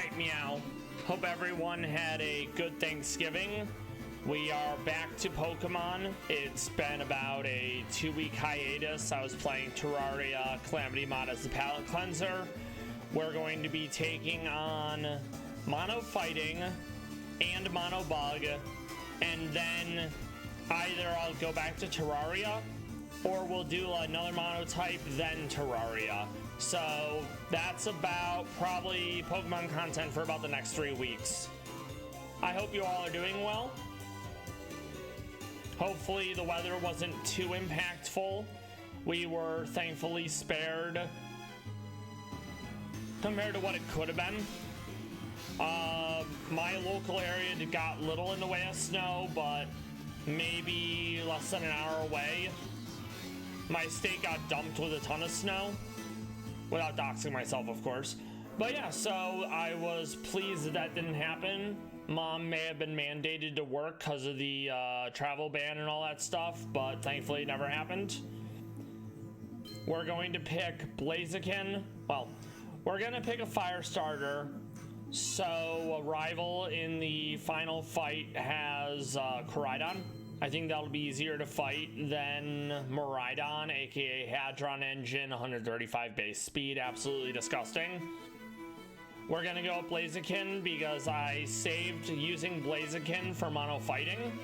Alright, Meow. Hope everyone had a good Thanksgiving. We are back to Pokemon. It's been about a 2-week hiatus. I was playing Terraria Calamity Mod as the palette cleanser. We're going to be taking on Mono Fighting and Mono Bug, and then either I'll go back to Terraria or we'll do another Monotype, then Terraria. So that's about probably Pokemon content for about the next 3 weeks. I hope you all are doing well. Hopefully the weather wasn't too impactful. We were thankfully spared compared to what it could have been. My local area got little in the way of snow, but maybe less than an hour away, my state got dumped with a ton of snow. Without doxing myself, of course. But yeah, so I was pleased that didn't happen. Mom may have been mandated to work because of the travel ban and all that stuff, but thankfully it never happened. We're going to pick Blaziken. Well, we're going to pick a fire starter. So a rival in the final fight has Koraidon. I think that'll be easier to fight than Miraidon, aka Hadron Engine, 135 base speed, absolutely disgusting. We're gonna go with Blaziken because I saved using Blaziken for Mono Fighting.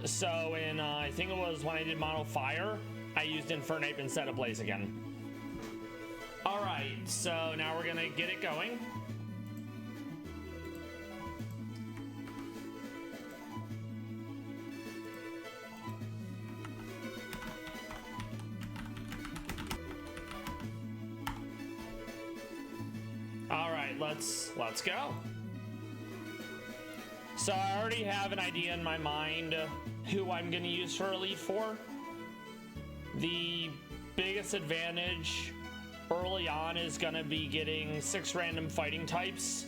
So in, I think it was when I did Mono Fire, I used Infernape instead of Blaziken. Alright, so now we're gonna get it going. Let's go. So I already have an idea in my mind who I'm going to use for Elite Four. The biggest advantage early on is going to be getting 6 random fighting types,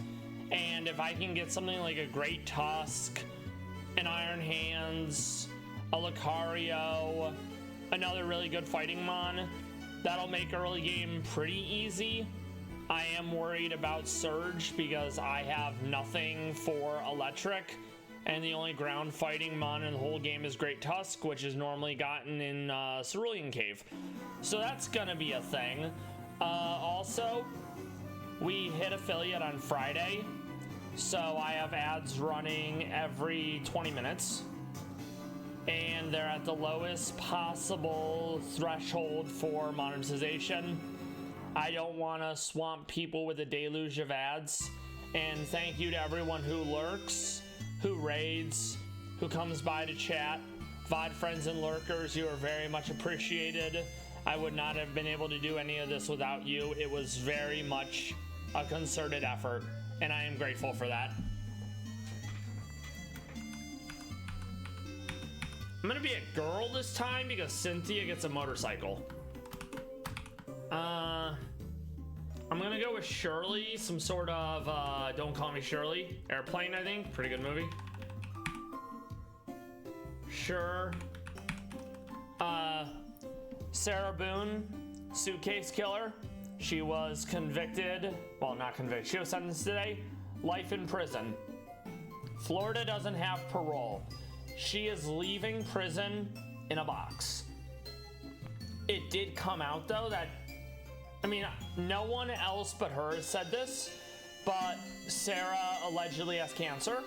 and if I can get something like a Great Tusk, an Iron Hands, a Lucario, another really good fighting mon, that'll make early game pretty easy. I am worried about Surge because I have nothing for Electric, and the only ground fighting mon in the whole game is Great Tusk, which is normally gotten in Cerulean Cave. So that's gonna be a thing. Also, we hit affiliate on Friday, so I have ads running every 20 minutes. And they're at the lowest possible threshold for monetization. I don't want to swamp people with a deluge of ads. And thank you to everyone who lurks, who raids, who comes by to chat. VOD friends and lurkers, you are very much appreciated. I would not have been able to do any of this without you. It was very much a concerted effort, and I am grateful for that. I'm gonna be a girl this time because Cynthia gets a motorcycle. I'm gonna go with Shirley, some sort of Don't Call Me Shirley. Airplane, I think. Pretty good movie. Sure. Sarah Boone, suitcase killer. She was convicted. Well, not convicted. She was sentenced today. Life in prison. Florida doesn't have parole. She is leaving prison in a box. It did come out though that, I mean, no one else but her has said this, but Sarah allegedly has cancer.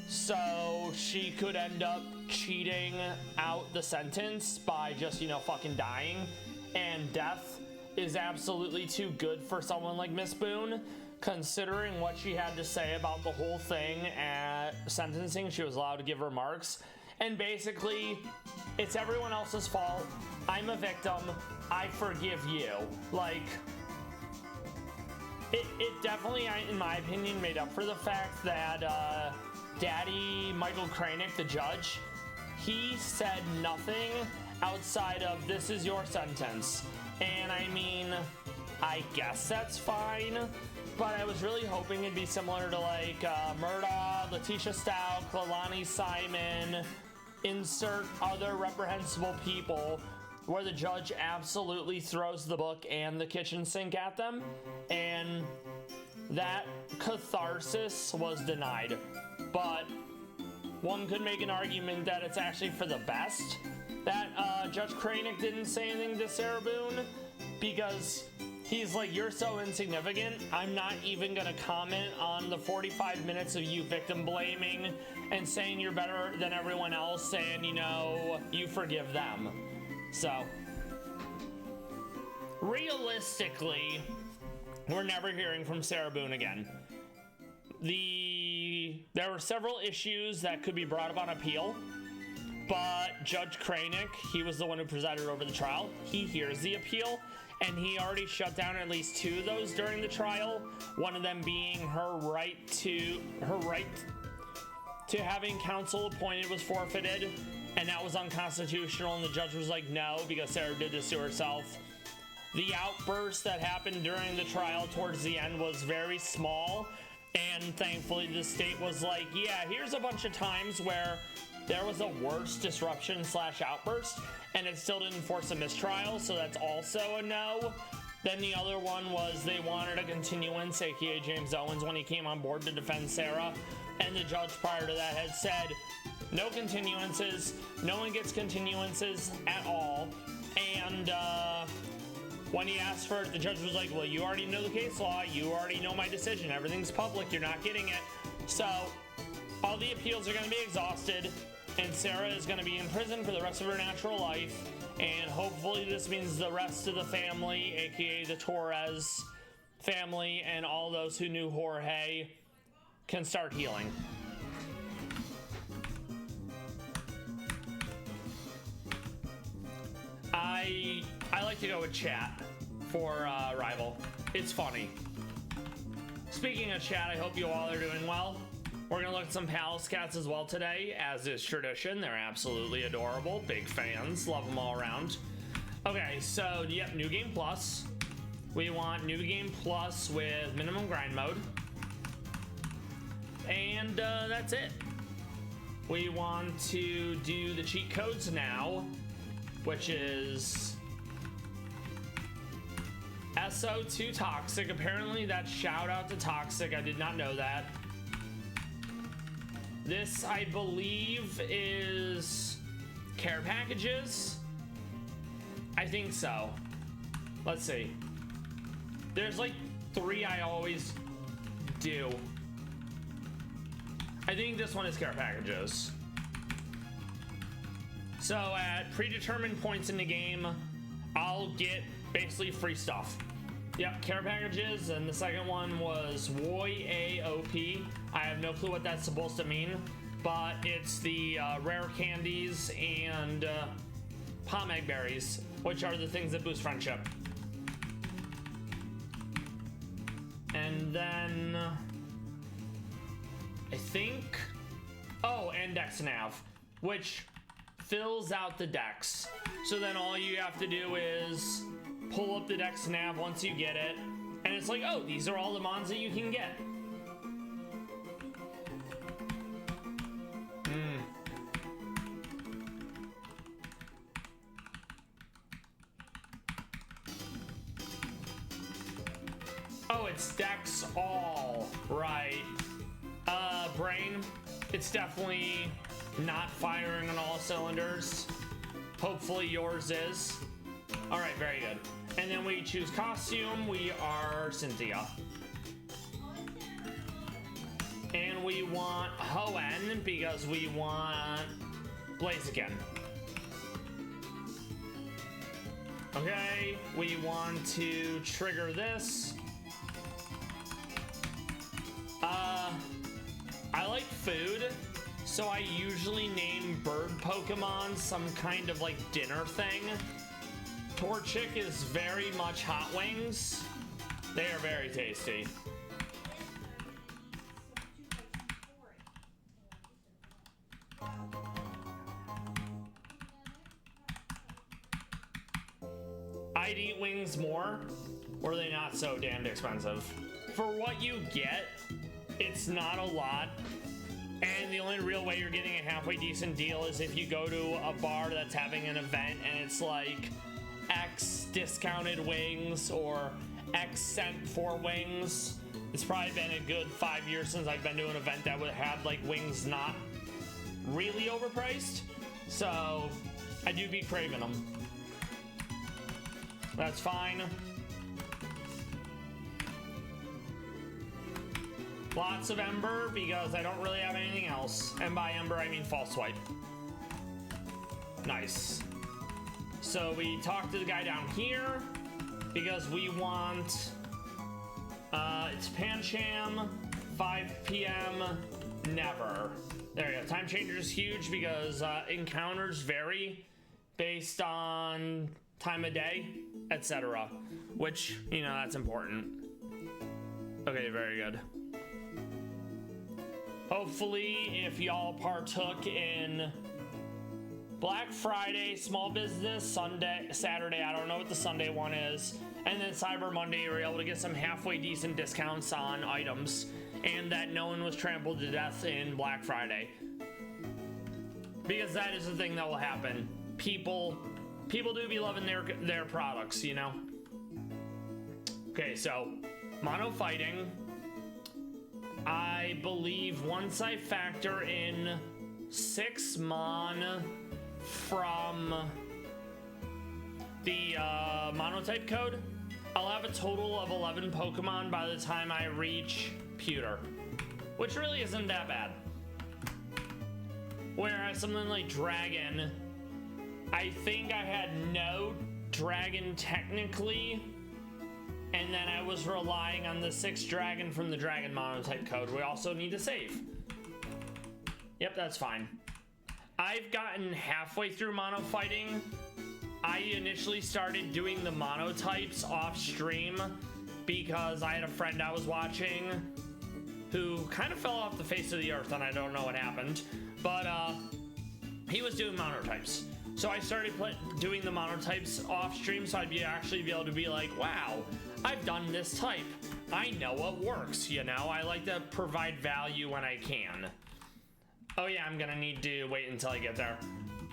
So she could end up cheating out the sentence by just, you know, fucking dying. And death is absolutely too good for someone like Miss Boone. Considering what she had to say about the whole thing at sentencing, she was allowed to give remarks. And basically, it's everyone else's fault. I'm a victim. I forgive you. Like, it definitely, in my opinion, made up for the fact that Daddy Michael Kranick, the judge, he said nothing outside of "this is your sentence." And I mean, I guess that's fine. But I was really hoping it'd be similar to like Murda, Letitia Stout, Kalani Simon, insert other reprehensible people, where the judge absolutely throws the book and the kitchen sink at them. And that catharsis was denied. But one could make an argument that it's actually for the best that Judge Kranick didn't say anything to Sarah Boone, because he's like, you're so insignificant, I'm not even gonna comment on the 45 minutes of you victim blaming and saying you're better than everyone else, saying, you know, you forgive them. So, realistically, we're never hearing from Sarah Boone again. There were several issues that could be brought up on appeal, but Judge Kranick, he was the one who presided over the trial. He hears the appeal, and he already shut down at least 2 of those during the trial. One of them being her right to having counsel appointed was forfeited, and that was unconstitutional. And the judge was like, no, because Sarah did this to herself. The outburst that happened during the trial towards the end was very small, and thankfully the state was like, yeah, here's a bunch of times where there was a worse disruption / outburst, and it still didn't force a mistrial, so that's also a no. Then the other one was they wanted a continuance, aka James Owens, when he came on board to defend Sarah, and the judge prior to that had said, no continuances, no one gets continuances at all. And when he asked for it, the judge was like, well, you already know the case law, you already know my decision, everything's public, you're not getting it. So all the appeals are going to be exhausted, and Sarah is going to be in prison for the rest of her natural life, and hopefully this means the rest of the family, aka the Torres family, and all those who knew Jorge can start healing. I like to go with chat for Rival. It's funny. Speaking of chat, I hope you all are doing well. We're gonna look at some Palace Cats as well today, as is tradition. They're absolutely adorable. Big fans. Love them all around. Okay, so, yep, New Game Plus. We want New Game Plus with minimum grind mode. And that's it. We want to do the cheat codes now, which is SO2 Toxic. Apparently that's shout out to Toxic. I did not know that. This, I believe, is care packages. I think so. Let's see. There's like 3 I always do. I think this one is care packages. So at predetermined points in the game, I'll get basically free stuff. Yep, care packages, and the second one was WOI-AOP. I have no clue what that's supposed to mean, but it's the rare candies and pomegg berries, which are the things that boost friendship. And then I think, oh, and Dex Nav, which fills out the Dex. So then all you have to do is pull up the Dex Nav once you get it, and it's like, oh, these are all the mons that you can get. Oh, it's Dex All, right. Brain, it's definitely not firing on all cylinders. Hopefully yours is. All right, very good. And then we choose costume. We are Cynthia. And we want Hoenn because we want Blaziken. Okay, we want to trigger this. I like food, so I usually name bird Pokemon some kind of like dinner thing. Torchic is very much hot wings. They are very tasty. I'd eat wings more, or are they not so damned expensive? For what you get, it's not a lot. And the only real way you're getting a halfway decent deal is if you go to a bar that's having an event and it's like X discounted wings or X cent for wings. It's probably been a good 5 years since I've been to an event that would have like wings not really overpriced. So I do be craving them. That's fine. Lots of Ember because I don't really have anything else. And by Ember, I mean false swipe. Nice. So we talked to the guy down here because we want, it's Pancham, 5 p.m., never. There you go. Time changer is huge because encounters vary based on time of day, etc. Which, you know, that's important. Okay, very good. Hopefully, if y'all partook in Black Friday, Small Business, Sunday, Saturday, I don't know what the Sunday one is, and then Cyber Monday, you were able to get some halfway decent discounts on items, and that no one was trampled to death in Black Friday. Because that is the thing that will happen. People do be loving their products, you know? Okay, so, mono fighting. I believe once I factor in 6 mon from the monotype code, I'll have a total of 11 Pokemon by the time I reach Pewter, which really isn't that bad. Whereas something like Dragon, I think I had no Dragon technically, and then I was relying on the 6 Dragon from the Dragon monotype code. We also need to save. Yep, that's fine. I've gotten halfway through mono fighting. I initially started doing the monotypes off stream because I had a friend I was watching who kind of fell off the face of the earth, and I don't know what happened, but he was doing monotypes. So I started doing the monotypes off stream, so I'd actually be able to be like, wow, I've done this type. I know what works, you know? I like to provide value when I can. Oh yeah, I'm gonna need to wait until I get there.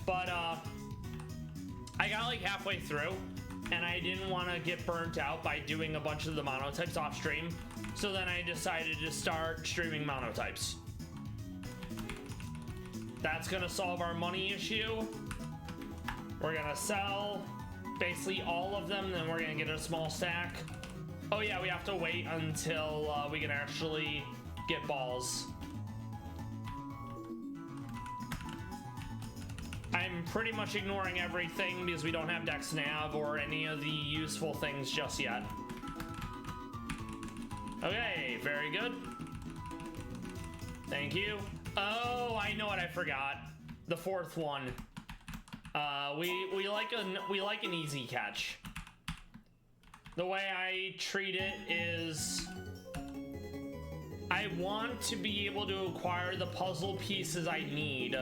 But I got like halfway through, and I didn't want to get burnt out by doing a bunch of the monotypes off stream. So then I decided to start streaming monotypes. That's gonna solve our money issue. We're gonna sell basically all of them, then we're gonna get a small stack. Oh yeah, we have to wait until we can actually get balls. I'm pretty much ignoring everything because we don't have Dex Nav or any of the useful things just yet. Okay, very good. Thank you. Oh, I know what I forgot. The 4th one. We like an easy catch. The way I treat it is I want to be able to acquire the puzzle pieces I need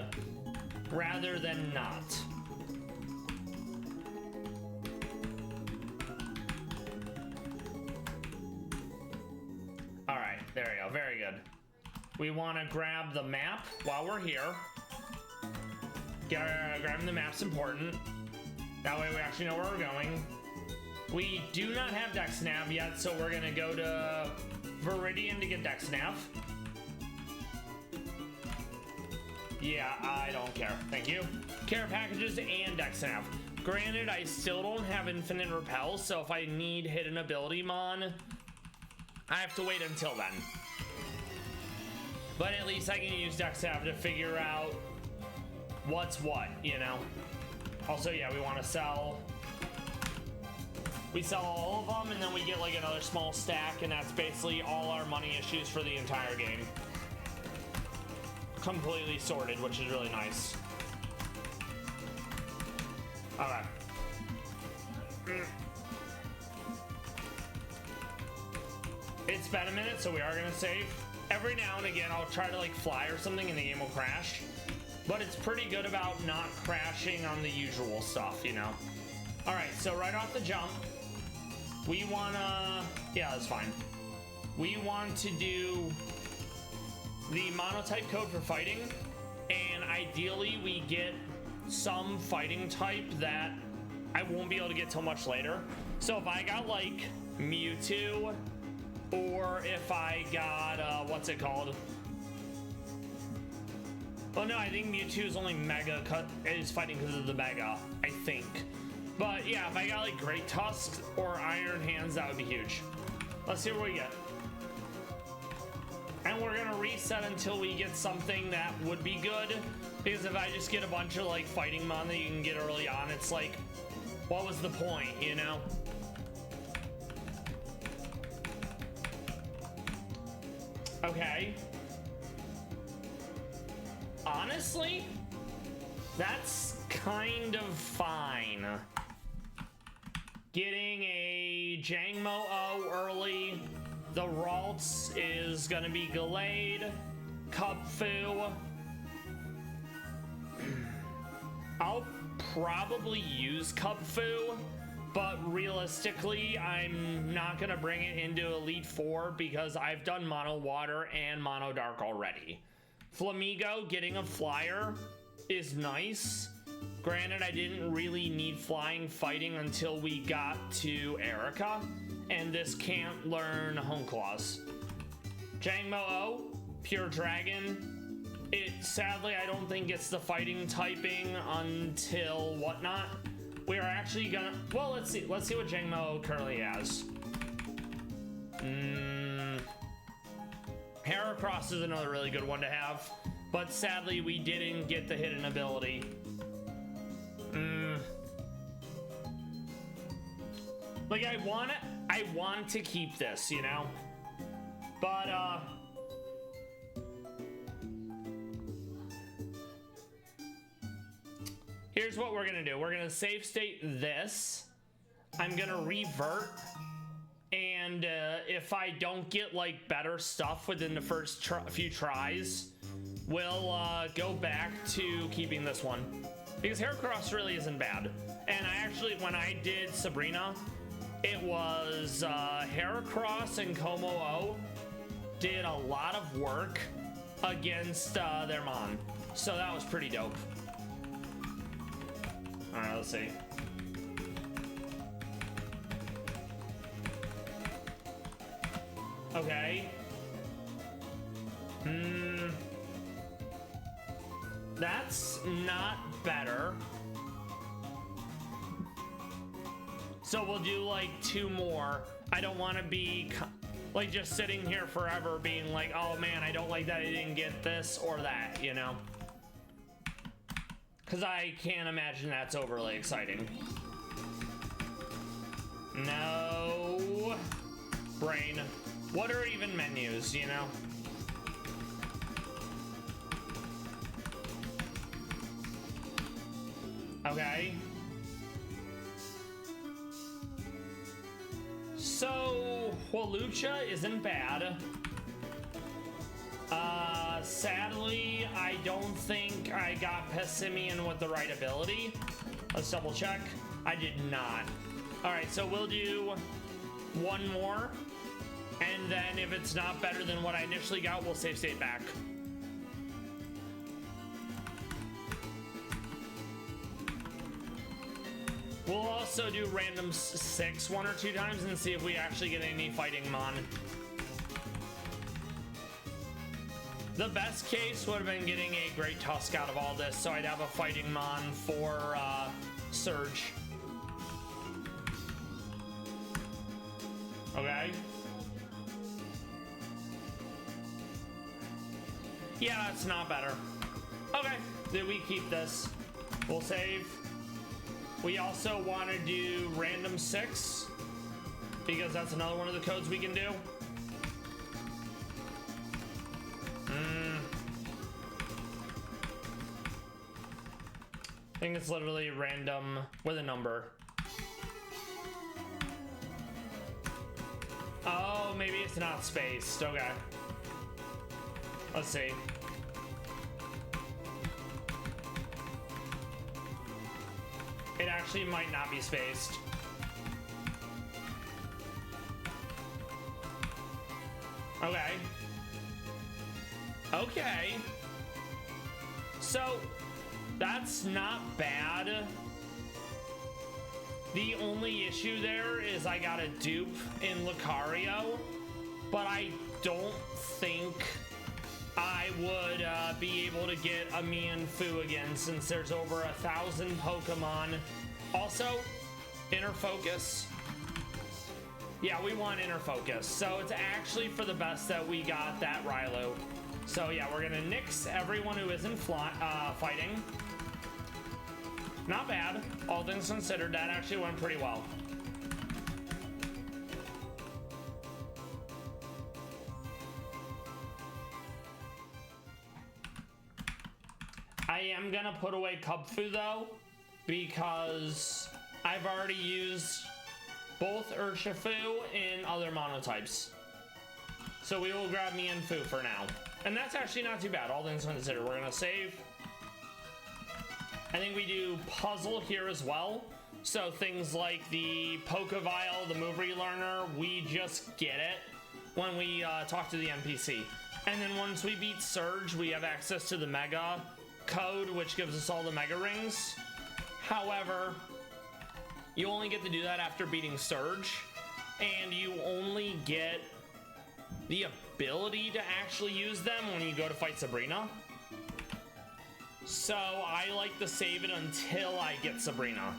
rather than not. All right, there we go. Very good. We want to grab the map while we're here. Grabbing the map's important. That way we actually know where we're going. We do not have Dex Nav yet, so we're gonna go to Viridian to get Dex Nav. Yeah, I don't care. Thank you. Care packages and Dex Nav. Granted, I still don't have infinite repel, so if I need hidden ability mon, I have to wait until then. But at least I can use Dex Nav to figure out what's what, you know? Also, yeah, we want to sell. We sell all of them, and then we get like another small stack, and that's basically all our money issues for the entire game. Completely sorted, which is really nice. Alright. It's been a minute, so we are gonna save. Every now and again, I'll try to like fly or something, and the game will crash. But it's pretty good about not crashing on the usual stuff, you know? Alright, so right off the jump, we wanna... Yeah, that's fine. We want to do the monotype code for fighting, and ideally we get some fighting type that I won't be able to get till much later. So if I got like Mewtwo, or if I got, what's it called? Well, no, I think Mewtwo is only Mega, is fighting because of the Mega, I think. But yeah, if I got like Great Tusk or Iron Hands, that would be huge. Let's see what we get. And we're gonna reset until we get something that would be good. Because if I just get a bunch of like fighting mon that you can get early on, it's like, what was the point, you know? Okay. Honestly, that's kind of fine. Getting a Jangmo-O early. The Ralts is gonna be Gallade. Kubfu. I'll probably use Kubfu, but realistically, I'm not gonna bring it into Elite Four because I've done Mono Water and Mono Dark already. Flamigo getting a flyer is nice. Granted, I didn't really need flying fighting until we got to Erica, and this can't learn Hone Claws. Jangmo-O, Pure Dragon. It sadly, I don't think it's the fighting typing until whatnot. We are actually gonna, well, let's see what Jangmo-O currently has. Heracross is another really good one to have, but sadly we didn't get the hidden ability. Like I want to keep this, you know, but here's what we're gonna do. We're gonna save state this. I'm gonna revert. And if I don't get like better stuff within the first few tries, we'll go back to keeping this one. Because Heracross really isn't bad. And I actually, when I did Sabrina, it was Heracross and Como-O did a lot of work against their Mon. So that was pretty dope. Alright, let's see. Okay. That's not better. So we'll do like 2 more. I don't want to be like just sitting here forever being like, oh man, I don't like that I didn't get this or that, you know? Because I can't imagine that's overly exciting. No. Brain. What are even menus, you know? Okay. So, Hawlucha isn't bad. Sadly, I don't think I got Pessimian with the right ability. Let's double check. I did not. Alright, so we'll do 1 more. And then if it's not better than what I initially got, we'll save state back. We'll also do random 6 1 or 2 times and see if we actually get any fighting Mon. The best case would have been getting a Great Tusk out of all this, so I'd have a fighting Mon for Surge. Okay. Yeah, that's not better. Okay, then we keep this. We'll save. We also want to do random 6 because that's another one of the codes we can do. I think it's literally random with a number. Oh, maybe it's not spaced. Okay. Let's see. It actually might not be spaced. Okay. Okay. So, that's not bad. The only issue there is I got a dupe in Lucario, but I don't think I would be able to get a Meownwell again since there's over 1,000 Pokemon. Also, Inner Focus. Yeah, we want Inner Focus. So it's actually for the best that we got that Rilo. So yeah, we're gonna nix everyone who isn't fighting. Not bad. All things considered, that actually went pretty well. I am gonna put away Kubfu though, because I've already used both Urshifu in other monotypes. So we will grab Meownwell for now. And that's actually not too bad, all things considered. We're gonna save. I think we do puzzle here as well. So things like the Pokevile, the Move Relearner, we just get it when we talk to the NPC. And then once we beat Surge, we have access to the Mega code, which gives us all the Mega Rings. However, you only get to do that after beating Surge, and you only get the ability to actually use them when you go to fight Sabrina. So I like to save it until I get Sabrina.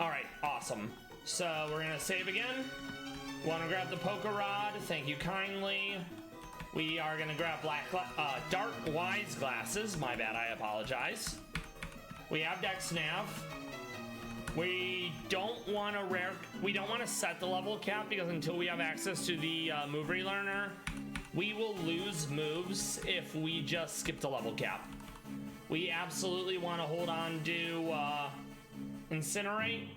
All right, awesome. So we're gonna save again. Want to grab the Poké Rod? Thank you kindly. We are gonna grab Dark Wise Glasses. My bad, I apologize. We have Dex Nav. We don't want to set the level cap because until we have access to the Move Relearner, we will lose moves if we just skip the level cap. We absolutely want to hold on to Incinerate.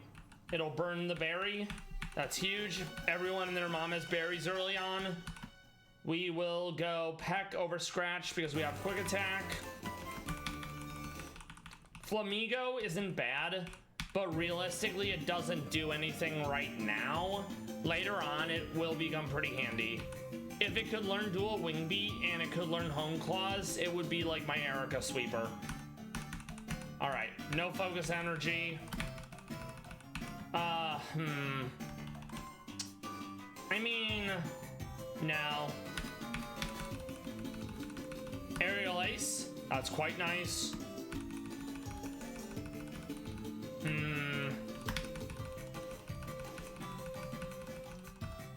It'll burn the berry. That's huge. Everyone and their mom has berries early on. We will go Peck over Scratch because we have Quick Attack. Flamigo isn't bad, but realistically it doesn't do anything right now. Later on it will become pretty handy. If it could learn Dual Wing Beat and it could learn Hone Claws, it would be like my Erica Sweeper. Alright, no Focus Energy. I mean, no. Aerial Ace, that's quite nice.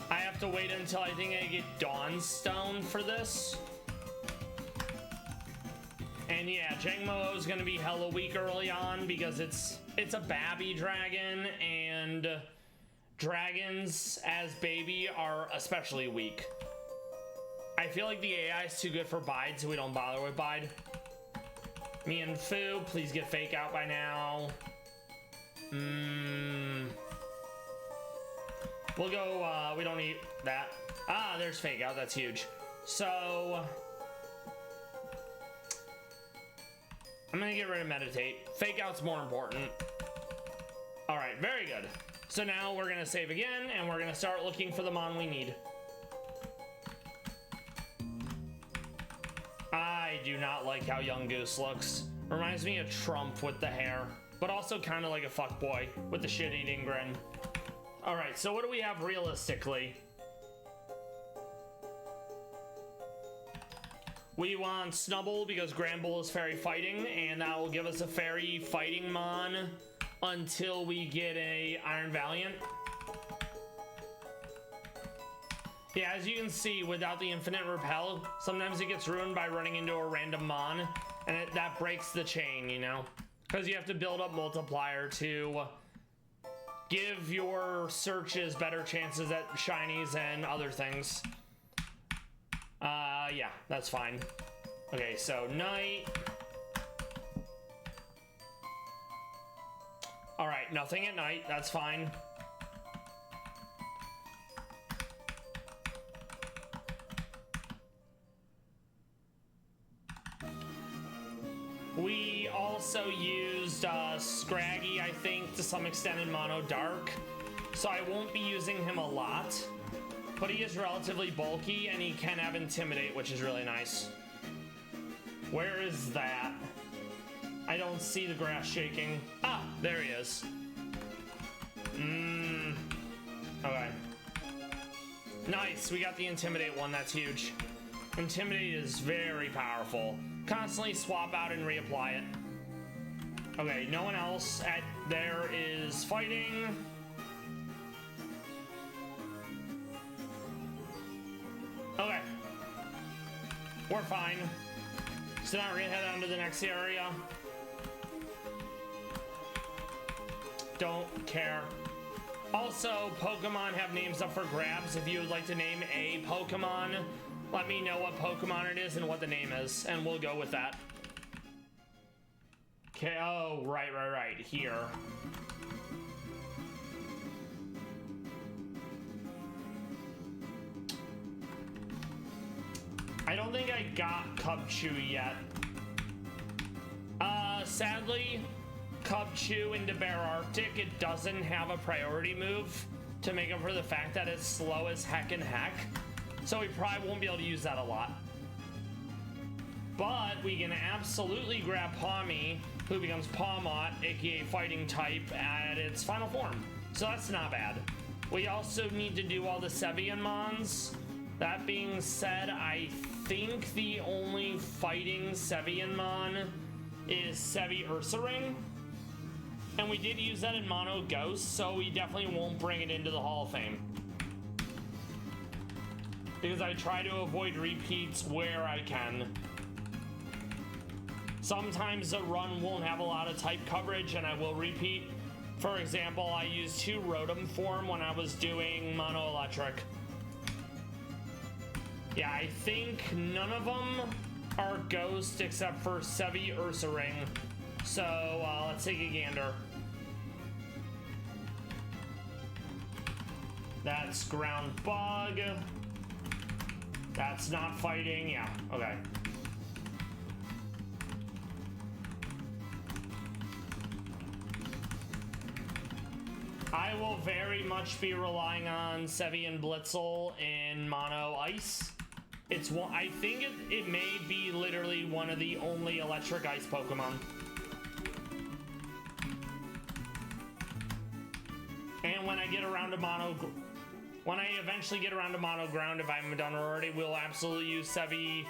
I have to wait until I think I get Dawnstone for this. And yeah, Jangmo is gonna be hella weak early on because it's a Babby dragon, and dragons as baby are especially weak. I feel like the AI is too good for Bide, so we don't bother with Bide. Meownwell, please get Fake Out by now. We'll go, we don't need that. Ah, there's Fake Out, that's huge. So, I'm gonna get rid of Meditate. Fake Out's more important. All right, very good. So now we're gonna save again, and we're gonna start looking for the Mon we need. I do not like how Young Goose looks. Reminds me of Trump with the hair, but also kind of like a fuckboy with the shit-eating grin. All right, so what do we have realistically? We want Snubbull because Granbull is fairy fighting, and that will give us a fairy fighting Mon until we get a Iron Valiant. Yeah, as you can see, without the infinite repel, sometimes it gets ruined by running into a random Mon, and that breaks the chain, you know? Because you have to build up multiplier to give your searches better chances at shinies and other things. Yeah, that's fine. Okay, so Night. All right, nothing at night, that's fine. We also used Scraggy, I think, to some extent in Mono Dark, so I won't be using him a lot, but he is relatively bulky and he can have Intimidate, which is really nice. Where is that? I don't see the grass shaking. Ah, there he is. Nice, we got the Intimidate one, that's huge. Intimidate is very powerful. Constantly swap out and reapply it. Okay, no one else at there is fighting. Okay. We're fine. So now we're gonna head on to the next area. Don't care. Also, Pokemon have names up for grabs. If you would like to name a Pokemon, let me know what Pokemon it is and what the name is, and we'll go with that. Okay, oh, right, here. I don't think I got Cubchoo yet. Sadly, Cubchoo into Bear Arctic, it doesn't have a priority move to make up for the fact that it's slow as heck and heck. So we probably won't be able to use that a lot. But we can absolutely grab Pawmi, who becomes Pawmot, aka Fighting type, at its final form. So that's not bad. We also need to do all the Sevian Mons. That being said, I think the only fighting Sevian Mon is Sevi Ursaring. And we did use that in Mono Ghost, so we definitely won't bring it into the Hall of Fame. Because I try to avoid repeats where I can. Sometimes the run won't have a lot of type coverage and I will repeat. For example, I used 2 Rotom form when I was doing Mono Electric. Yeah, I think none of them are Ghost except for Sevi Ursaring. So let's take a gander. That's Ground Bug. That's not fighting. Yeah, okay. I will very much be relying on Sevi and Blitzel in Mono Ice. It's one. I think it may be literally one of the only electric ice Pokemon. And when I get around to when I eventually get around to Mono Ground, if I haven't done it already, we'll absolutely use Sevi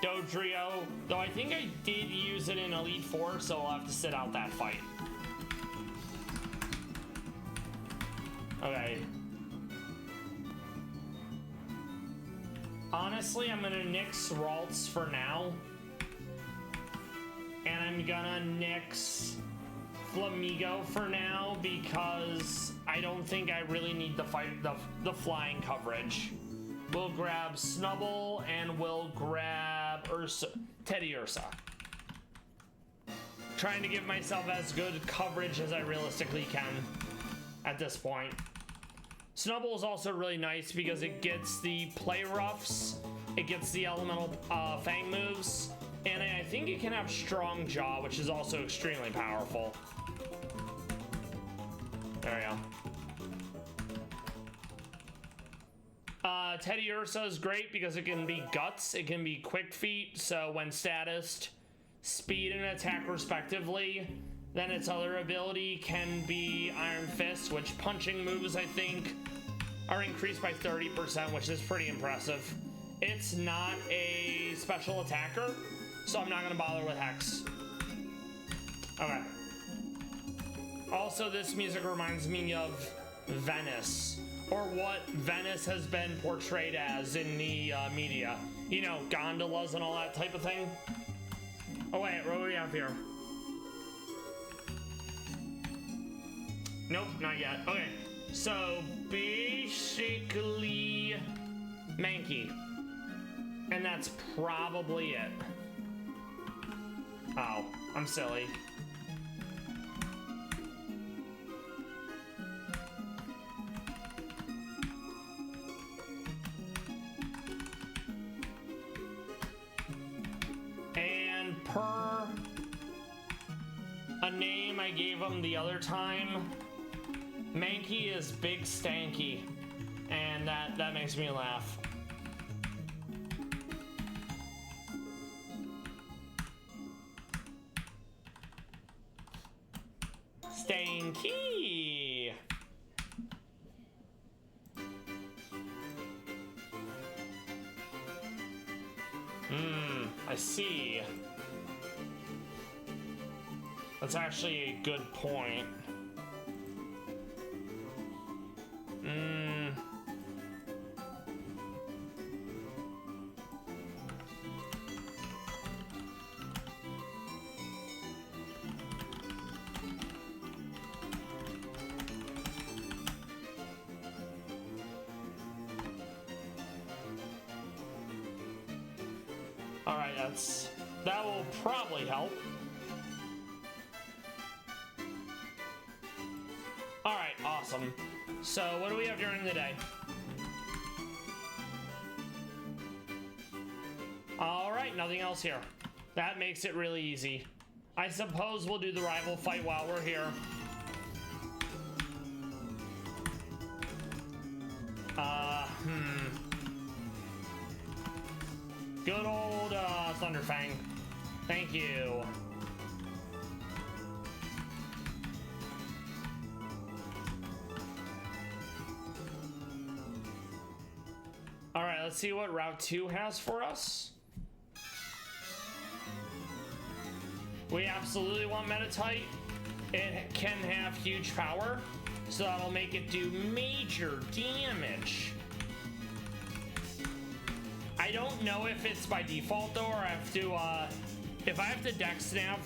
Dodrio. Though I think I did use it in Elite Four, so I'll have to sit out that fight. Okay. Honestly, I'm gonna nix Ralts for now. And I'm gonna nix Flamigo for now because I don't think I really need the flying coverage. We'll grab Snubbull and we'll grab Teddy Ursa. Trying to give myself as good coverage as I realistically can at this point. Snubbull is also really nice because it gets the play roughs, it gets the elemental fang moves, and I think it can have strong jaw, which is also extremely powerful. There we go. Teddy Ursa is great because it can be guts, it can be quick feet, so when statused, speed and attack respectively. Then its other ability can be Iron Fist, which punching moves, I think, are increased by 30%, which is pretty impressive. It's not a special attacker, so I'm not going to bother with Hex. Okay. Also, this music reminds me of Venice, or what Venice has been portrayed as in the media. You know, gondolas and all that type of thing. Oh wait, what do we have here? Nope, not yet. Okay, so basically Mankey. And that's probably it. Oh, I'm silly. And per a name I gave him the other time, Mankey is Big Stanky, and that makes me laugh. Stanky. I see. That's actually a good point. Alright, that will probably help. Alright, awesome. So, what do we have during the day? Alright, nothing else here. That makes it really easy. I suppose we'll do the rival fight while we're here. Good old Thunderfang. Thank you. Alright, let's see what Route 2 has for us. We absolutely want Metatite. It can have huge power, so that'll make it do major damage. I don't know if it's by default though, or I have to, if I have to dex nav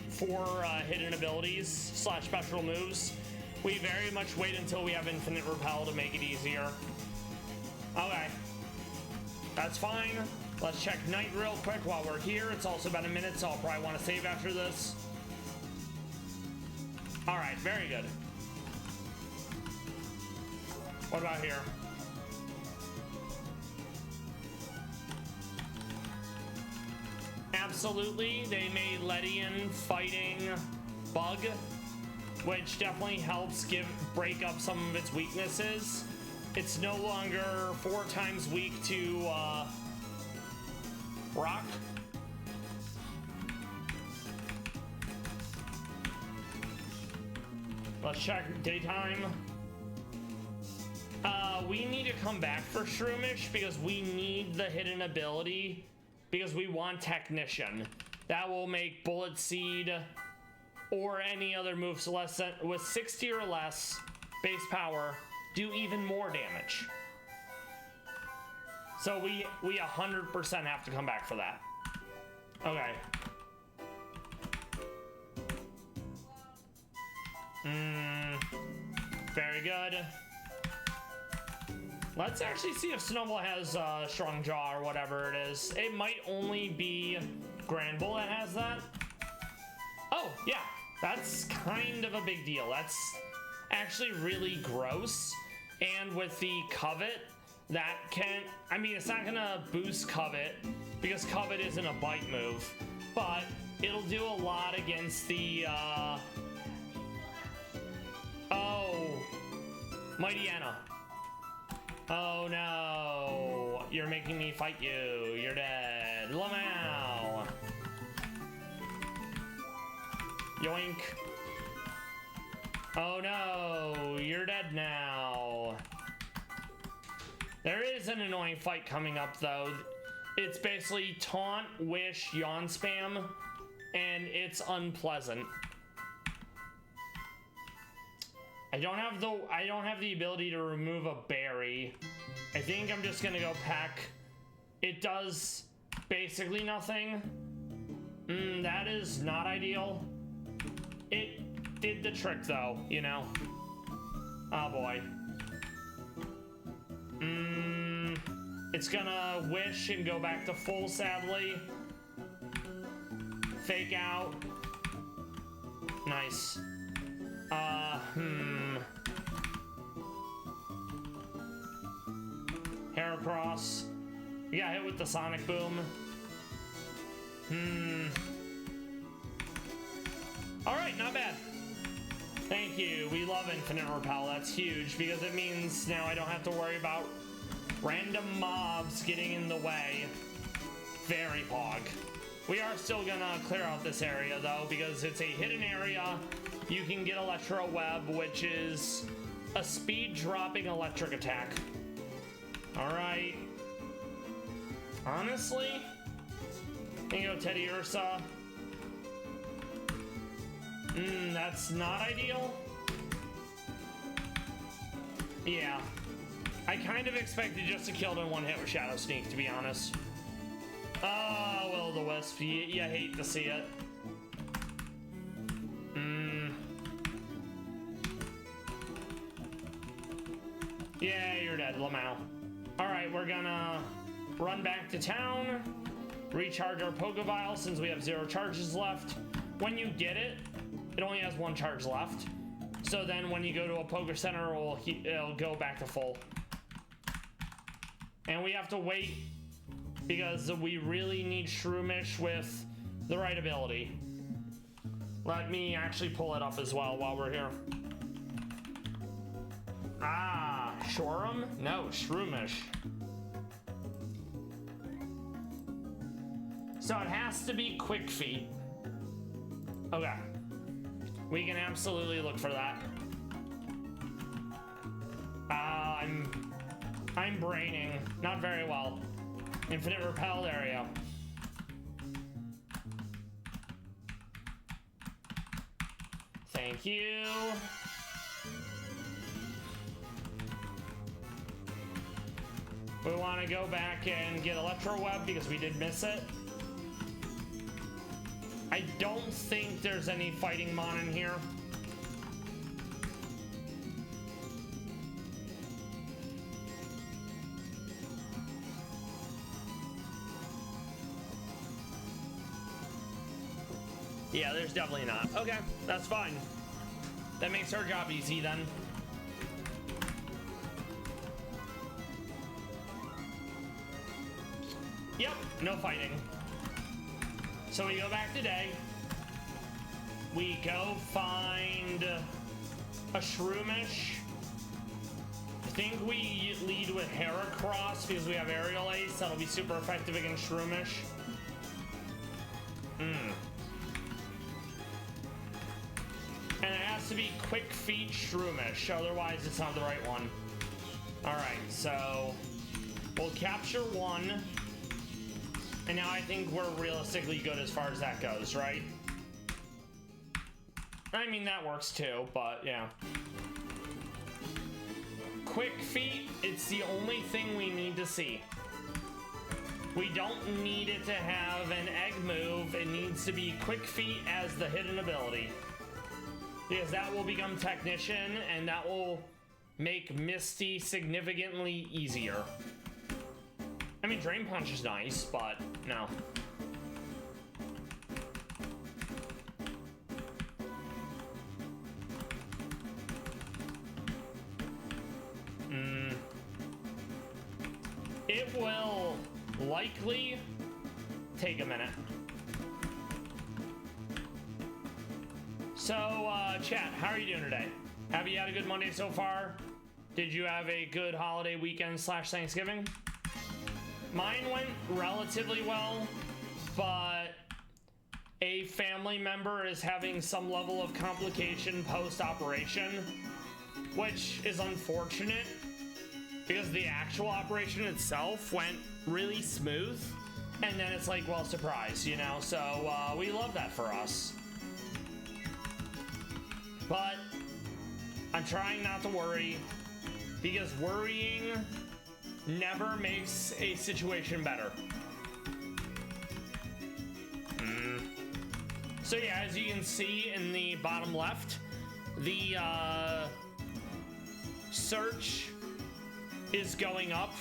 for hidden abilities / special moves, we very much wait until we have infinite repel to make it easier. Okay, that's fine. Let's check night real quick while we're here. It's also about a minute, so I'll probably want to save after this. All right, very good. What about here? Absolutely, they made Ledian fighting Bug, which definitely helps break up some of its weaknesses. It's no longer 4 times weak to rock. Let's check daytime. We need to come back for Shroomish because we need the hidden ability because we want Technician. That will make Bullet Seed or any other moves with 60 or less base power do even more damage. So we 100% have to come back for that. Okay. Very good. Let's actually see if Snowball has Strong Jaw or whatever it is. It might only be Granbull that has that. Oh, yeah. That's kind of a big deal. That's actually really gross. And with the Covet, that can... I mean, it's not going to boost Covet because Covet isn't a bite move. But it'll do a lot against the... Oh. Mighty Anna. Oh no, you're making me fight you. You're dead. Lamau. Yoink. Oh no, you're dead now. There is an annoying fight coming up though. It's basically taunt, wish, yawn spam, and it's unpleasant. I don't have the ability to remove a berry. I think I'm just gonna go pack. It does basically nothing. That is not ideal. It did the trick though, you know. Oh boy. It's gonna wish and go back to full, sadly. Fake out. Nice. Heracross. You got hit with the Sonic Boom. Alright, not bad. Thank you. We love Infinite Repel. That's huge because it means now I don't have to worry about random mobs getting in the way. Very pog. We are still gonna clear out this area though because it's a hidden area. You can get Electro Web, which is a speed dropping electric attack. Alright. Honestly, Here you go, Teddy Ursa. That's not ideal. Yeah. I kind of expected just to kill it in one hit with Shadow Sneak, to be honest. Oh, Will-o'-the-Wisp. You hate to see it. Yeah, you're dead, Lamau. Alright, we're gonna run back to town, recharge our Pokeball since we have 0 charges left. When you get it, it only has 1 charge left. So then when you go to a Poke Center, it'll go back to full. And we have to wait because we really need Shroomish with the right ability. Let me actually pull it up as well while we're here. Ah, Shorum? No, Shroomish. So it has to be Quick Feet. Okay. We can absolutely look for that. I'm braining. Not very well. Infinite Repel, there we go. Thank you. We want to go back and get Electro Web because we did miss it. I don't think there's any Fighting Mon in here. Yeah, there's definitely not. Okay, that's fine. That makes our job easy then. Yep, no fighting. So we go back today. We go find a Shroomish. I think we lead with Heracross because we have Aerial Ace. That'll be super effective against Shroomish. And it has to be Quick Feet Shroomish, otherwise it's not the right one. Alright, so we'll capture 1. And now I think we're realistically good as far as that goes, right? I mean, that works too, but yeah. Quick Feet, it's the only thing we need to see. We don't need it to have an egg move. It needs to be Quick Feet as the hidden ability. Because that will become Technician, and that will make Misty significantly easier. I mean, Drain Punch is nice, but no. It will likely take a minute. So, chat, how are you doing today? Have you had a good Monday so far? Did you have a good holiday weekend / Thanksgiving? Mine went relatively well, but a family member is having some level of complication post-operation, which is unfortunate because the actual operation itself went really smooth, and then it's like, well, surprise, you know? So we love that for us. But I'm trying not to worry, because worrying never makes a situation better. So yeah, as you can see in the bottom left, the search is going up.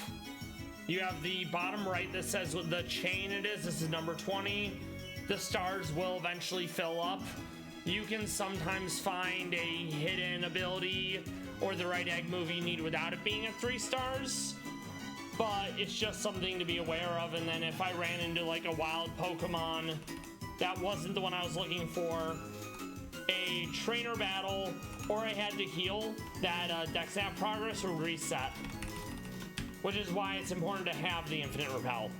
You have the bottom right that says what the chain it is. This is number 20. The stars will eventually fill up. You can sometimes find a hidden ability or the right egg move you need without it being at 3 stars. But it's just something to be aware of. And then if I ran into like a wild Pokemon that wasn't the one I was looking for, a trainer battle, or I had to heal, that Dex App progress would reset. Which is why it's important to have the Infinite Repel.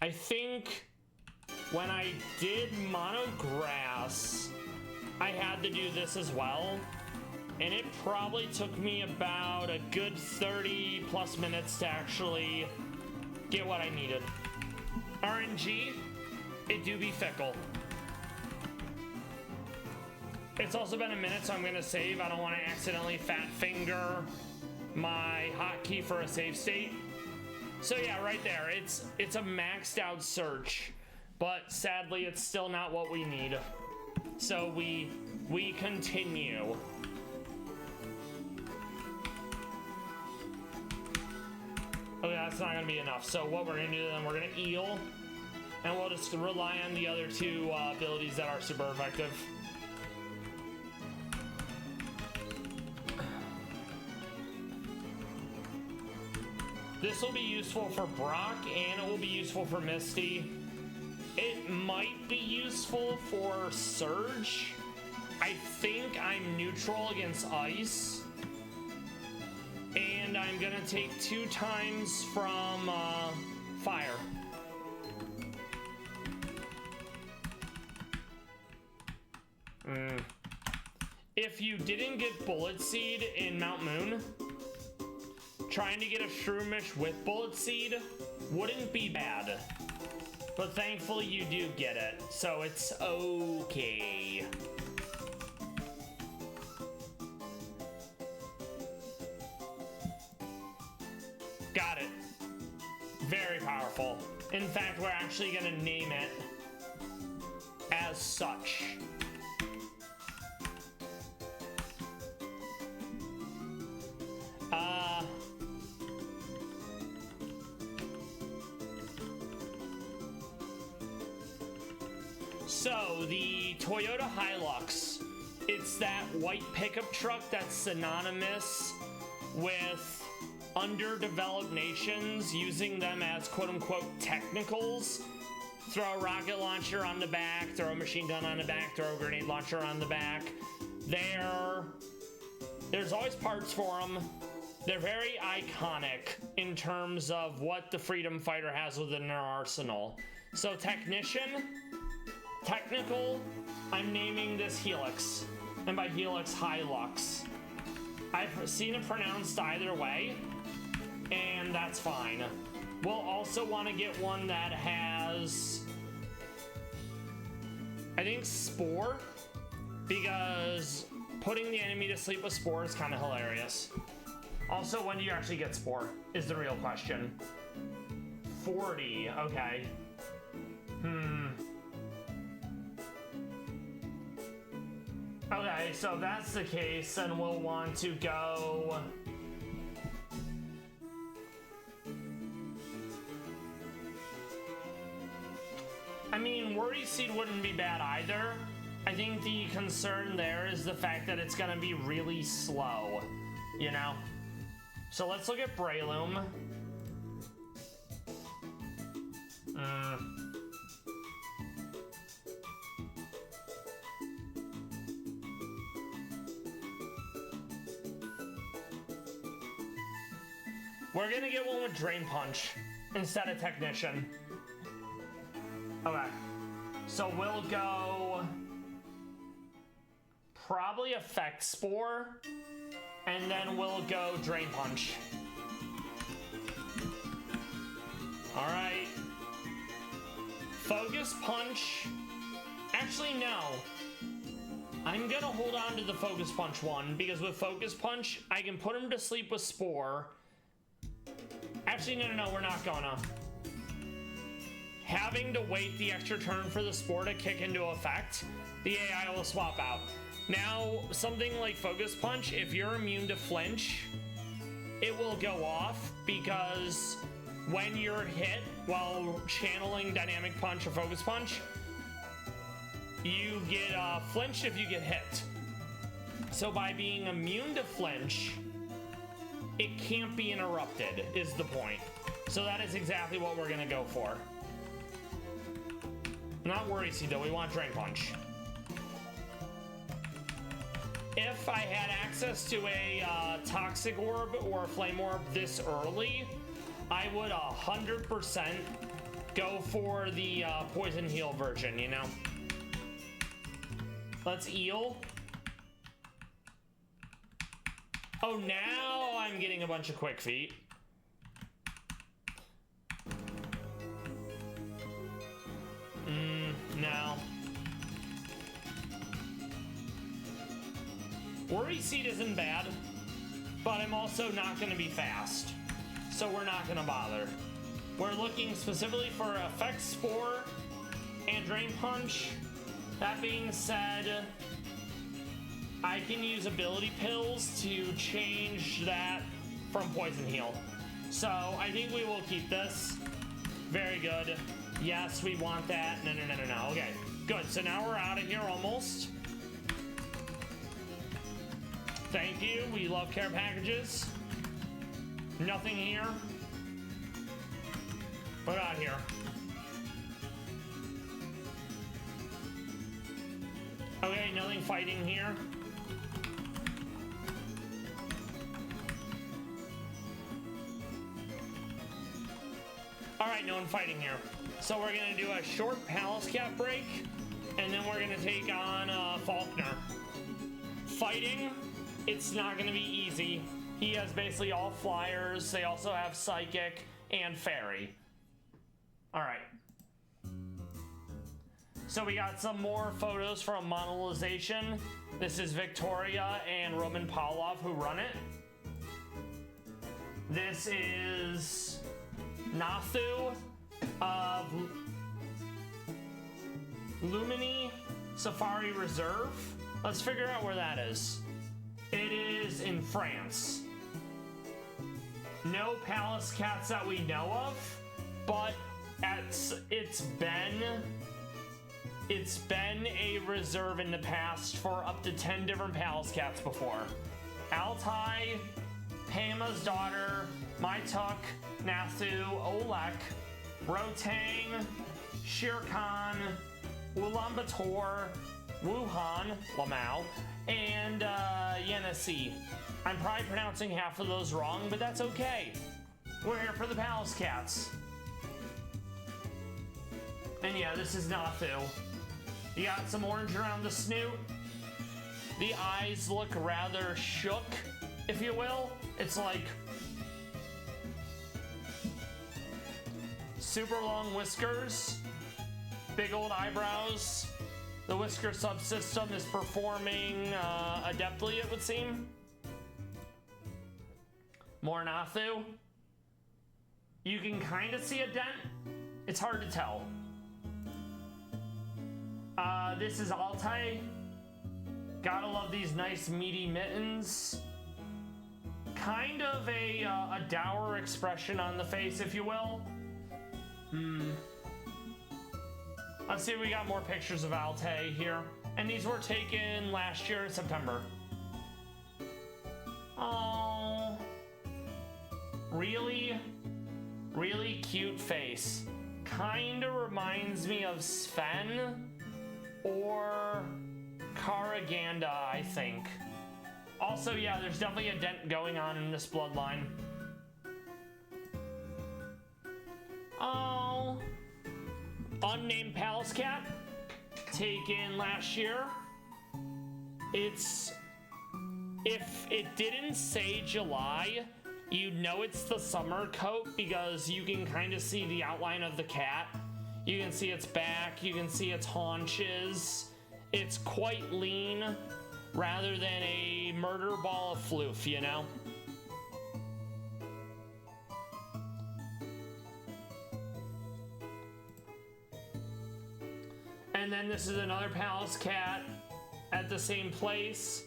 I think when I did Mono Grass, I had to do this as well. and it probably took me about a good 30 plus minutes to actually get what I needed. RNG, it do be fickle. It's also been a minute, so I'm gonna save. I don't want to accidentally fat finger my hotkey for a save state. So yeah, right there, it's a maxed out search, but sadly it's still not what we need. So we continue. Okay, that's not gonna be enough. So what we're gonna do then, we're gonna eel, and we'll just rely on the other two abilities that are super effective. This will be useful for Brock, and it will be useful for Misty. It might be useful for Surge. I think I'm neutral against Ice. And I'm gonna take 2 times from Fire. If you didn't get Bullet Seed in Mount Moon, trying to get a Shroomish with Bullet Seed wouldn't be bad. But thankfully you do get it, so it's okay. Got it. Very powerful. In fact, we're actually gonna name it as such. So, the Toyota Hilux, it's that white pickup truck that's synonymous with underdeveloped nations using them as quote-unquote technicals. Throw a rocket launcher on the back, throw a machine gun on the back, throw a grenade launcher on the back. There's always parts for them. They're very iconic in terms of what the freedom fighter has within their arsenal. So technical, I'm naming this Helix, and by Helix, Hilux. I've seen it pronounced either way, and that's fine. We'll also want to get one that has, I think, Spore, because putting the enemy to sleep with Spore is kind of hilarious. Also, when do you actually get Spore is the real question. 40, okay. Okay, so if that's the case, then we'll want to go... I mean, Worry Seed wouldn't be bad either. I think the concern there is the fact that it's gonna be really slow, you know? So let's look at Breloom. We're gonna get one with Drain Punch instead of Technician. Okay. So we'll go... probably Effect Spore, and then we'll go Drain Punch. Alright. Focus Punch. Actually, no. I'm gonna hold on to the Focus Punch one, because with Focus Punch, I can put him to sleep with Spore. Actually, no, we're not gonna. Having to wait the extra turn for the Spore to kick into effect, the AI will swap out. Now, something like Focus Punch, if you're immune to flinch, it will go off, because when you're hit while channeling Dynamic Punch or Focus Punch, you get flinched if you get hit. So by being immune to flinch, it can't be interrupted, is the point. So that is exactly what we're gonna go for. Not Worry Seed though, we want Drain Punch. If I had access to a Toxic Orb or a Flame Orb this early, I would 100% go for the Poison Heal version, you know? Let's Eel. Oh, now I'm getting a bunch of quick feet. No. Worry Seed isn't bad, but I'm also not going to be fast, so we're not going to bother. We're looking specifically for Effect Spore and Drain Punch. That being said, I can use ability pills to change that from Poison Heal. So I think we will keep this. Very good. Yes, we want that. No. Okay, good. So now we're out of here almost. Thank you. We love care packages. Nothing here. What out here? Okay, nothing fighting here. Alright, no one fighting here. So we're gonna do a short Palace Cat break, and then we're gonna take on Faulkner. Fighting, it's not gonna be easy. He has basically all flyers. They also have Psychic and Fairy. Alright. So we got some more photos from Monetization. This is Victoria and Roman Pavlov who run it. This is Nathu of Lumini Safari Reserve. Let's figure out where that is. It is in France. No Palace Cats that we know of, but it's been a reserve in the past for up to 10 different Palace Cats before. Altai, Pama's daughter, Maituk, Nathu, Olek, Rotang, Shere Khan, Ulaanbaatar, Wuhan, Lamau, and Yenisi. I'm probably pronouncing half of those wrong, but that's okay. We're here for the Palace Cats. And yeah, this is Nathu. You got some orange around the snoot. The eyes look rather shook, if you will. It's like super long whiskers, big old eyebrows. The whisker subsystem is performing adeptly, it would seem. More Nathu. You can kind of see a dent. It's hard to tell. This is Altai. Gotta love these nice meaty mittens. Kind of a dour expression on the face, if you will. Let's see if we got more pictures of Altai here. And these were taken last year in September. Oh, really cute face. Kinda reminds me of Sven or Karaganda, I think. Also, yeah, there's definitely a dent going on in this bloodline. Oh, unnamed Palace Cat, taken last year. If it didn't say July, you'd know it's the summer coat because you can kind of see the outline of the cat. You can see its back, you can see its haunches. It's quite lean rather than a murder ball of floof, you know? And then this is another Palace Cat at the same place.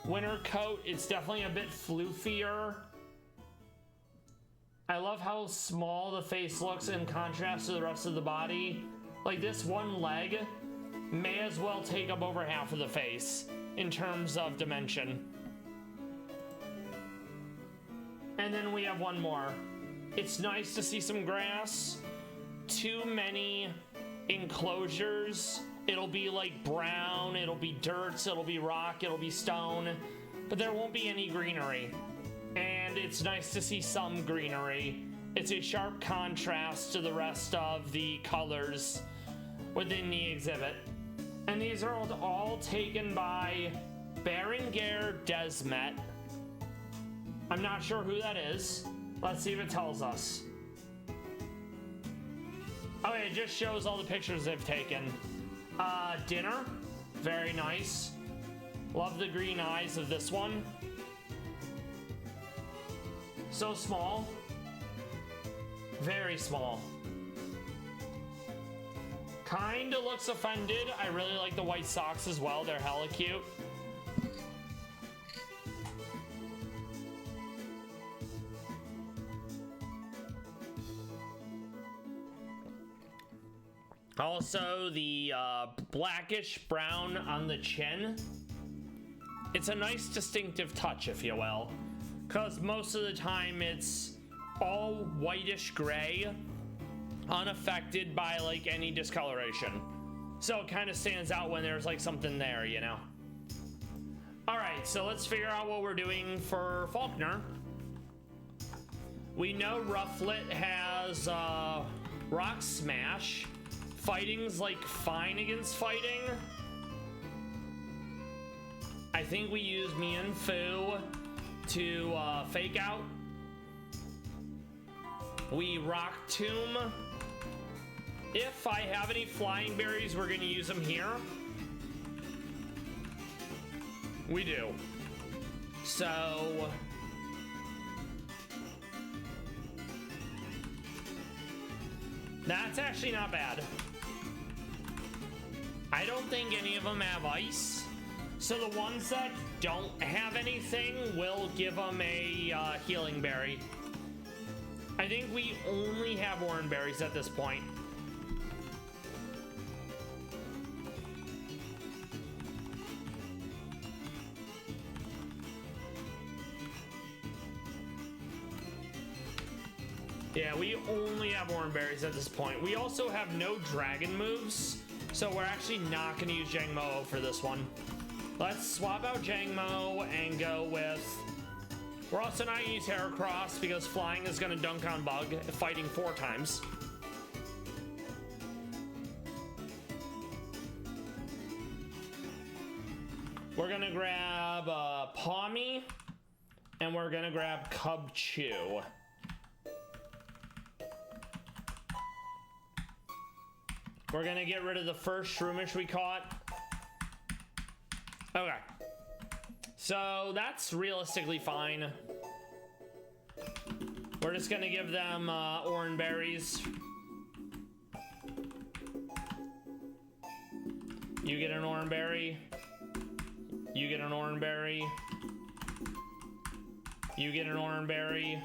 Winter coat, it's definitely a bit floofier. I love how small the face looks in contrast to the rest of the body. Like this one leg may as well take up over half of the face in terms of dimension. And then we have one more. It's nice to see some grass. Too many enclosures. It'll be like brown, it'll be dirt, it'll be rock, it'll be stone, but there won't be any greenery. And it's nice to see some greenery. It's a sharp contrast to the rest of the colors within the exhibit. And these are all taken by Berenguer Desmet. I'm not sure who that is. Let's see if it tells us. Oh, it just shows all the pictures they've taken. Dinner. Very nice. Love the green eyes of this one. So small. Very small. Kinda looks offended. I really like the white socks as well. They're hella cute. Also, the blackish brown on the chin. It's a nice distinctive touch, if you will. Because most of the time it's all whitish gray, unaffected by like any discoloration. So it kind of stands out when there's like something there, you know? Alright, so let's figure out what we're doing for Faulkner. We know Rufflet has Rock Smash. Fighting's like fine against fighting. I think we use Meownwell to fake out. We Rock Tomb. If I have any flying berries, we're gonna use them here. We do. So that's actually not bad. I don't think any of them have ice. So the ones that don't have anything, will give them a healing berry. I think we only have orange berries at this point. Yeah, we only have orange berries at this point. We also have no dragon moves, so we're actually not going to use Jangmo for this one. Let's swap out Jangmo and go with... We're also not going to use Heracross because flying is going to dunk on Bug, fighting 4 times. We're going to grab Pawmi, and we're going to grab Cubchoo. We're gonna get rid of the first Shroomish we caught. Okay. So that's realistically fine. We're just gonna give them orange berries. You get an orange berry. You get an orange berry. You get an orange berry.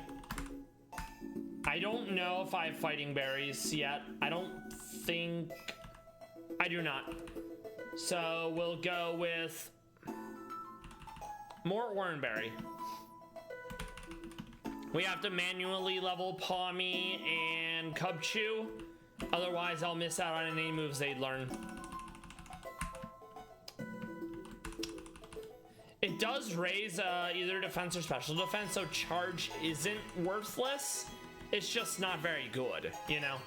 I don't know if I have fighting berries yet. I don't think I do not. So we'll go with more orangeberry. We have to manually level Pawmi and Cubchoo. Otherwise, I'll miss out on any moves they'd learn. It does raise either defense or special defense, so charge isn't worthless. It's just not very good, you know?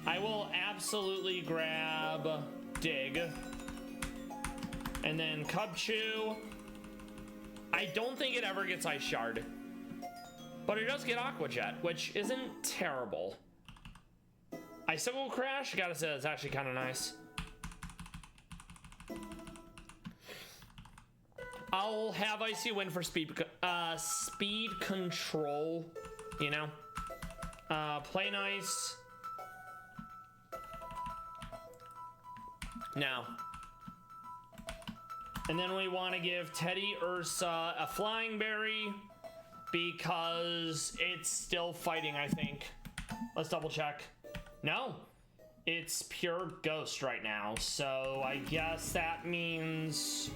I will absolutely grab Dig. And then Cubchoo. I don't think it ever gets Ice Shard. But it does get Aqua Jet, which isn't terrible. Icicle Crash, gotta say that's actually kind of nice. I'll have Icy Wind for speed control, you know? Play nice. Now. And then we want to give Teddy Ursa a Flying Berry because it's still fighting, I think. Let's double check. No, it's pure Ghost right now. So I guess that means...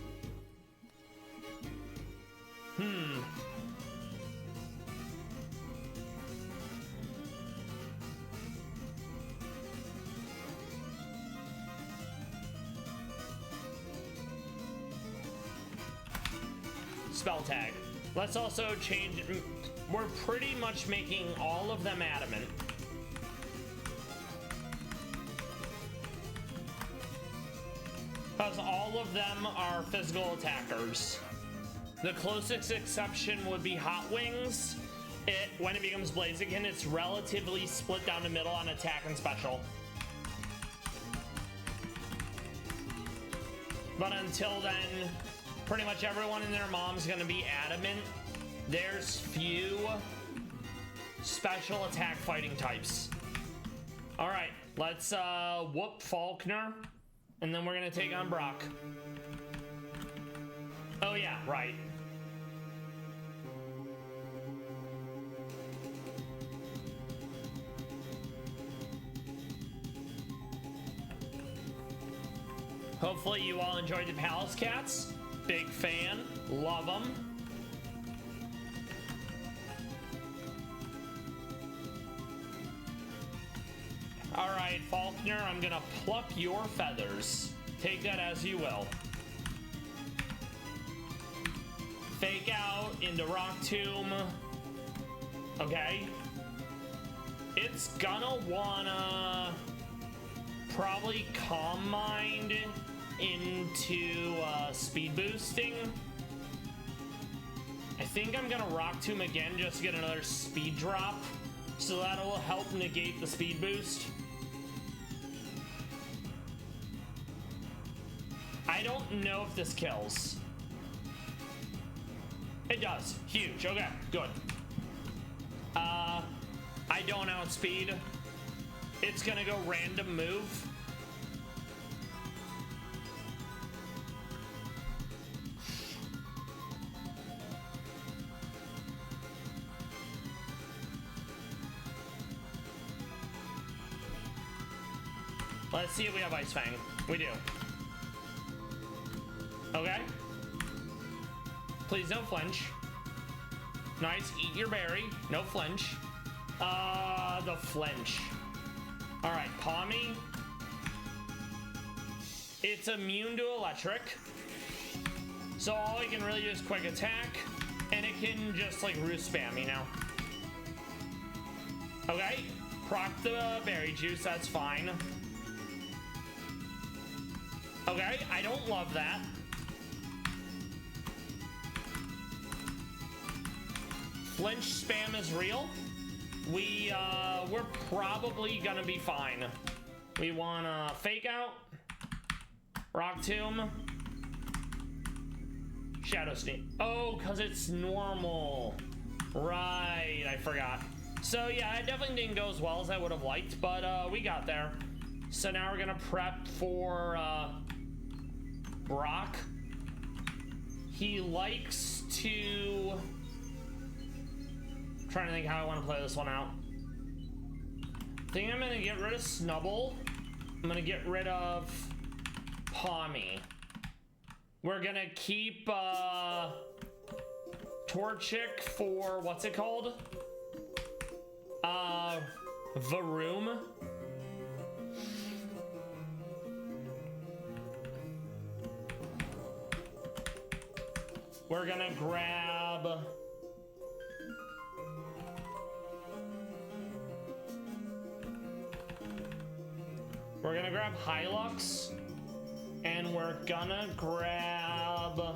Spell Tag. Let's also change... We're pretty much making all of them adamant. Because all of them are physical attackers. The closest exception would be Hot Wings. When it becomes Blaziken, it's relatively split down the middle on attack and special. But until then, pretty much everyone and their mom's gonna be adamant. There's few special attack fighting types. All right, let's whoop Faulkner, and then we're gonna take on Brock. Oh yeah, right. Hopefully you all enjoyed the Palace Cats. Big fan, love them. All right, Faulkner, I'm gonna pluck your feathers. Take that as you will. Fake out into Rock Tomb. Okay. It's gonna wanna probably Calm Mind into speed boosting. I think I'm gonna Rock Tomb again just to get another speed drop, so that'll help negate the speed boost. I don't know if this kills. It does. Huge. Okay, good. I don't outspeed. It's gonna go random move. Let's see if we have Ice Fang. We do. Okay. Please don't flinch. Nice. Eat your berry. No flinch. The flinch. All right, Palmy. It's immune to electric. So all it can really do is quick attack, and it can just like roost spam me now. Okay. Proc the berry juice. That's fine. Okay, I don't love that. Flinch spam is real. We're probably gonna be fine. We wanna Fake Out, Rock Tomb, Shadow Sneak. Oh, cause it's normal. Right, I forgot. So yeah, it definitely didn't go as well as I would have liked, but we got there. So now we're gonna prep for Brock. He likes to... I'm trying to think how I want to play this one out. I think I'm gonna get rid of Snubble. I'm gonna get rid of Palmy. We're gonna keep Torchic for what's it called? Varoom. We're gonna grab... We're gonna grab Hilux, and we're gonna grab... I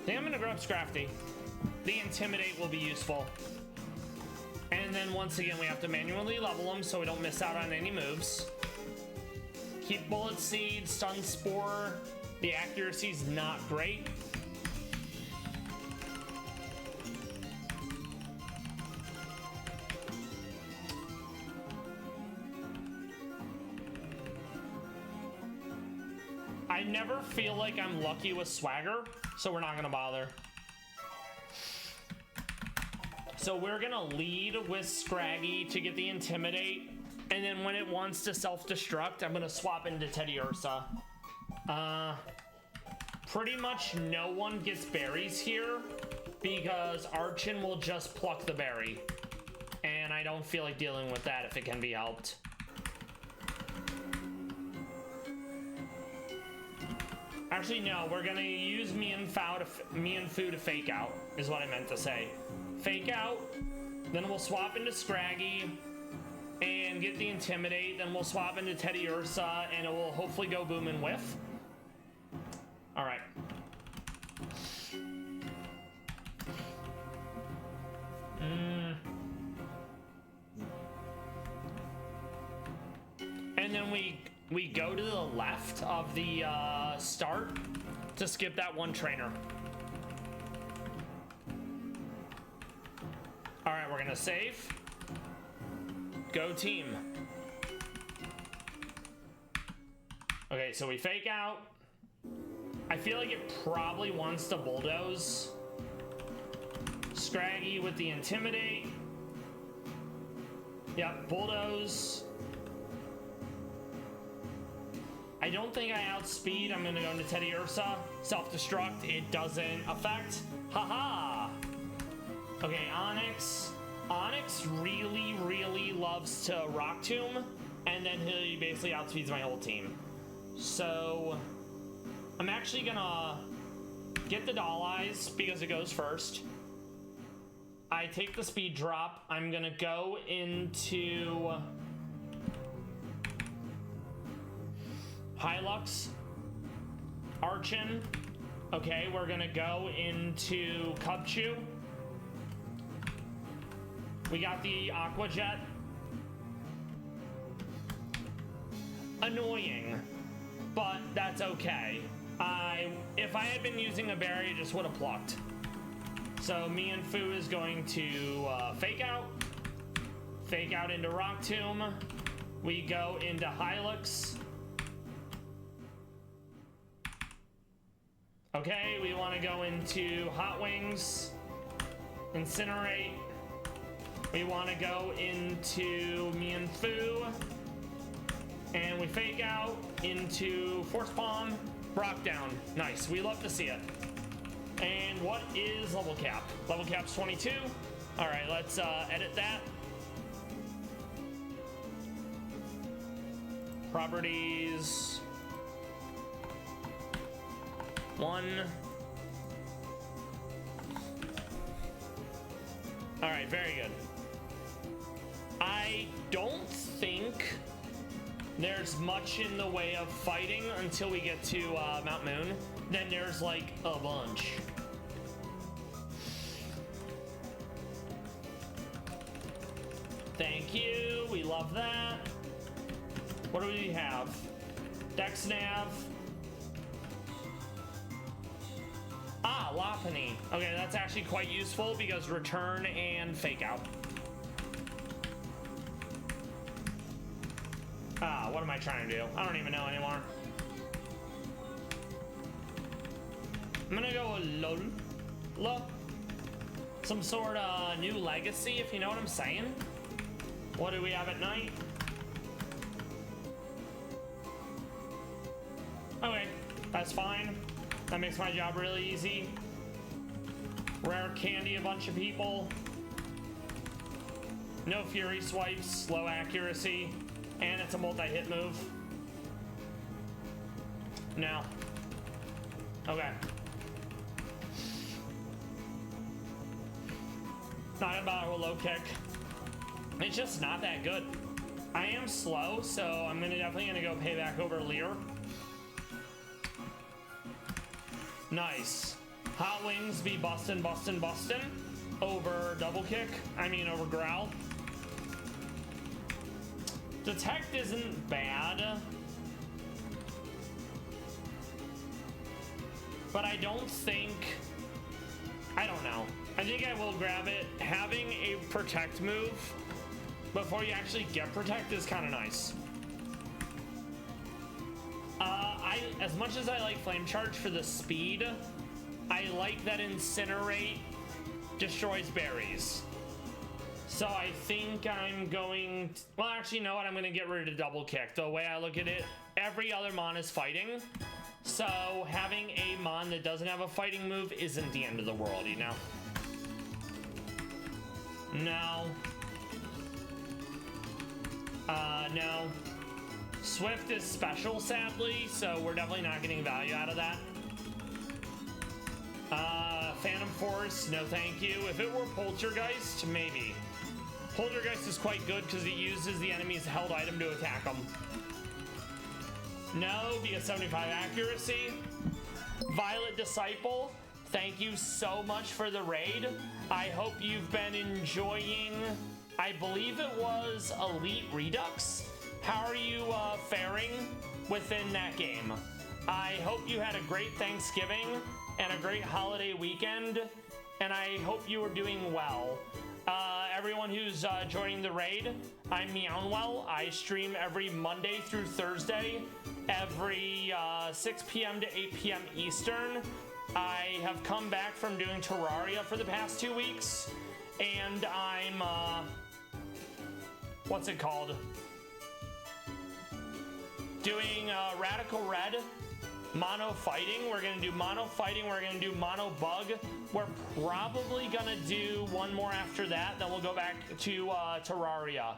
think I'm gonna grab Scrafty. The Intimidate will be useful. And then once again, we have to manually level them so we don't miss out on any moves. Keep Bullet Seed, Stun Spore. The accuracy's not great. I never feel like I'm lucky with Swagger, so we're not gonna bother. So we're gonna lead with Scraggy to get the Intimidate, and then when it wants to self-destruct, I'm gonna swap into Teddy Ursa. Pretty much no one gets berries here because Archon will just pluck the berry, and I don't feel like dealing with that if it can be helped. Actually, no, we're gonna use Meownwell to Fake Out, is what I meant to say. Fake Out, then we'll swap into Scraggy, and get the Intimidate, then we'll swap into Teddy Ursa, and it will hopefully go boom and whiff. All right. And then we go to the left of the start to skip that one trainer. All right, we're gonna save. Go team. Okay, so we fake out. I feel like it probably wants to bulldoze. Scraggy with the Intimidate. Yep, bulldoze. I don't think I outspeed. I'm gonna go into Teddy Ursa. Self-destruct, it doesn't affect. Haha! Okay, Onyx. Onyx really, really loves to Rock Tomb, and then he basically outspeeds my whole team. So, I'm actually gonna get the Doll Eyes because it goes first. I take the speed drop. I'm gonna go into Hilux, Archon. Okay, we're gonna go into Cubchoo. We got the Aqua Jet. Annoying, but that's okay. If I had been using a berry, I just would have plucked. So me and Fu is going to fake out into Rock Tomb. We go into Hilux. Okay, we want to go into Hot Wings, Incinerate. We want to go into me and Fu, and we fake out into Force Palm, Rock down. Nice, we love to see it. And what is level cap? Level cap's 22. All right, let's edit that. Properties. 1. All right, very good. I don't think there's much in the way of fighting until we get to Mount Moon. Then there's like a bunch. Thank you, we love that. What do we have? Dex Nav. Ah, Lopunny. Okay, that's actually quite useful because return and fake out. Ah, what am I trying to do? I don't even know anymore. I'm gonna go LOL. Some sort of new legacy, if you know what I'm saying. What do we have at night? Okay, that's fine. That makes my job really easy. Rare candy, a bunch of people. No Fury swipes, low accuracy, and it's a multi-hit move. No. Okay. Not about a low kick. It's just not that good. I am slow, so I'm definitely gonna go payback over Leer. Nice. Hot Wings be bustin', bustin', bustin' over double kick. I mean over growl. Detect isn't bad, but I don't think, I don't know. I think I will grab it. Having a protect move before you actually get protect is kind of nice. As much as I like Flame Charge for the speed, I like that Incinerate destroys berries. So I think I'm going to, well, actually, you know what? I'm going to get rid of double kick. The way I look at it, every other mon is fighting. So having a mon that doesn't have a fighting move isn't the end of the world, you know? No. No. Swift is special, sadly, so we're definitely not getting value out of that. Phantom Force, no thank you. If it were Poltergeist, maybe. Poltergeist is quite good because it uses the enemy's held item to attack them. No, because 75 accuracy. Violet Disciple, thank you so much for the raid. I hope you've been enjoying, I believe it was Elite Redux. How are you faring within that game? I hope you had a great Thanksgiving and a great holiday weekend, and I hope you are doing well. Everyone who's joining the raid, I'm Meownwell. I stream every Monday through Thursday, every 6 p.m. to 8 p.m. Eastern. I have come back from doing Terraria for the past 2 weeks, and I'm, what's it called? Doing Radical Red. Mono fighting. We're gonna do mono fighting. We're gonna do mono bug. We're probably gonna do one more after that. Then we'll go back to Terraria.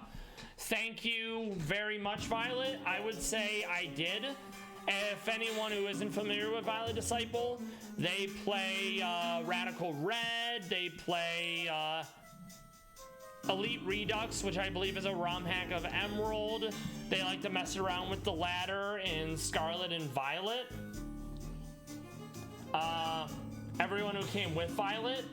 Thank you very much, Violet. I would say I did. If anyone who isn't familiar with Violet Disciple, they play Radical Red. They play Elite Redux, which I believe is a ROM hack of Emerald. They like to mess around with the ladder in Scarlet and Violet. Everyone who came with Violet,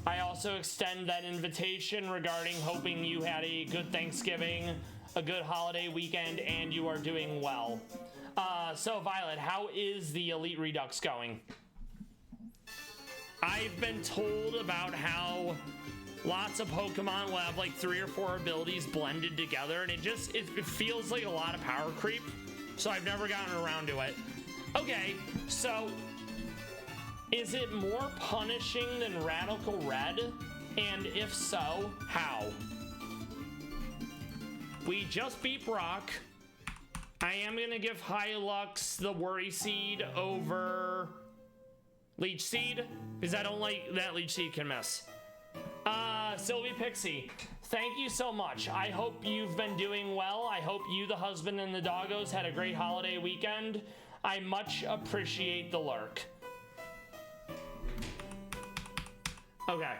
I also extend that invitation regarding hoping you had a good Thanksgiving, a good holiday weekend, and you are doing well. So Violet, how is the Elite Redux going? I've been told about how lots of Pokemon will have like 3 or 4 abilities blended together, and it feels like a lot of power creep, so I've never gotten around to it. Okay, so is it more punishing than Radical Red? And if so, how? We just beat Brock. I am gonna give Hylux the Worry Seed over Leech Seed, because I don't like that Leech Seed can miss. Sylvie Pixie, thank you so much. I hope you've been doing well. I hope you, the husband, and the doggos had a great holiday weekend. I much appreciate the lurk. Okay.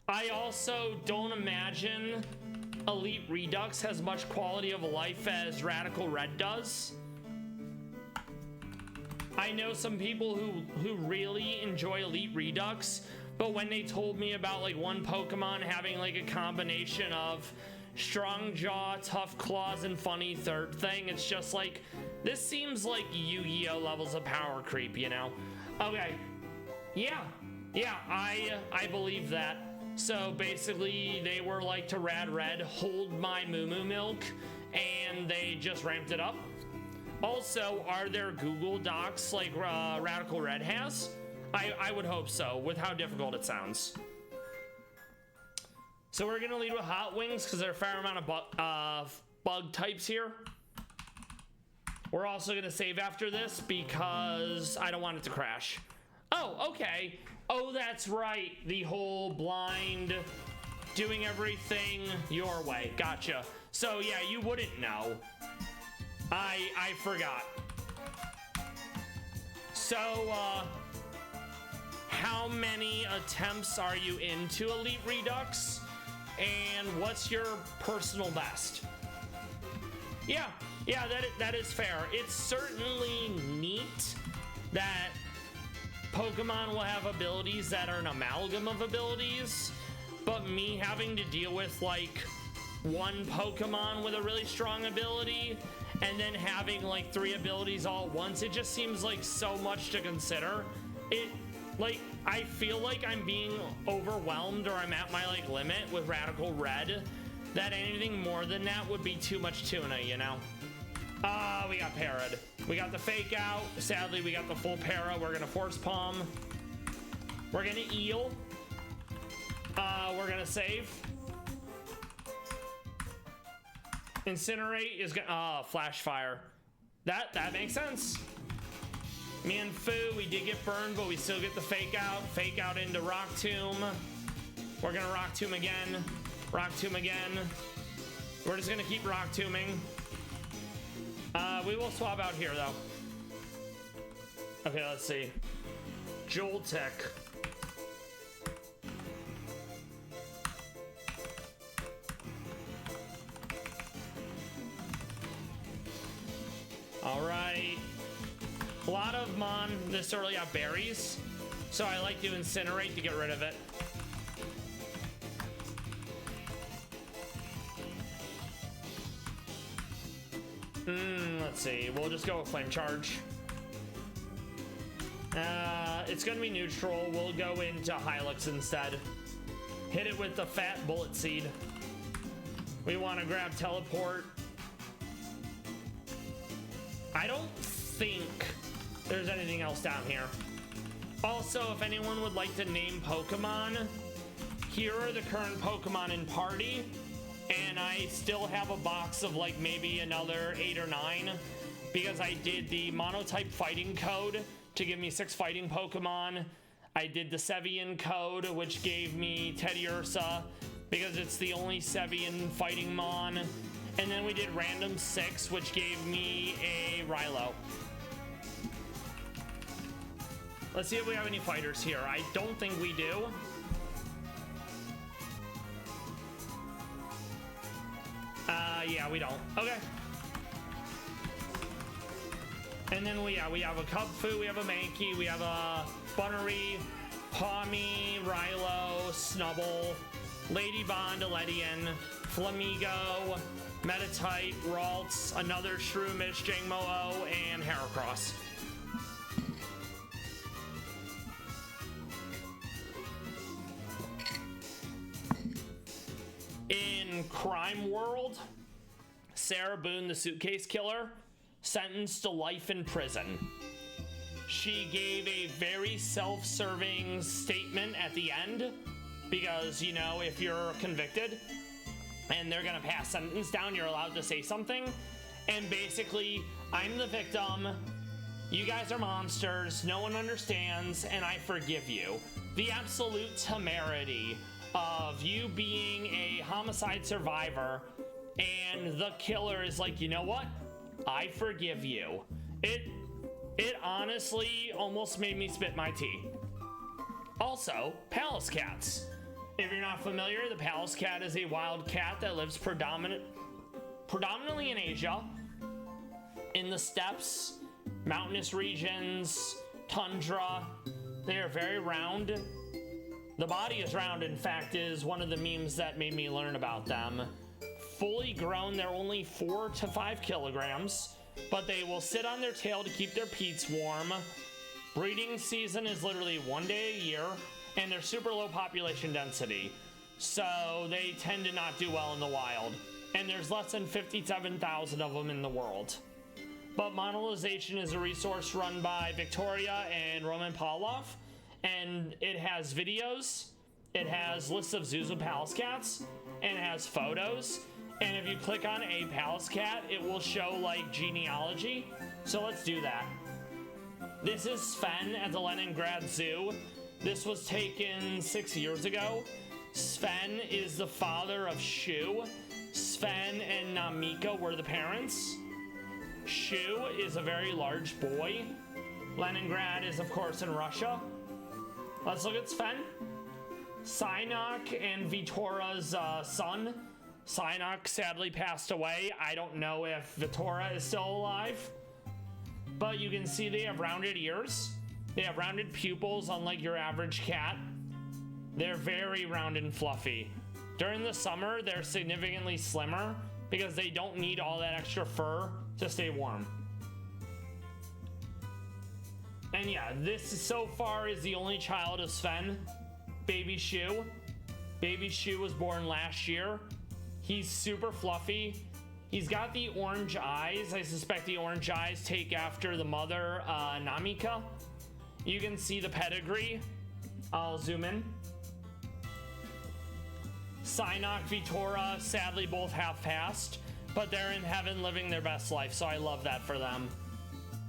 I also don't imagine Elite Redux has much quality of life as Radical Red does. I know some people who really enjoy Elite Redux, but when they told me about like one Pokemon having like a combination of Strong Jaw, Tough Claws, and Funny Third thing, it's just like, this seems like Yu-Gi-Oh levels of power creep, you know? Okay, yeah, I believe that. So basically, they were like to Rad Red, hold my Moo Moo Milk, and they just ramped it up. Also, are there Google Docs like Radical Red has? I would hope so, with how difficult it sounds. So we're gonna lead with Hot Wings, because there are a fair amount of bug types here. We're also gonna save after this, because I don't want it to crash. Oh, okay. Oh, that's right. The whole blind, doing everything your way. Gotcha. So yeah, you wouldn't know. I forgot. So, how many attempts are you into Elite Redux? And what's your personal best? Yeah, that is fair. It's certainly neat that Pokemon will have abilities that are an amalgam of abilities, but me having to deal with like one Pokemon with a really strong ability and then having like 3 abilities all at once, it just seems like so much to consider. I feel like I'm being overwhelmed, or I'm at my like limit with Radical Red, that anything more than that would be too much tuna, you know? We got parried. We got the fake out. Sadly, we got the full para. We're gonna force palm. We're gonna eel. We're gonna save. Incinerate is gonna, flash fire. That makes sense. Me and Fu, we did get burned, but we still get the fake out. Fake out into Rock Tomb. We're gonna Rock Tomb again. Rock Tomb again. We're just gonna keep Rock Tombing. We will swap out here though. Okay, let's see. Joltec. All right. A lot of Mon this early have berries, so I like to incinerate to get rid of it. Let's see. We'll just go with Flame Charge. It's gonna be neutral. We'll go into Hylix instead. Hit it with the Fat Bullet Seed. We want to grab Teleport. I don't think there's anything else down here. Also, if anyone would like to name Pokemon, here are the current Pokemon in party, and I still have a box of like maybe another 8 or 9 because I did the monotype fighting code to give me 6 fighting Pokemon. I did the Sevian code, which gave me Teddiursa because it's the only Sevian fighting Mon. And then we did random 6, which gave me a Rilo. Let's see if we have any fighters here. I don't think we do. Yeah, we don't. Okay. And then we have a Kubfu, we have a Mankey, we have a Bunnery, Pawmi, Rilo, Snubble, Lady Bond, Eledian, Flamigo, Metatite, Ralts, another Shroomish, Jangmo-O, and Heracross. In Crime World, Sarah Boone, the suitcase killer, sentenced to life in prison. She gave a very self-serving statement at the end because, you know, if you're convicted and they're gonna pass sentence down, you're allowed to say something. And basically, I'm the victim, you guys are monsters, no one understands, and I forgive you. The absolute temerity of you being a homicide survivor and the killer is like, you know what? I forgive you. It honestly almost made me spit my tea. Also, Palace Cats. If you're not familiar, the Palace Cat is a wild cat that lives predominantly in Asia, in the steppes, mountainous regions, tundra. They are very round. The body is round, in fact, is one of the memes that made me learn about them. Fully grown, they're only 4 to 5 kilograms, but they will sit on their tail to keep their peats warm. Breeding season is literally 1 day a year, and they're super low population density, so they tend to not do well in the wild. And there's less than 57,000 of them in the world. But Monetization is a resource run by Victoria and Roman Pavlov, and it has videos, it has lists of zoos with Palace Cats, and it has photos. And if you click on a Palace Cat, it will show like genealogy. So let's do that. This is Sven at the Leningrad Zoo. This was taken 6 years ago. Sven is the father of Shu. Sven and Namika were the parents. Shu is a very large boy. Leningrad is, of course, in Russia. Let's look at Sven. Psynock and Vitora's son. Psynock sadly passed away. I don't know if Vitora is still alive. But you can see they have rounded ears. They have rounded pupils, unlike your average cat. They're very round and fluffy. During the summer, they're significantly slimmer because they don't need all that extra fur to stay warm. And yeah, this so far is the only child of Sven, Baby Shu. Baby Shu was born last year. He's super fluffy. He's got the orange eyes. I suspect the orange eyes take after the mother, Namika. You can see the pedigree. I'll zoom in. Psynock, Vitora, sadly both have passed, but they're in heaven living their best life, so I love that for them.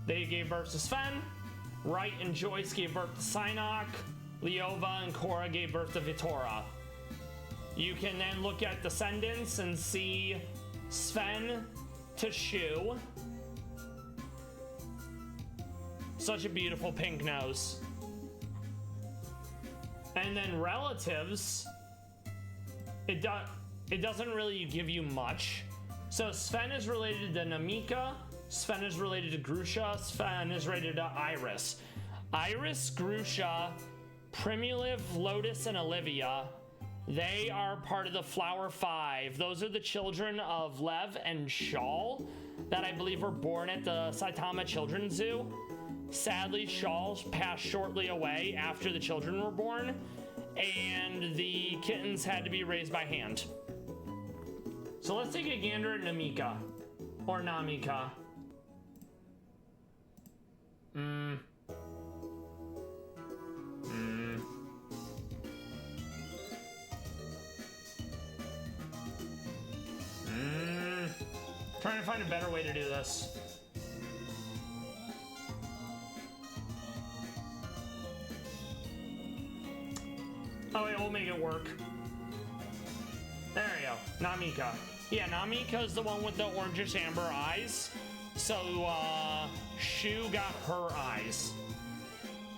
They gave birth to Sven. Wright and Joyce gave birth to Psynock. Leova and Cora gave birth to Vitora. You can then look at descendants and see Sven to Shu. Such a beautiful pink nose. And then relatives, it doesn't really give you much. So Sven is related to Namika, Sven is related to Grusha. Sven is related to Iris. Iris, Grusha, Primuliv, Lotus, and Olivia. They are part of the Flower Five. Those are the children of Lev and Shawl that I believe were born at the Saitama Children's Zoo. Sadly, Shawl passed shortly away after the children were born, and the kittens had to be raised by hand. So let's take a gander at Namika. Or Namika. Trying to find a better way to do this. Oh wait, we'll make it work. There you go, Namika. Yeah, Namika is the one with the orangish amber eyes. So, Shu got her eyes.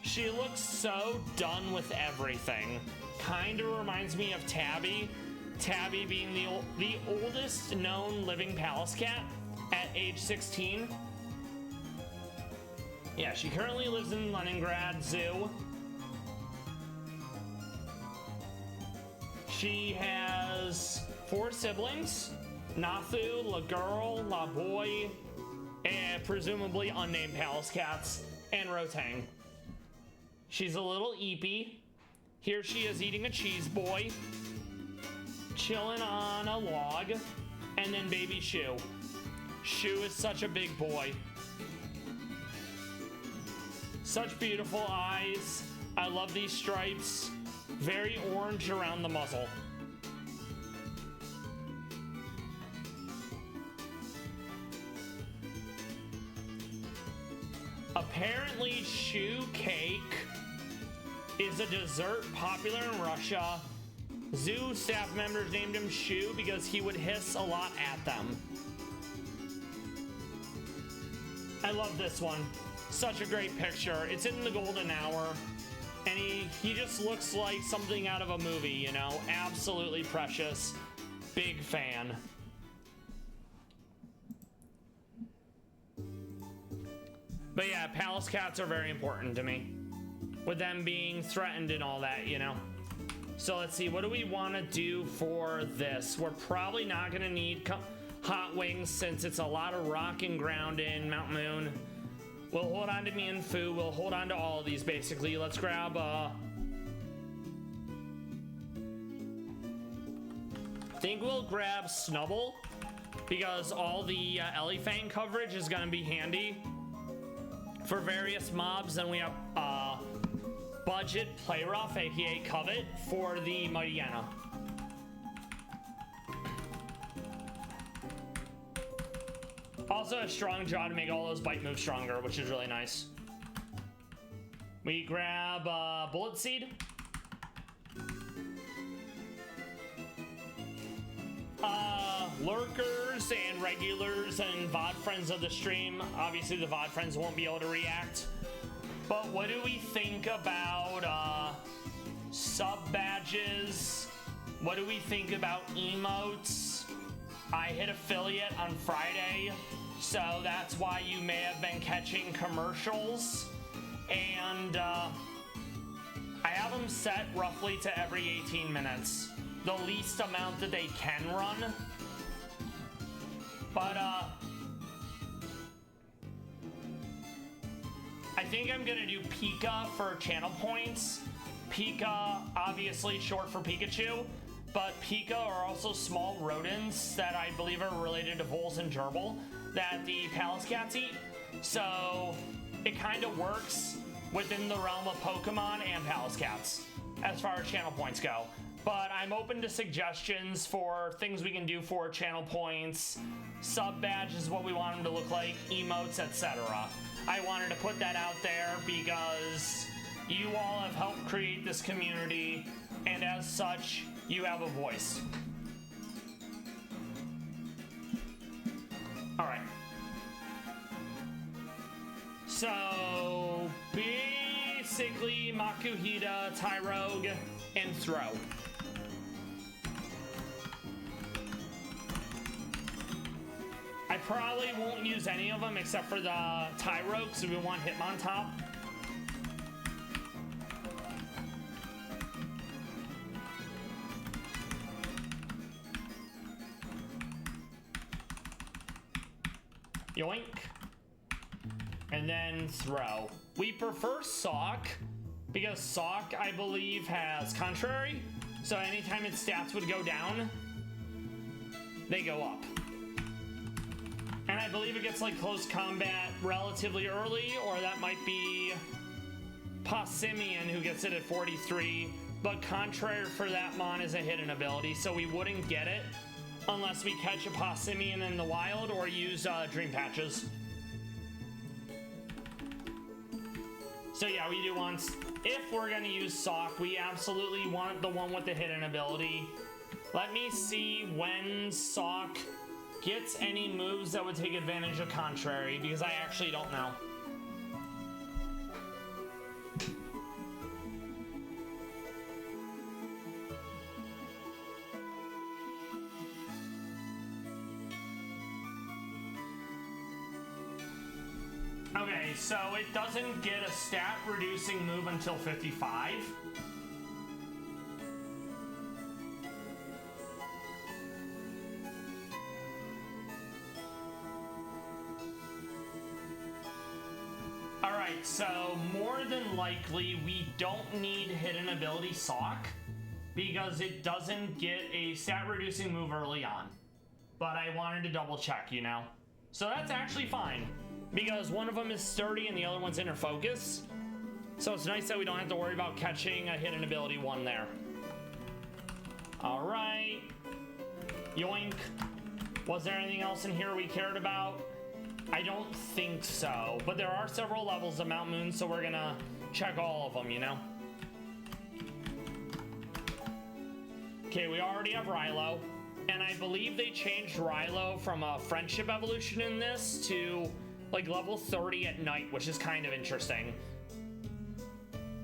She looks so done with everything. Kinda reminds me of Tabby. Tabby being the oldest known living palace cat at age 16. Yeah, she currently lives in Leningrad Zoo. She has 4 siblings: Nathu, La Girl, La Boy, and presumably unnamed palace cats, and Rotang. She's a little eepy. Here she is eating a cheese boy, chilling on a log, and then baby Shu. Shu is such a big boy. Such beautiful eyes. I love these stripes. Very orange around the muzzle. Apparently, Shu cake is a dessert popular in Russia. Zoo staff members named him Shu because he would hiss a lot at them. I love this one. Such a great picture. It's in the golden hour. And he just looks like something out of a movie, you know? Absolutely precious. Big fan. But yeah, palace cats are very important to me. With them being threatened and all that, you know? So let's see, what do we want to do for this? We're probably not going to need hot wings since it's a lot of rock and ground in Mount Moon. We'll hold on to Mianfu. We'll hold on to all of these, basically. Let's grab, I think we'll grab Snubble, because all the Elefang coverage is going to be handy for various mobs. Then we have Budget Play Rough, aka Covet, for the Mariana. Also a strong jaw to make all those bite moves stronger, which is really nice. We grab Bullet Seed. Lurkers and regulars and VOD friends of the stream. Obviously the VOD friends won't be able to react. But what do we think about sub badges? What do we think about emotes? I hit affiliate on Friday, so that's why you may have been catching commercials. And I have them set roughly to every 18 minutes. The least amount that they can run. But I think I'm gonna do Pika for channel points. Pika, obviously short for Pikachu, but Pika are also small rodents that I believe are related to voles and gerbil that the palace cats eat. So it kind of works within the realm of Pokemon and palace cats as far as channel points go. But I'm open to suggestions for things we can do for channel points. Sub badge is what we want them to look like, emotes, etc. I wanted to put that out there because you all have helped create this community, and as such, you have a voice. All right. So basically, Makuhita, Tyrogue, and Throw. I probably won't use any of them except for the Tyro, because we want Hitmontop. Yoink. And then throw. We prefer Sock, because Sock, I believe, has Contrary. So anytime its stats would go down, they go up. And I believe it gets like close combat relatively early, or that might be Passimian who gets it at 43. But Contrary for that mon is a hidden ability, so we wouldn't get it unless we catch a Passimian in the wild or use Dream Patches. So yeah, we do want, if we're gonna use Sock, we absolutely want the one with the hidden ability. Let me see when Sock gets any moves that would take advantage of Contrary, because I actually don't know. Okay, so it doesn't get a stat reducing move until 55. Alright, so more than likely we don't need hidden ability Sock because it doesn't get a stat reducing move early on. But I wanted to double check, you know? So that's actually fine, because one of them is sturdy and the other one's inner focus. So it's nice that we don't have to worry about catching a hidden ability one there. All right. Yoink. Was there anything else in here we cared about? I don't think so, but there are several levels of Mount Moon, so we're gonna check all of them, you know? Okay, we already have Rilo, and I believe they changed Rilo from a friendship evolution in this to like level 30 at night, which is kind of interesting.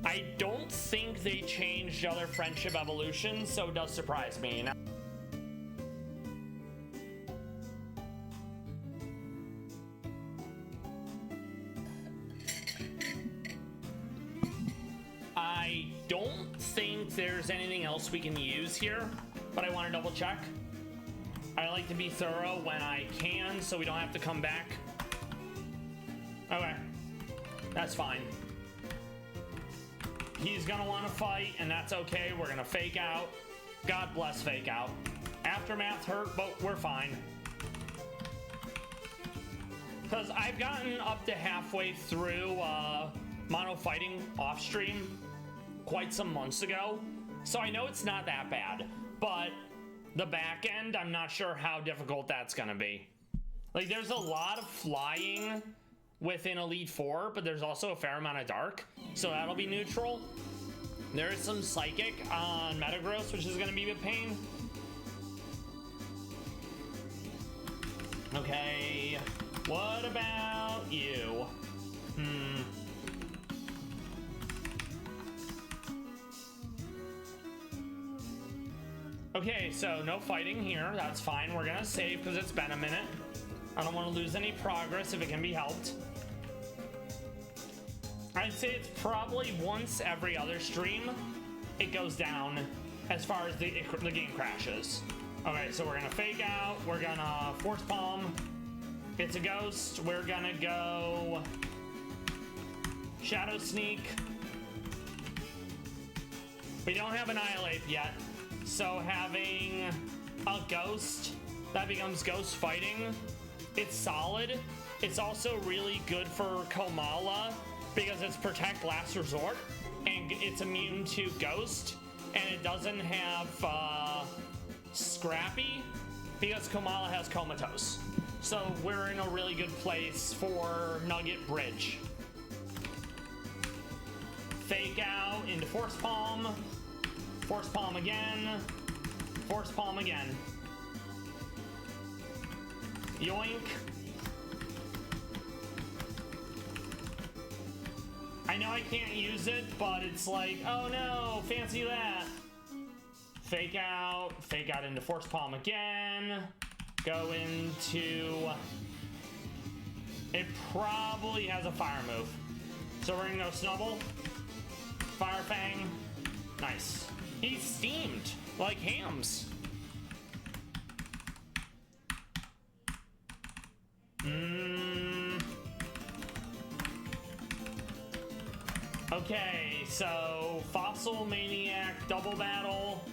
I don't think they changed other friendship evolutions, so it does surprise me. Now, I don't think there's anything else we can use here, but I want to double check. I like to be thorough when I can, so we don't have to come back. Okay, that's fine. He's gonna want to fight, and that's okay. We're gonna fake out. God bless fake out. Aftermath hurt, but we're fine. Because I've gotten up to halfway through mono fighting off stream quite some months ago, so I know it's not that bad. But the back end, I'm not sure how difficult that's gonna be. Like, there's a lot of flying within Elite Four, but there's also a fair amount of dark, so that'll be neutral. There is some psychic on Metagross, which is going to be a pain. Okay, what about you? Okay, so no fighting here. That's fine. We're gonna save because it's been a minute. I don't want to lose any progress if it can be helped. I'd say it's probably once every other stream it goes down as far as the game crashes. Okay, so we're gonna fake out, we're gonna force palm. It's a ghost. We're gonna go shadow sneak. We don't have Annihilate yet, so having a ghost that becomes ghost fighting, it's solid. It's also really good for Komala because it's Protect Last Resort, and it's immune to Ghost, and it doesn't have Scrappy because Komala has Comatose. So we're in a really good place for Nugget Bridge. Fake out into Force Palm again, Force Palm again. Yoink. I know I can't use it, but it's like, oh no, fancy that. Fake out into Force Palm again. go into... It probably has a fire move. So we're gonna go Snubble, Fire Fang. Nice. He's steamed like hams. Okay, so Fossil Maniac double battle.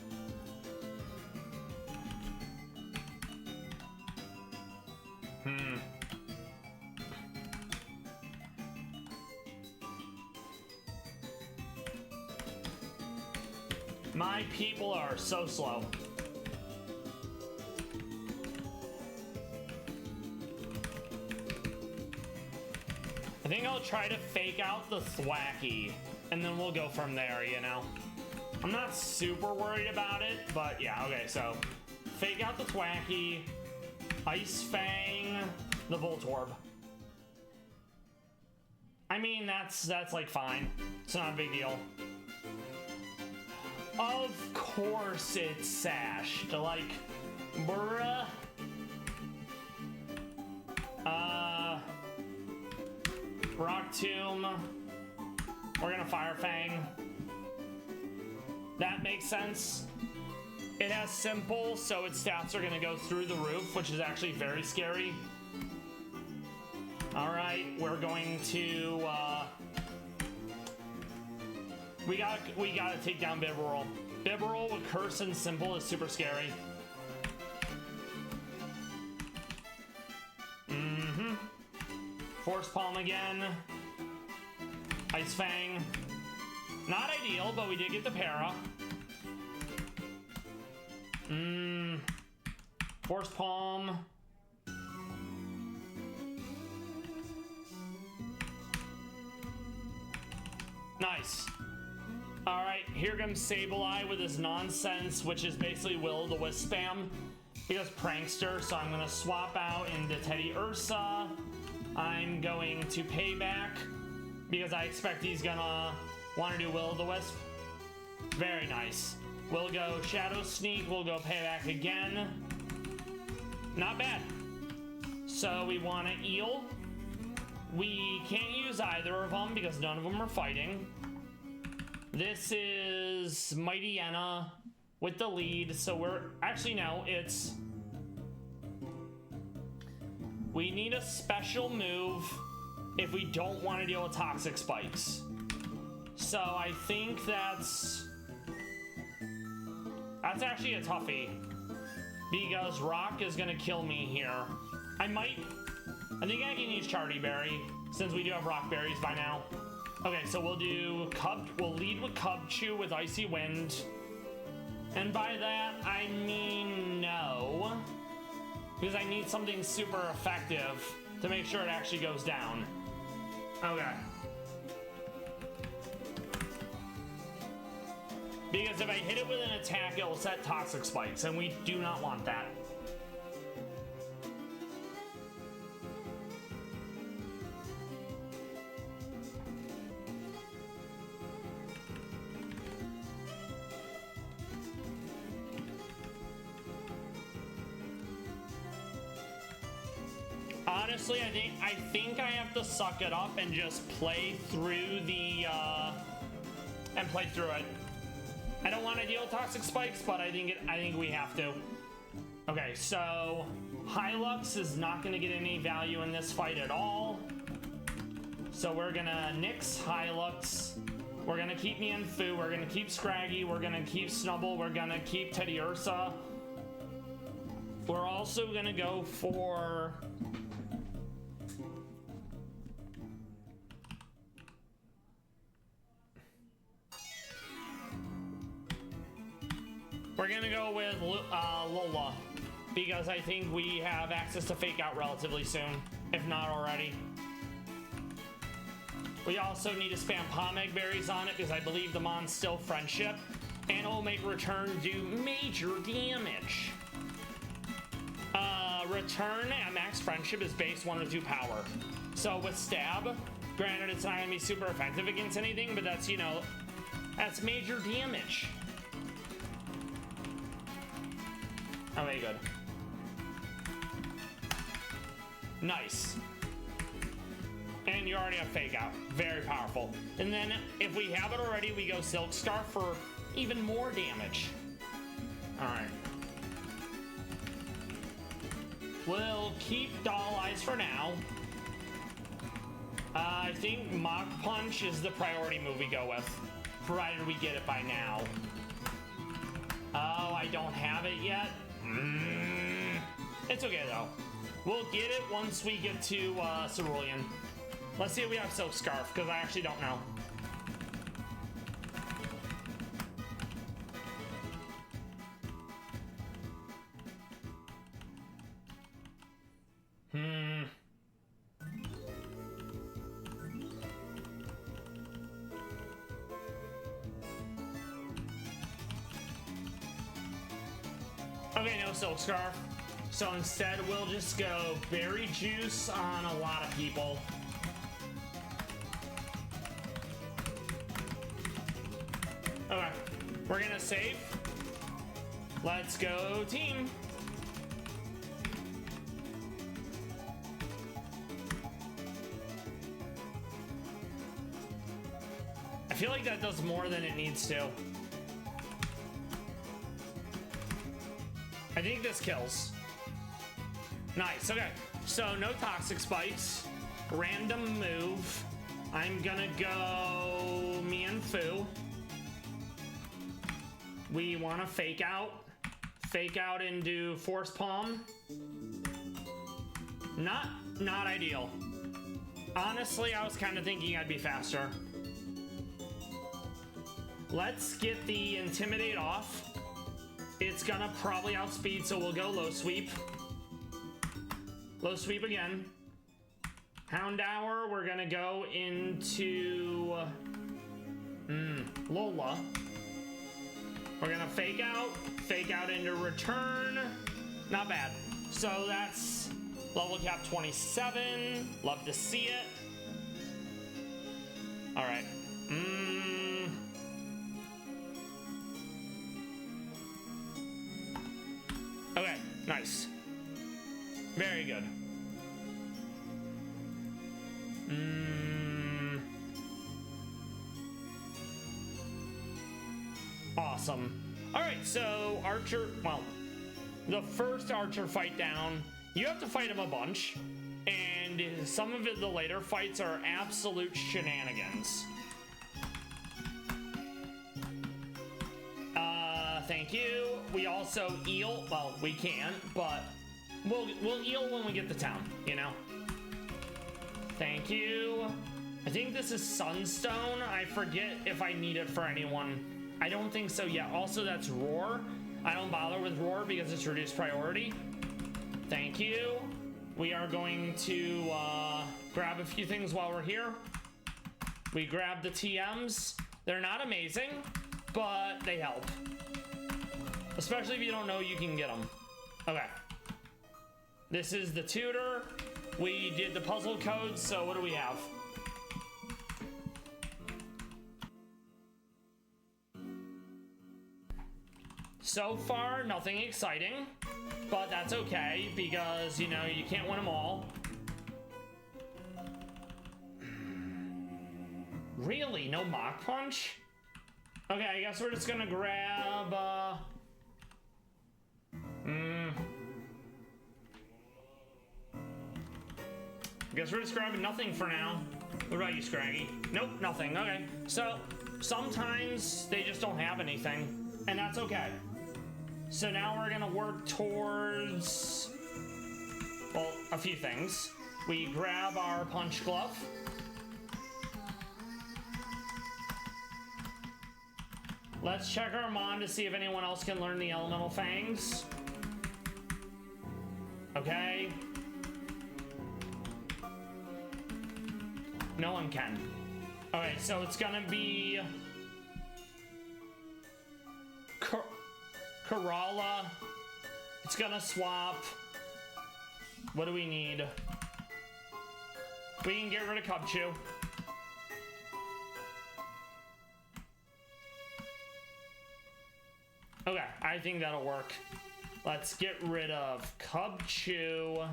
My people are so slow. I think I'll try to fake out the Thwacky, and then we'll go from there, you know? I'm not super worried about it, but yeah, okay, so fake out the Thwacky, Ice Fang, the Voltorb. I mean, that's like fine. It's not a big deal. Of course it's sashed, like, bruh. Rock Tomb. We're gonna Fire Fang. That makes sense. It has Simple, so its stats are gonna go through the roof, which is actually very scary. Alright, we're going to, we gotta take down Bibarel. Bibarel with Curse and Simple is super scary. Force Palm again. Ice Fang. Not ideal, but we did get the para. Force Palm. Nice. Alright, here comes Sableye with his nonsense, which is basically Will-O-the-Wisp spam. He goes Prankster, so I'm gonna swap out into Teddy Ursa. I'm going to Payback, because I expect he's gonna want to do Will-O-the-Wisp. Very nice. We'll go Shadow Sneak, we'll go Payback again. Not bad. So we want to Eel. We can't use either of them because none of them are fighting. This is Mighty Enna with the lead, so we're... Actually, no, it's... We need a special move if we don't want to deal with Toxic Spikes. So I think that's actually a toughie, because Rock is gonna kill me here. I think I can use Charty Berry, since we do have Rock Berries by now. Okay, so we'll lead with Cubchoo with Icy Wind. And by that, I mean no. Because I need something super effective to make sure it actually goes down. Okay. Because if I hit it with an attack, it'll set Toxic Spikes, and we do not want that. Honestly, I think I have to suck it up and just play through the it. I don't want to deal with Toxic Spikes, but I think we have to. Okay, so Hylux is not going to get any value in this fight at all. So we're gonna nix Hylux. We're gonna keep Mienfoo. We're gonna keep Scraggy. We're gonna keep Snubble. We're gonna keep Teddy Ursa. We're also gonna go for... We're gonna go with Lola, because I think we have access to Fake Out relatively soon, if not already. We also need to spam Pomegg Berries on it, because I believe the Mon's still Friendship, and it will make Return do major damage. Return at max Friendship is base 1 or 2 power. So with Stab, granted it's not gonna be super effective against anything, but that's, you know, that's major damage. Okay, good. Nice. And you already have Fake Out. Very powerful. And then if we have it already, we go Silk Scarf for even more damage. Alright. We'll keep Doll Eyes for now. I think Mach Punch is the priority move we go with, provided we get it by now. Oh, I don't have it yet? It's okay, though. We'll get it once we get to Cerulean. Let's see if we have Silk Scarf, because I actually don't know. Okay, no Silk Scarf. So instead, we'll just go Berry Juice on a lot of people. Okay, we're gonna save. Let's go, team. I feel like that does more than it needs to. I think this kills. Nice, okay. So no Toxic Spikes. Random move. I'm gonna go Meownwell. We wanna Fake Out. Fake Out into Force Palm. Not ideal. Honestly, I was kind of thinking I'd be faster. Let's get the Intimidate off. It's gonna probably outspeed, so we'll go Low Sweep. Low Sweep again. Houndour, we're gonna go into Lola. We're gonna Fake Out into Return. Not bad. So that's level cap 27. Love to see it. All right. Okay, nice. Very good. Awesome. All right, so Archer, well, the first Archer fight down, you have to fight him a bunch, and some of the later fights are absolute shenanigans. Thank you. We also eel. Well, we can't, but we'll eel when we get to town, you know? Thank you. I think this is Sunstone. I forget if I need it for anyone. I don't think so yet. Also, that's Roar. I don't bother with Roar because it's reduced priority. Thank you. We are going to grab a few things while we're here. We grab the TMs. They're not amazing, but they help. Especially if you don't know you can get them. Okay. This is the tutor. We did the puzzle codes, so what do we have? So far, nothing exciting, but that's okay because, you know, you can't win them all. Really? No Mach Punch? Okay, I guess we're just gonna grab, guess we're just grabbing nothing for now. What about you, Scraggy? Nope, nothing. Okay. So, sometimes they just don't have anything, and that's okay. So now we're gonna work towards, well, a few things. We grab our Punch Glove. Let's check our Mon to see if anyone else can learn the Elemental Fangs. Okay. No one can. Okay, so it's gonna be Kerala. It's gonna swap. What do we need? We can get rid of Cubchoo. Okay, I think that'll work. Let's get rid of Cubchoo.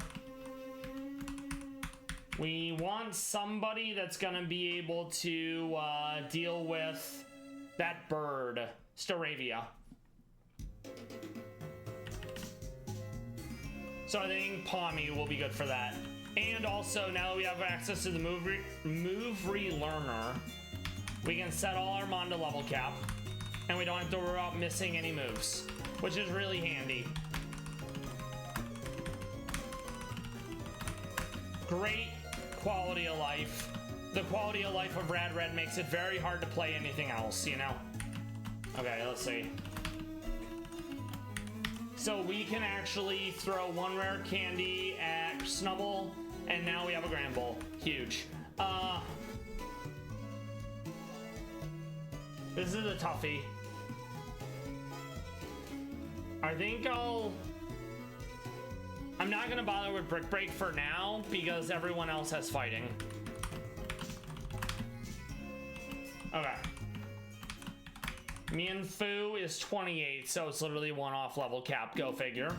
We want somebody that's gonna be able to deal with that bird, Staravia. So I think Pommy will be good for that. And also, now that we have access to the move relearner, we can set all our mon to level cap, and we don't have to worry about missing any moves, which is really handy. Great quality of life. The quality of life of Rad Red makes it very hard to play anything else, you know? Okay, let's see. So we can actually throw one rare candy at Snubble, and now we have a Grand Bowl. Huge. This is a toughie. I think I'm not gonna bother with Brick Break for now because everyone else has fighting. Okay. Mianfu is 28, so it's literally one off level cap. Go figure.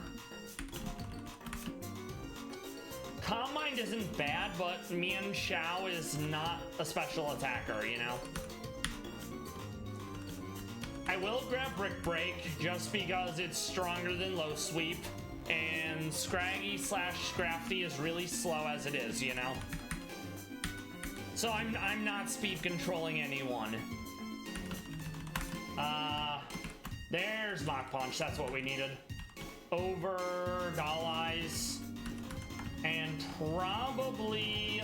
Calm Mind isn't bad, but Mian Xiao is not a special attacker, you know? I will grab Brick Break just because it's stronger than Low Sweep, and Scraggy / Scrafty is really slow as it is, you know? So I'm not speed controlling anyone. There's Mach Punch, that's what we needed. Over Doll Eyes, and probably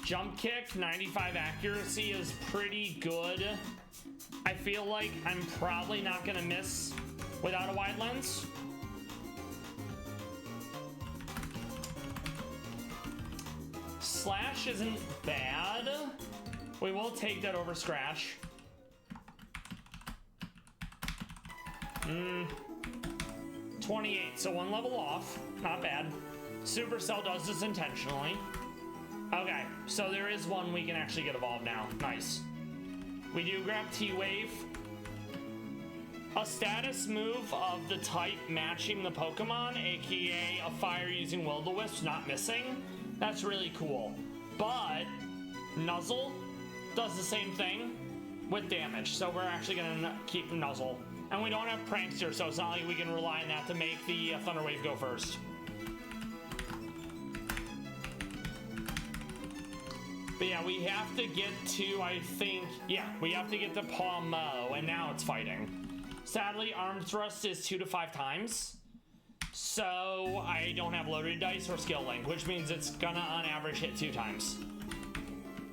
Jump Kick. 95 accuracy is pretty good. I feel like I'm probably not gonna miss without a wide lens. Slash isn't bad. We will take that over Scratch. 28, so one level off. Not bad. Supercell does this intentionally. Okay, so there is one we can actually get evolved now. Nice. We do grab T-Wave. A status move of the type matching the Pokemon, aka a fire using Will-O-Wisp, not missing. That's really cool. But Nuzzle does the same thing with damage, so we're actually gonna keep Nuzzle. And we don't have Prankster, so it's not like we can rely on that to make the Thunder Wave go first. But yeah, we have to get to, I think, yeah, we have to get to Palmo, and now it's fighting. Sadly, Arm Thrust is 2 to 5 times. So I don't have loaded dice or skill link, which means it's gonna on average hit 2 times.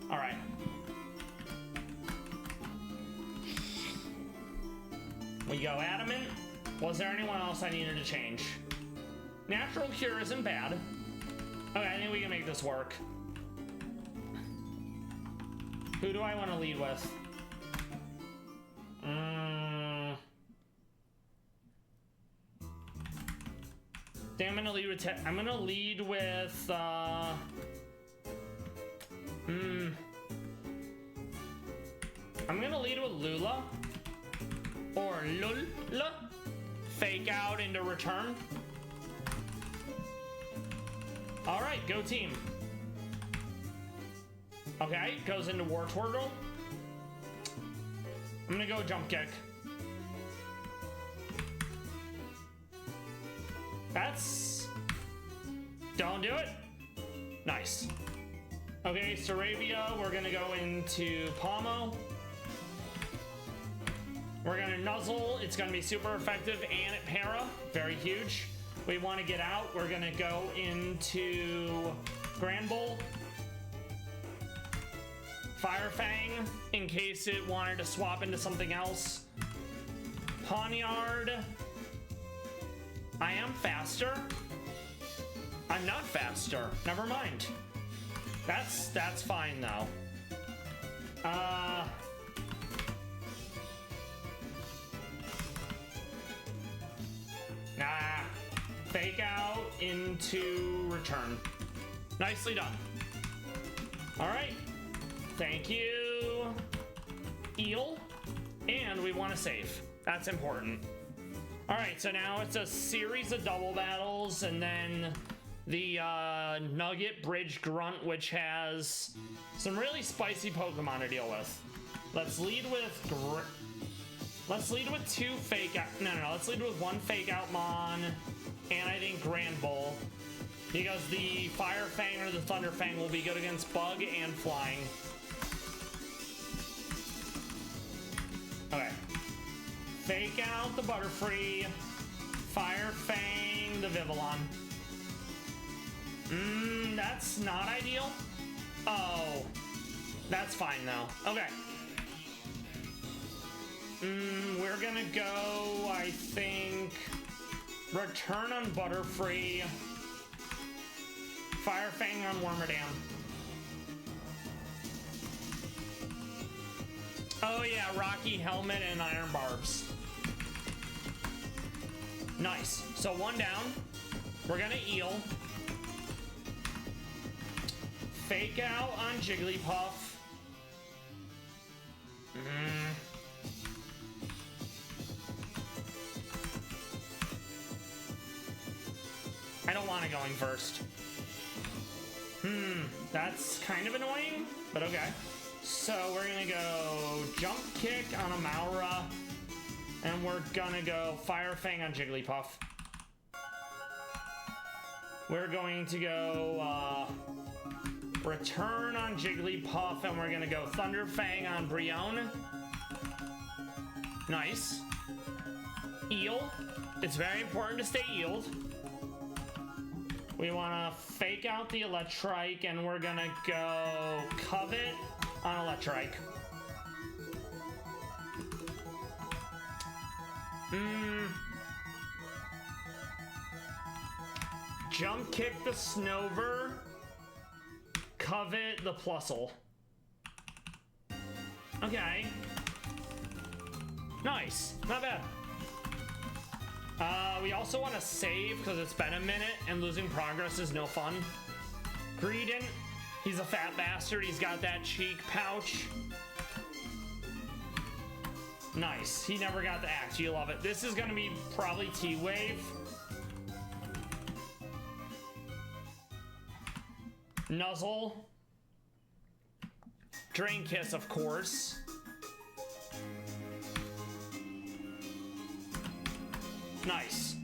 All right. We go Adamant. Was there anyone else I needed to change? Natural Cure isn't bad. Okay, I think we can make this work. Who do I want to lead with? Think I'm gonna lead with I'm gonna lead with I'm gonna lead with Lula or Lula. Fake out into return. All right, go team. Okay, goes into War Turtle. I'm gonna go Jump Kick. That's... Don't do it. Nice. Okay, Staravia, we're gonna go into Palmo. We're gonna Nuzzle. It's gonna be super effective, and at Para, very huge. We want to get out. We're gonna go into Grand Bowl. Fire Fang, in case it wanted to swap into something else. Poniard. I am faster. I'm not faster. Never mind. That's fine though. Fake out into return. Nicely done. All right. Thank you, Eel. And we want to save. That's important. All right, so now it's a series of double battles, and then the Nugget Bridge Grunt, which has some really spicy Pokemon to deal with. Let's lead with two fake out. No. Let's lead with one fake out Mon, and I think Grand Bull, because the Fire Fang or the Thunder Fang will be good against Bug and Flying. Okay. Fake out the Butterfree, Fire Fang the Vivillon. That's not ideal. Oh, that's fine though. Okay. We're gonna go, I think, Return on Butterfree, Fire Fang on Wormadam. Oh yeah, Rocky Helmet and Iron Barbs. Nice. So one down. We're gonna Eel. Fake out on Jigglypuff. I don't want it going first. That's kind of annoying, but okay. So we're gonna go Jump Kick on Amaura, and we're gonna go Fire Fang on Jigglypuff. We're going to go Return on Jigglypuff, and we're gonna go Thunder Fang on Brionne. Nice. Eel. It's very important to stay eeled. We want to fake out the Electrike, and we're gonna go Covet on Electrike. Jump Kick the Snover. Covet the Plusle. Okay. Nice. Not bad. We also want to save because it's been a minute and losing progress is no fun. Greedent. He's a fat bastard. He's got that cheek pouch. Nice. He never got the axe. You love it. This is going to be probably T-Wave. Nuzzle. Drain Kiss, of course. Nice.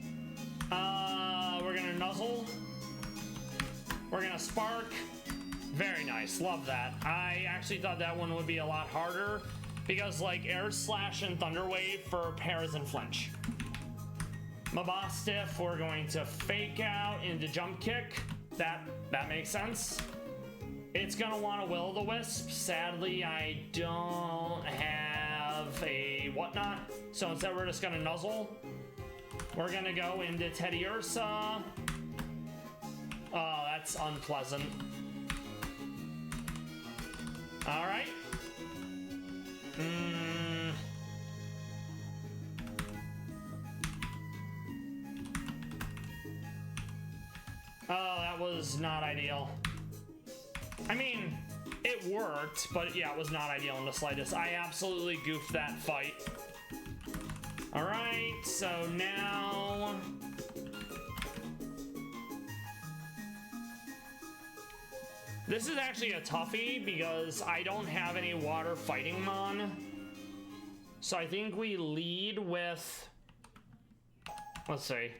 We're gonna Nuzzle. We're gonna Spark. Very nice. Love that. I actually thought that one would be a lot harder because like Air Slash and Thunder Wave for pairs and flinch. Mabostiff, we're going to fake out into Jump Kick. That makes sense. It's gonna want a Will-O-the-Wisp. Sadly, I don't have a whatnot, so instead we're just gonna Nuzzle. We're gonna go into Teddy Ursa. Oh, that's unpleasant. All right. Oh, that was not ideal. I mean, it worked, but yeah, it was not ideal in the slightest. I absolutely goofed that fight. All right, so now this is actually a toughie because I don't have any water fighting Mon. So I think we lead with, let's see.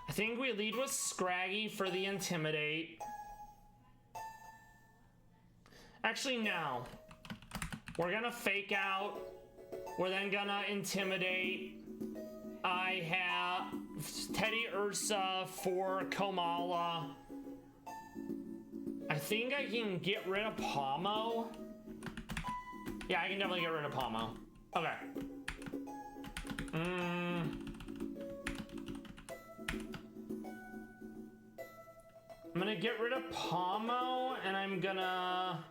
I think we lead with Scraggy for the Intimidate. Actually, no. We're gonna fake out. We're then gonna Intimidate. I have Teddy Ursa for Komala. I think I can get rid of Pomo. Yeah, I can definitely get rid of Pomo. Okay. I'm gonna get rid of Pomo, and I'm gonna...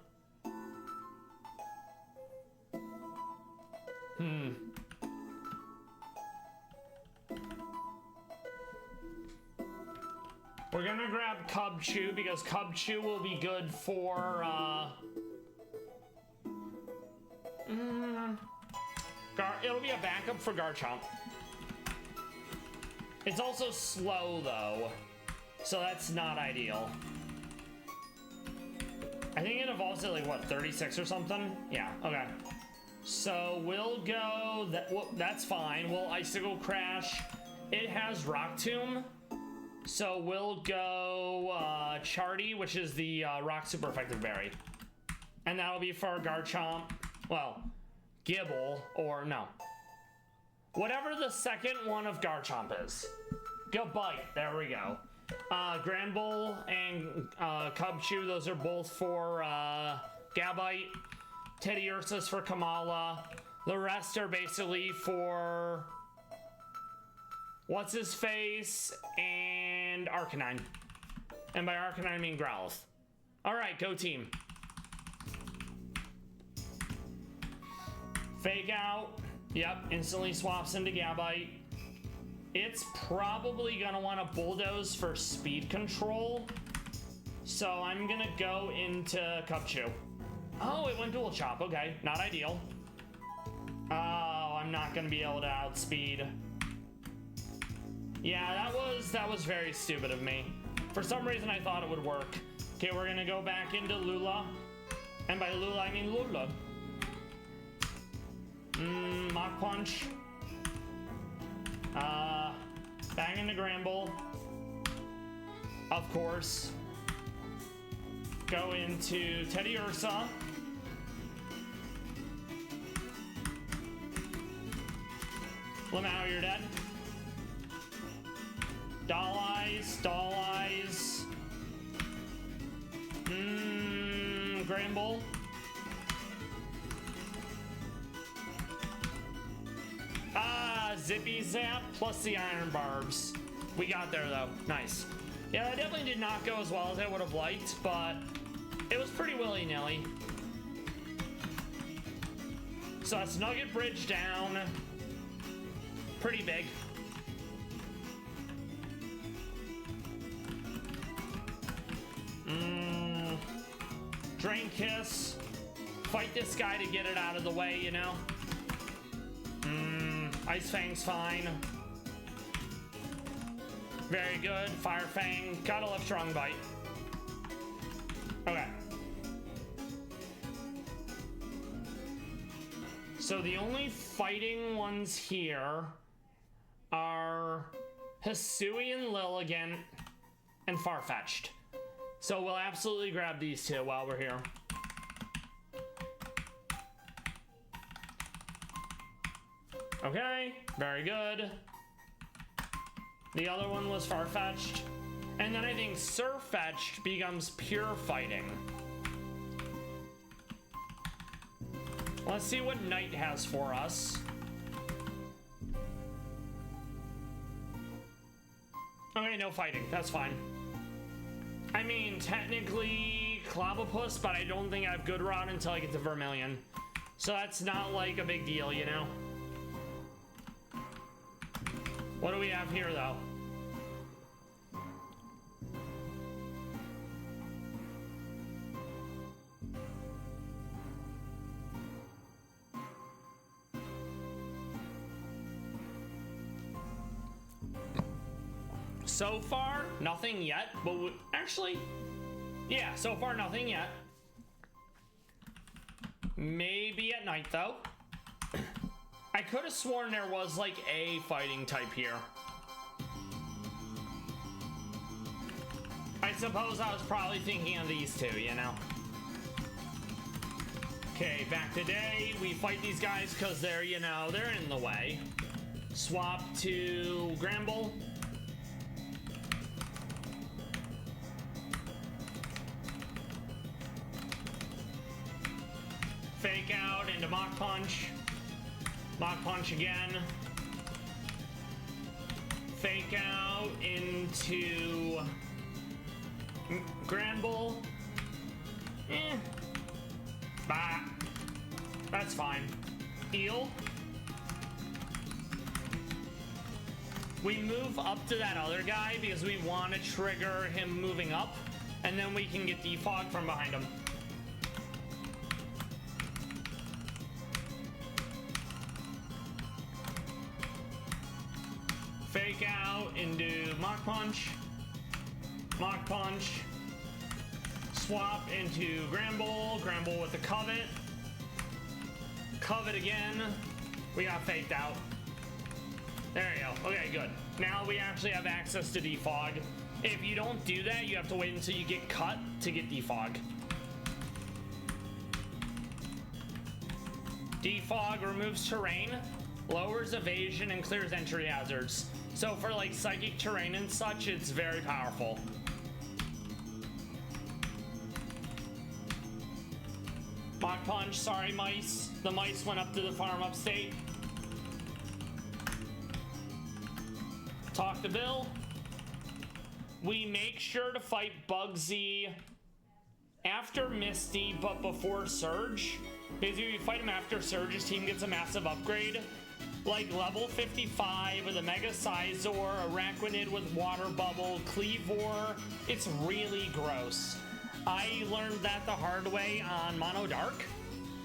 We're gonna grab Cubchoo because Cubchoo will be good for, it'll be a backup for Garchomp. It's also slow, though, so that's not ideal. I think it evolves at, like, what, 36 or something? Yeah, okay. So we'll go... that's fine. We'll Icicle Crash. It has Rock Tomb. So we'll go Charty, which is the Rock Super Effective Berry. And that'll be for Garchomp. Well, Gibble, or no. Whatever the second one of Garchomp is. Gabite, there we go. Granbull and Cubchoo, those are both for Gabite. Teddiursa's for Kamala. The rest are basically for... What's-his-face and Arcanine. And by Arcanine, I mean Growlithe. Alright, go team. Fake Out. Yep, instantly swaps into Gabite. It's probably gonna want to Bulldoze for speed control. So I'm gonna go into Cubchoo. Oh, it went Dual Chop. Okay, not ideal. Oh, I'm not gonna be able to outspeed. Yeah, that was very stupid of me. For some reason, I thought it would work. Okay, we're gonna go back into Lula. And by Lula, I mean Lula. Mach Punch. Bang into Granbull. Of course. Go into Teddiursa. Lamau, you're dead. Doll Eyes, Doll Eyes. Granbull. Zippy Zap plus the Iron Barbs. We got there though. Nice. Yeah, that definitely did not go as well as I would have liked, but it was pretty willy-nilly. So that's Nugget Bridge down. Pretty big. Drain Kiss. Fight this guy to get it out of the way, you know? Ice Fang's fine. Very good. Fire Fang. Gotta love Strong Bite. Okay. So the only fighting ones here are Hisuian, Lilligant, and Farfetch'd. So we'll absolutely grab these two while we're here. Okay, very good. The other one was Farfetch'd. And then I think Surfetch'd becomes pure fighting. Let's see what Knight has for us. Okay, no fighting. That's fine. I mean, technically Clobbopus, but I don't think I have Good Rod until I get to Vermilion. So that's not like a big deal, you know? What do we have here, though? So far, nothing yet, but actually, yeah, so far nothing yet. Maybe at night, though. I could have sworn there was, like, a fighting type here. I suppose I was probably thinking of these two, you know? Okay, back today, we fight these guys because they're, you know, they're in the way. Swap to Granbull. Fake Out into Mach Punch. Mach Punch again. Fake Out into Granbull. Bah. That's fine. Eel. We move up to that other guy because we want to trigger him moving up, and then we can get Defog from behind him. Fake fake out into Mach Punch. Mach Punch. Swap into Gramble. Gramble with the Covet. Covet again. We got faked out. There you go. Okay, good. Now we actually have access to Defog. If you don't do that, you have to wait until you get cut to get Defog. Defog removes terrain, lowers evasion, and clears entry hazards. So for like psychic terrain and such, it's very powerful. Mach Punch, sorry mice. The mice went up to the farm upstate. Talk to Bill. We make sure to fight Bugsy after Misty, but before Surge. Because if you fight him after Surge, his team gets a massive upgrade. Like level 55 with a Mega Sizor, Araquanid with Water Bubble, Cleavor. It's really gross. I learned that the hard way on Mono Dark,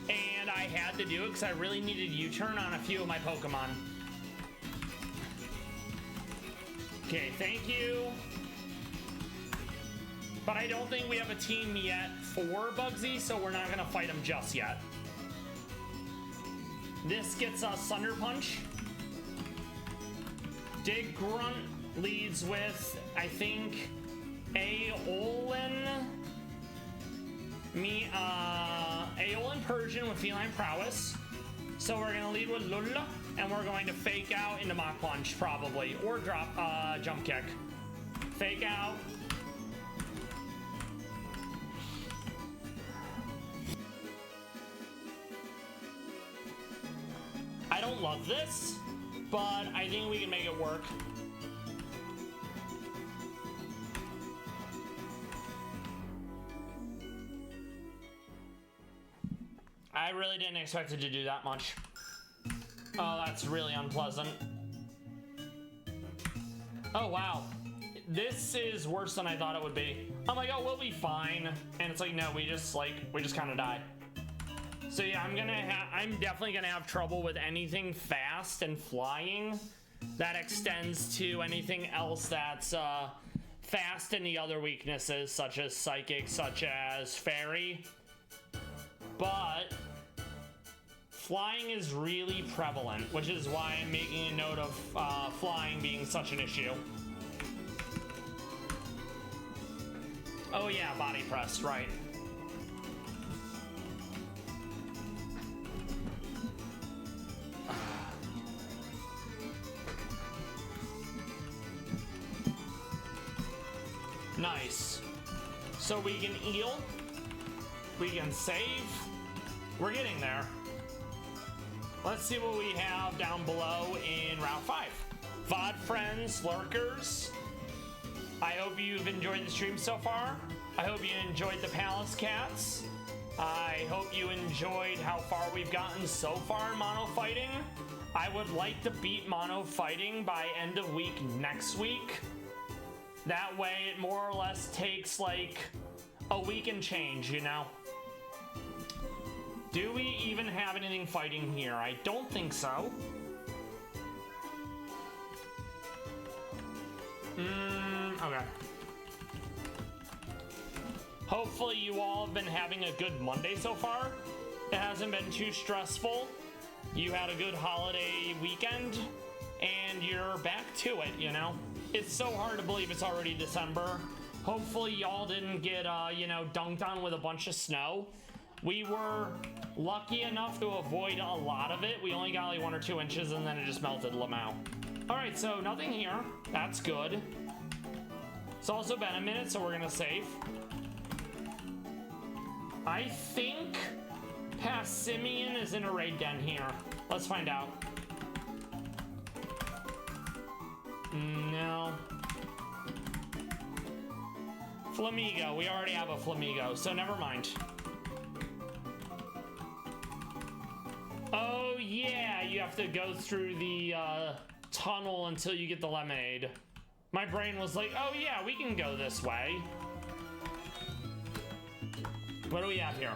and I had to do it because I really needed U-turn on a few of my Pokemon. Okay, thank you. But I don't think we have a team yet for Bugsy, so we're not gonna fight him just yet. This gets us Thunder Punch. Dig Grunt leads with, I think, Aeolin Persian with Feline Prowess. So we're gonna lead with Lula, and we're going to fake out into Mach Punch, probably, or drop Jump Kick. Fake out. I don't love this, but I think we can make it work. I really didn't expect it to do that much. Oh, that's really unpleasant. Oh, wow. This is worse than I thought it would be. I'm like, oh, we'll be fine. And it's like, no, we just kind of die. So yeah, I'm definitely gonna have trouble with anything fast and flying that extends to anything else that's fast in the other weaknesses, such as Psychic, such as Fairy. But flying is really prevalent, which is why I'm making a note of flying being such an issue. Oh yeah, Body Press, right. Nice. So we can heal. We can save. We're getting there. Let's see what we have down below in round 5. VOD friends, lurkers. I hope you've enjoyed the stream so far. I hope you enjoyed the Palace Cats. I hope you enjoyed how far we've gotten so far in mono fighting. I would like to beat mono fighting by end of week next week. That way it more or less takes like a week and change, you know? Do we even have anything fighting here? I don't think so. Okay. Hopefully you all have been having a good Monday so far. It hasn't been too stressful. You had a good holiday weekend, and you're back to it, you know? It's so hard to believe it's already December. Hopefully y'all didn't get, you know, dunked on with a bunch of snow. We were lucky enough to avoid a lot of it. We only got like 1 or 2 inches, and then it just melted Lamau. All right, so nothing here. That's good. It's also been a minute, so we're gonna save. I think Passimian is in a raid den here. Let's find out. No. Flamigo. We already have a Flamigo, so never mind. Oh, yeah. You have to go through the tunnel until you get the lemonade. My brain was like, oh, yeah, we can go this way. What do we have here?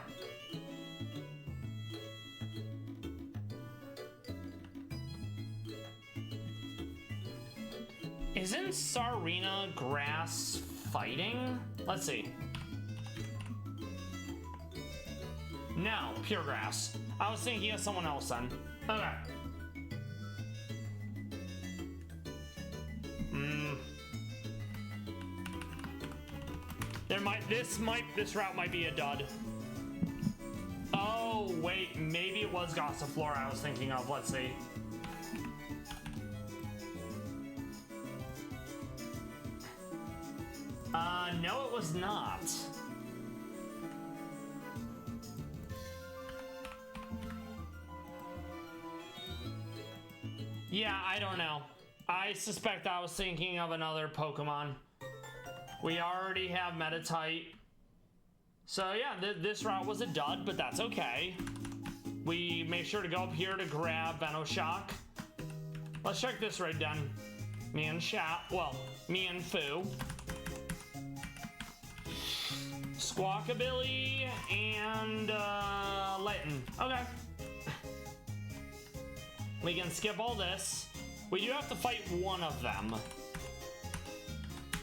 Isn't Sarina grass fighting? Let's see. No, pure grass. I was thinking of someone else then. Okay. This route might be a dud. Oh, wait, maybe it was Gossiflora I was thinking of. Let's see. No, it was not. Yeah, I don't know. I suspect I was thinking of another Pokemon. We already have Metatite. So yeah, this route was a dud, but that's okay. We make sure to go up here to grab Venoshock. Let's check this right then. Mienfoo. Squawkabilly and Litten. Okay. We can skip all this. We do have to fight one of them.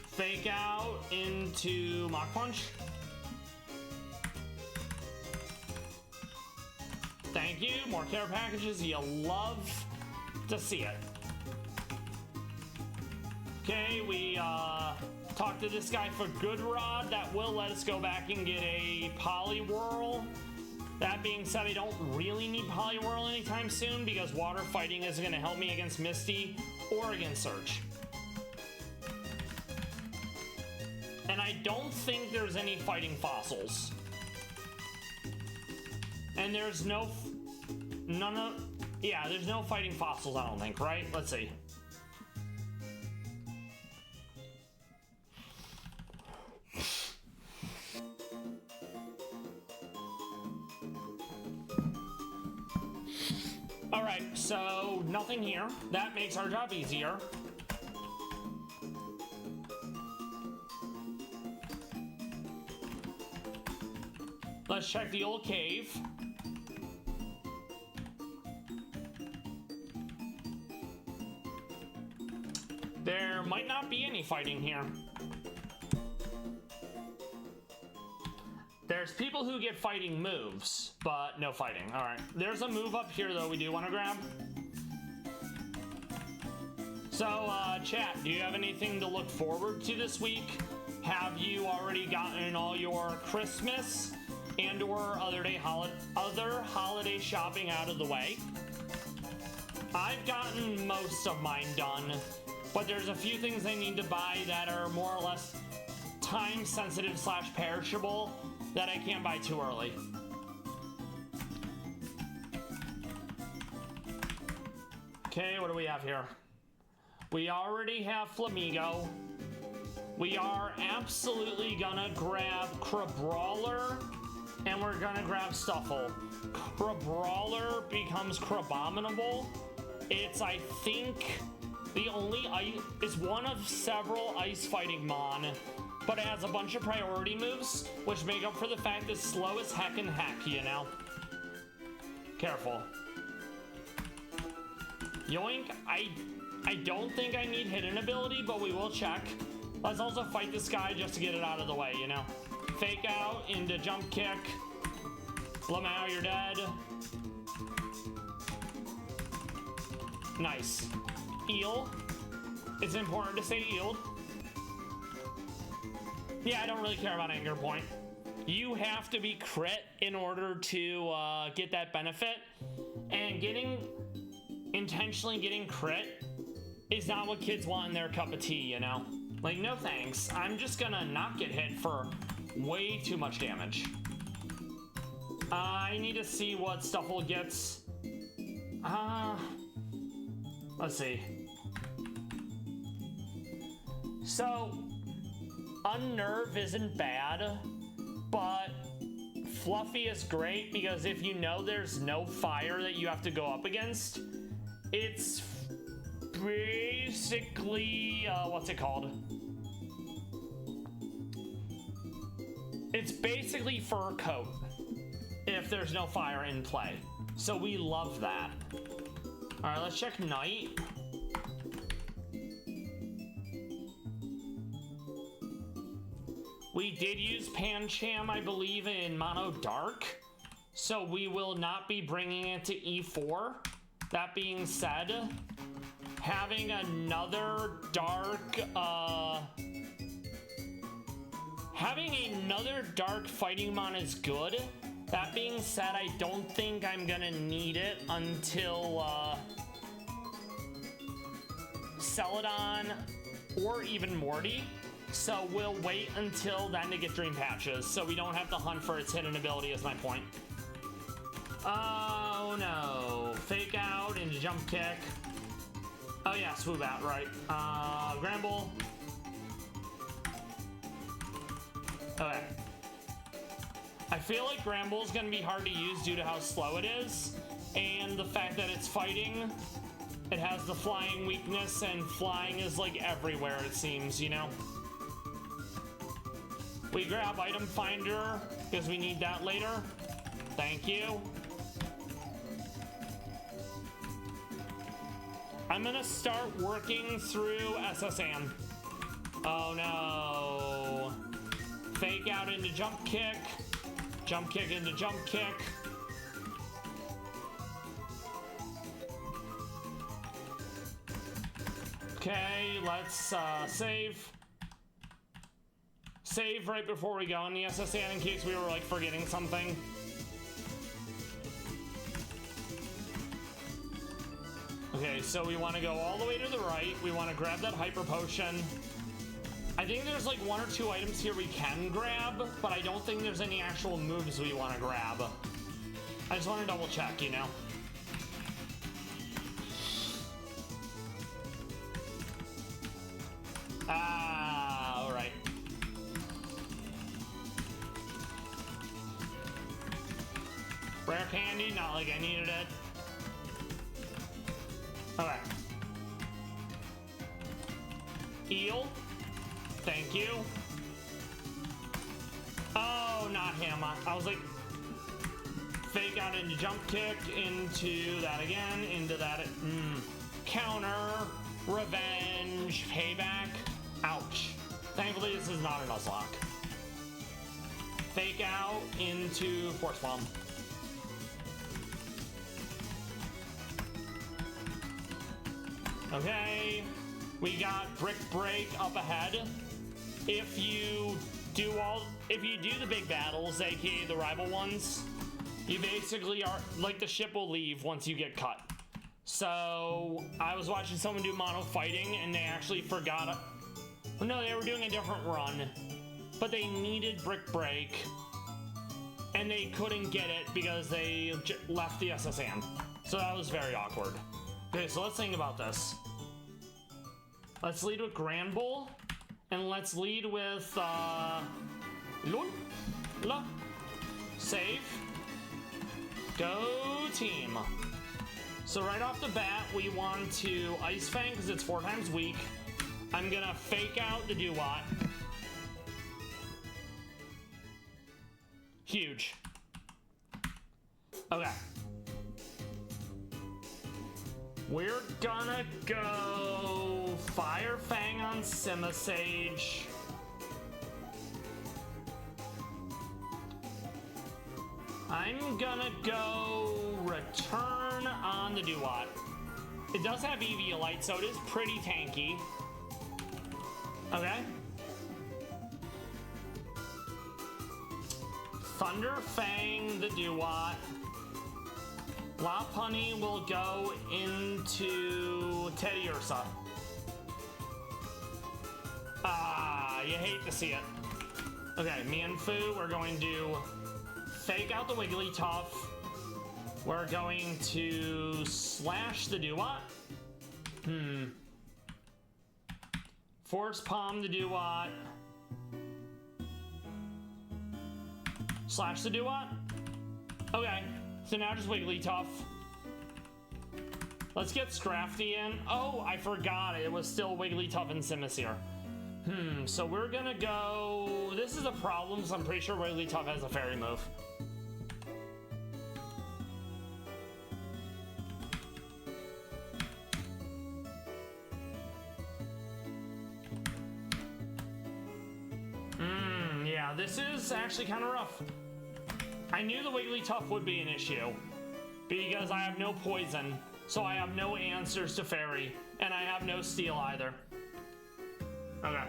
Fake out into Mach Punch. Thank you. More care packages. You love to see it. Okay, we talked to this guy for Good Rod. That will let us go back and get a Poliwhirl. That being said, I don't really need Poliwhirl anytime soon because water fighting is going to help me against Misty or against Surge. And I don't think there's any fighting fossils. And there's there's no fighting fossils, I don't think, right? Let's see. Alright, so nothing here. That makes our job easier. Let's check the old cave. There might not be any fighting here. There's people who get fighting moves, but no fighting. All right, there's a move up here though we do want to grab. So, chat, do you have anything to look forward to this week? Have you already gotten all your Christmas and or other holiday shopping out of the way? I've gotten most of mine done, but there's a few things I need to buy that are more or less time sensitive / perishable that I can't buy too early. Okay, what do we have here? We already have Flamigo. We are absolutely gonna grab Crabrawler, and we're gonna grab Stuffle. Crabrawler becomes Crabominable. It's, I think, it's one of several ice fighting Mon, but it has a bunch of priority moves, which make up for the fact it's slow as heck and heck, you know? Careful. Yoink, I don't think I need hidden ability, but we will check. Let's also fight this guy just to get it out of the way, you know? Fake out into jump kick. Lamau, you're dead. Nice. Eel. It's important to say eeled. Yeah, I don't really care about Anger Point. You have to be crit in order to get that benefit. And intentionally getting crit is not what kids want in their cup of tea, you know? Like, no thanks. I'm just gonna not get hit for way too much damage. I need to see what Stuffle gets. Let's see. So, Unnerve isn't bad, but Fluffy is great because if you know there's no fire that you have to go up against, it's basically, what's it called? It's basically Fur Coat if there's no fire in play. So we love that. All right, let's check Night. We did use Pancham, I believe, in Mono Dark, so we will not be bringing it to E4. That being said, having another dark, fighting mon is good. That being said, I don't think I'm gonna need it until, Celadon or even Morty. So we'll wait until then to get Dream Patches, so we don't have to hunt for its hidden ability is my point. Oh no. Fake out into jump kick. Oh yeah, swoop out, right. Gramble. Okay. I feel like Gramble's gonna be hard to use due to how slow it is, and the fact that it's fighting. It has the flying weakness, and flying is like everywhere, it seems, you know? We grab Item Finder, because we need that later. Thank you. I'm gonna start working through SSN. Oh no. Fake out into jump kick. Jump kick into jump kick. Okay, let's save. Save right before we go on the SSN in case we were like forgetting something. Okay, so we want to go all the way to the right. We want to grab that Hyper Potion. I think there's like 1 or 2 items here we can grab, but I don't think there's any actual moves we want to grab. I just want to double check, you know? Ah, alright. Rare candy, not like I needed it. Okay. Eel. Thank you. Oh, not him. I was like, fake out into jump kick, into that again, into that. Counter, revenge, payback. Ouch. Thankfully, this is not a Nuzlocke. Fake out into Force Bomb. Okay, we got Brick Break up ahead. If you do the big battles, aka the rival ones, you basically are like the ship will leave once you get cut. So I was watching someone do mono fighting and they actually forgot. No, they were doing a different run, but they needed Brick Break and they couldn't get it because they left the SSN. So that was very awkward. Okay, so let's think about this. Let's lead with Granbull, and let's lead with, Save. Go team. So right off the bat, we want to Ice Fang, because it's 4 times weak. I'm gonna fake out the Dewott. Huge. Okay. We're gonna go Fire Fang on Simisage. I'm gonna go Return on the Dewott. It does have Eviolite, so it is pretty tanky. Okay. Thunder Fang the Dewott. Lopunny will go into Teddy Ursa. Ah, you hate to see it. Okay, Mienfoo, we're going to fake out the Wigglytuff. We're going to slash the Dewott. Force Palm the Dewott. Slash the Dewott. Okay. So now just Wigglytuff. Let's get Scrafty in. Oh, I forgot it was still Wigglytuff and Simisear. So we're gonna go... This is a problem, so I'm pretty sure Wigglytuff has a fairy move. this is actually kind of rough. I knew the Wigglytuff would be an issue because I have no poison, so I have no answers to Fairy, and I have no Steel either. Okay.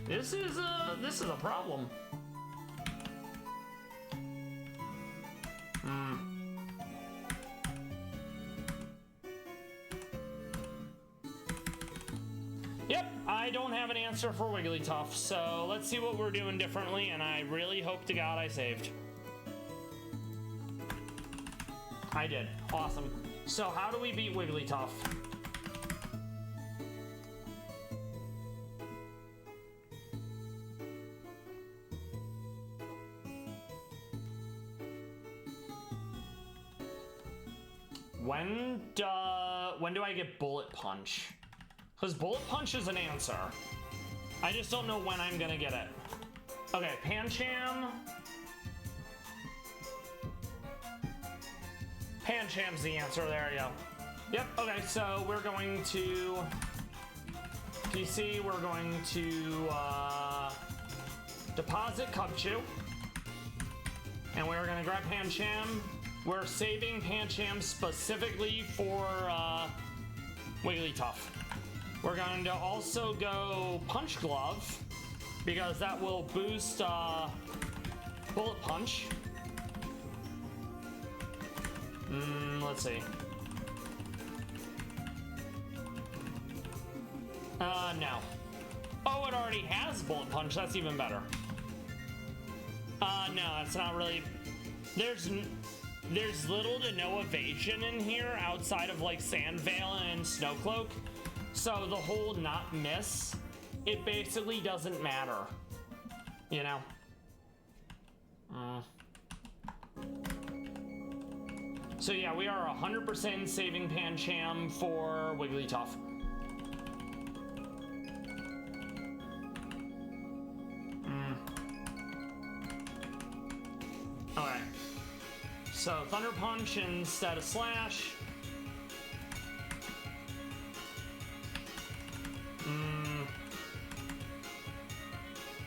This is a problem. Yep, I don't have an answer for Wigglytuff, so let's see what we're doing differently, and I really hope to God I saved. I did. Awesome. So how do we beat Wigglytuff? When do I get Bullet Punch? Because Bullet Punch is an answer. I just don't know when I'm gonna get it. Okay, Pancham. Pancham's the answer, there you go. Yep, okay, so we're going to... PC, we're going to deposit Cubchoo. And we're gonna grab Pancham. We're saving Pancham specifically for Wigglytuff. We're going to also go Punch Glove because that will boost Bullet Punch. Let's see. No. Oh, it already has Bullet Punch. That's even better. No, it's not really... There's little to no evasion in here outside of like Sandvale and Snowcloak. So the whole not miss, it basically doesn't matter. You know? So yeah, we are 100% saving Pancham for Wigglytuff. Alright. So Thunder Punch instead of Slash.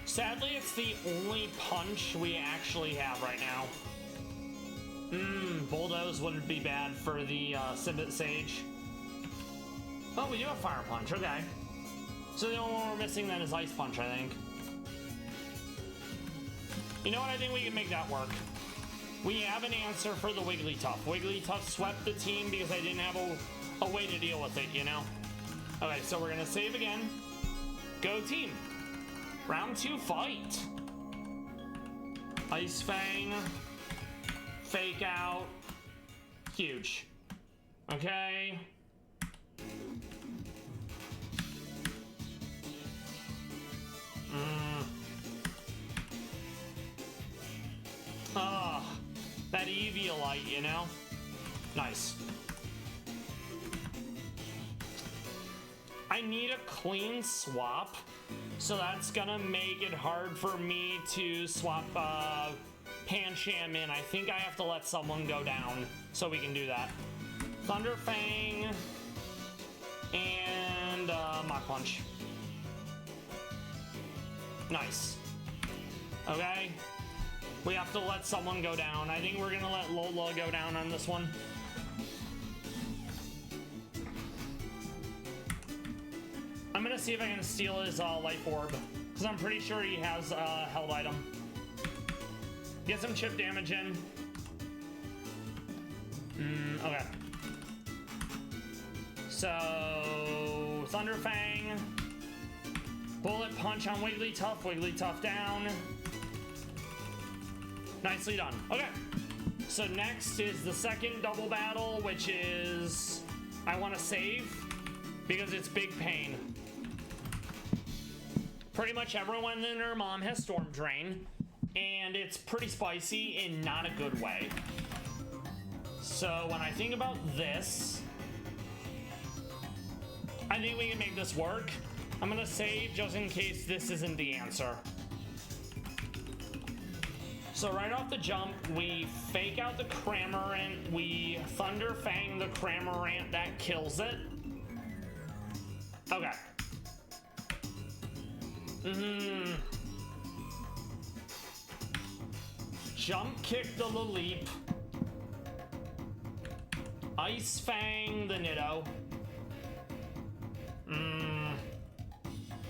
Sadly, it's the only punch we actually have right now. Bulldoze wouldn't be bad for the Simbit Sage. Oh, we do have Fire Punch, okay. So the only one we're missing then is Ice Punch, I think. You know what, I think we can make that work. We have an answer for the Wigglytuff. Wigglytuff swept the team because I didn't have a way to deal with it, you know? Okay, so we're gonna save again. Go team. Round 2 fight. Ice Fang. Fake out. Huge. Okay. That Eviolite, you know? Nice. I need a clean swap, so that's gonna make it hard for me to swap Pancham in. I think I have to let someone go down so we can do that. Thunder Fang and Mach Punch. Nice. Okay. We have to let someone go down. I think we're gonna let Lola go down on this one. I'm gonna see if I can steal his Life Orb, because I'm pretty sure he has a held item. Get some chip damage in. Okay. So, Thunder Fang. Bullet Punch on Wigglytuff. Wigglytuff down. Nicely done. Okay. So next is the second double battle, which is... I want to save, because it's big pain. Pretty much everyone and their mom has Storm Drain, and it's pretty spicy in not a good way. So when I think about this, I think we can make this work. I'm gonna save just in case this isn't the answer. So right off the jump, we fake out the Cramorant, we Thunder Fang the Cramorant, that kills it. Okay. Jump kick the Laleep. Ice Fang the Nitto.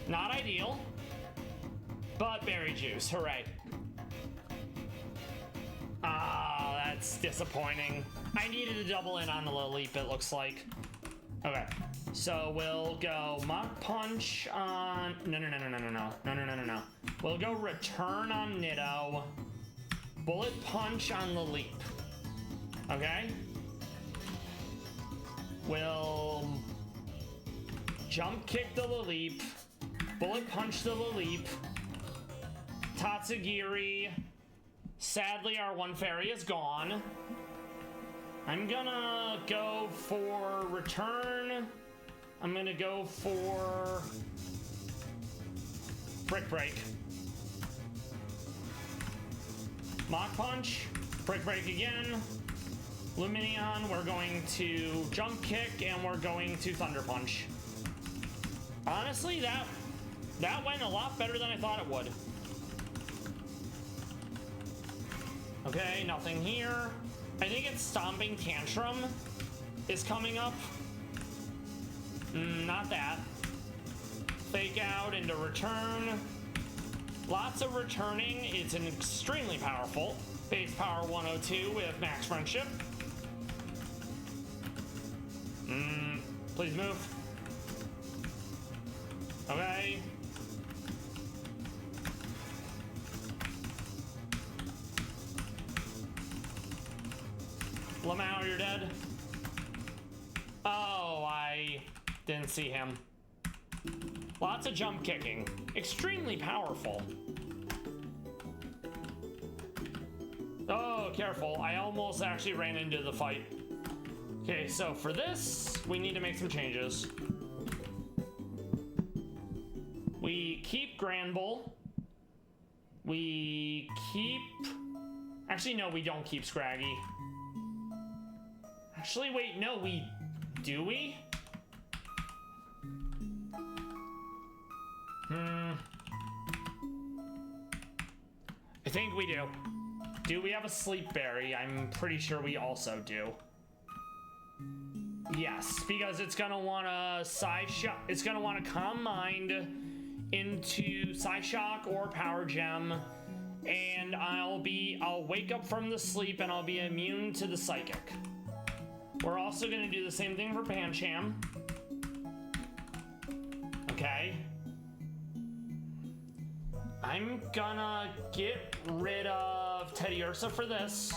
Not ideal. But berry juice, hooray. Ah, that's disappointing. I needed to double in on the Laleep, it looks like. Okay, so we'll go Mach Punch on... No. We'll go Return on Nitto. Bullet Punch on Laleep. Okay? We'll Jump Kick the Laleep. Bullet Punch the Laleep. Tatsugiri. Sadly, our one fairy is gone. I'm gonna go for Return. I'm gonna go for Brick Break. Mach Punch. Brick Break again. Luminion, we're going to Jump Kick, and we're going to Thunder Punch. Honestly, that went a lot better than I thought it would. Okay, nothing here. I think it's Stomping Tantrum is coming up. Not that. Fake Out into Return. Lots of returning. It's an extremely powerful. Base Power 102 with Max Friendship. Please move. Okay. Lamau, you're dead. Oh, I didn't see him. Lots of jump kicking. Extremely powerful. Oh, careful. I almost actually ran into the fight. Okay, so for this, we need to make some changes. We keep Granbull. We keep... Actually, no, we don't keep Scraggy. Actually, wait, no, we... Do we? I think we do. Do we have a Sleep Berry? I'm pretty sure we also do. Yes, because it's gonna want to Psyshock. It's gonna want to Calm Mind into Psyshock or Power Gem, and I'll wake up from the sleep and I'll be immune to the Psychic. We're also gonna do the same thing for Pancham. Okay. I'm gonna get rid of Teddiursa for this,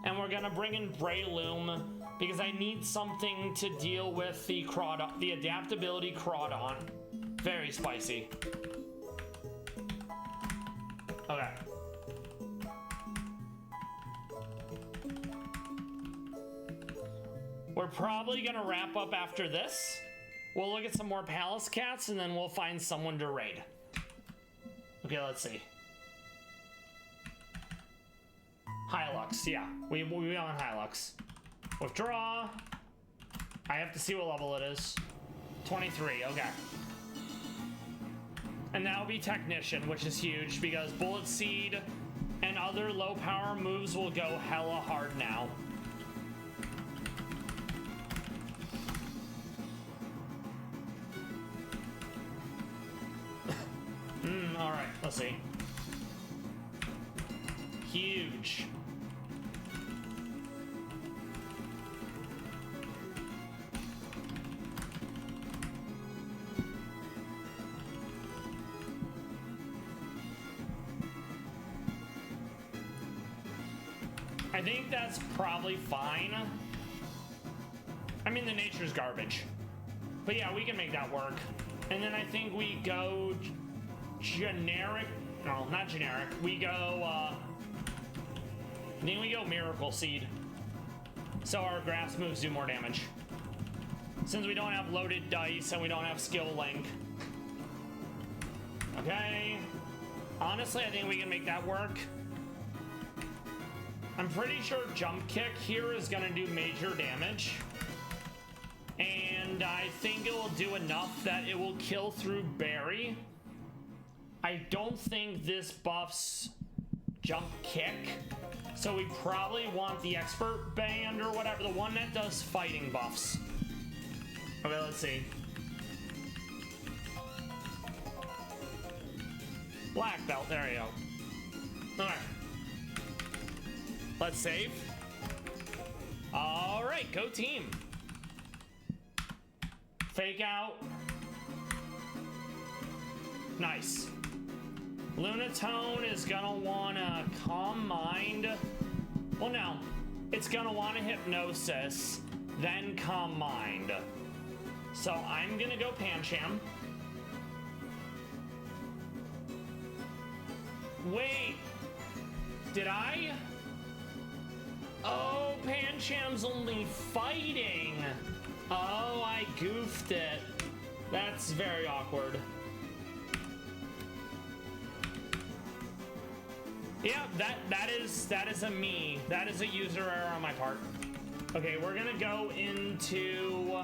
and we're gonna bring in Breloom because I need something to deal with the adaptability Crawdon. Very spicy. Okay. We're probably gonna wrap up after this. We'll look at some more Palace Cats, and then we'll find someone to raid. Okay, let's see. Hylux, yeah. We on Hylux. Withdraw. I have to see what level it is. 23, okay. And that will be Technician, which is huge because Bullet Seed and other low power moves will go hella hard now. Alright, let's see. Huge. I think that's probably fine. I mean, the nature's garbage. But yeah, we can make that work. And then I think we go generic. No, not generic. We go, I think we go Miracle Seed. So our grass moves do more damage. Since we don't have loaded dice and we don't have skill link. Okay. Honestly, I think we can make that work. I'm pretty sure Jump Kick here is gonna do major damage. And I think it will do enough that it will kill through Berry. I don't think this buffs jump kick, so we probably want the expert band or whatever, the one that does fighting buffs. Okay, let's see. Black belt, there you go. Alright. Let's save. Alright, go team. Fake out. Nice. Lunatone is gonna wanna Calm Mind. Well, no. It's gonna wanna Hypnosis, then Calm Mind. So I'm gonna go Pancham. Wait. Did I? Oh, Pancham's only fighting. Oh, I goofed it. That's very awkward. Yeah, that is a me. That is a user error on my part. Okay, we're gonna go into...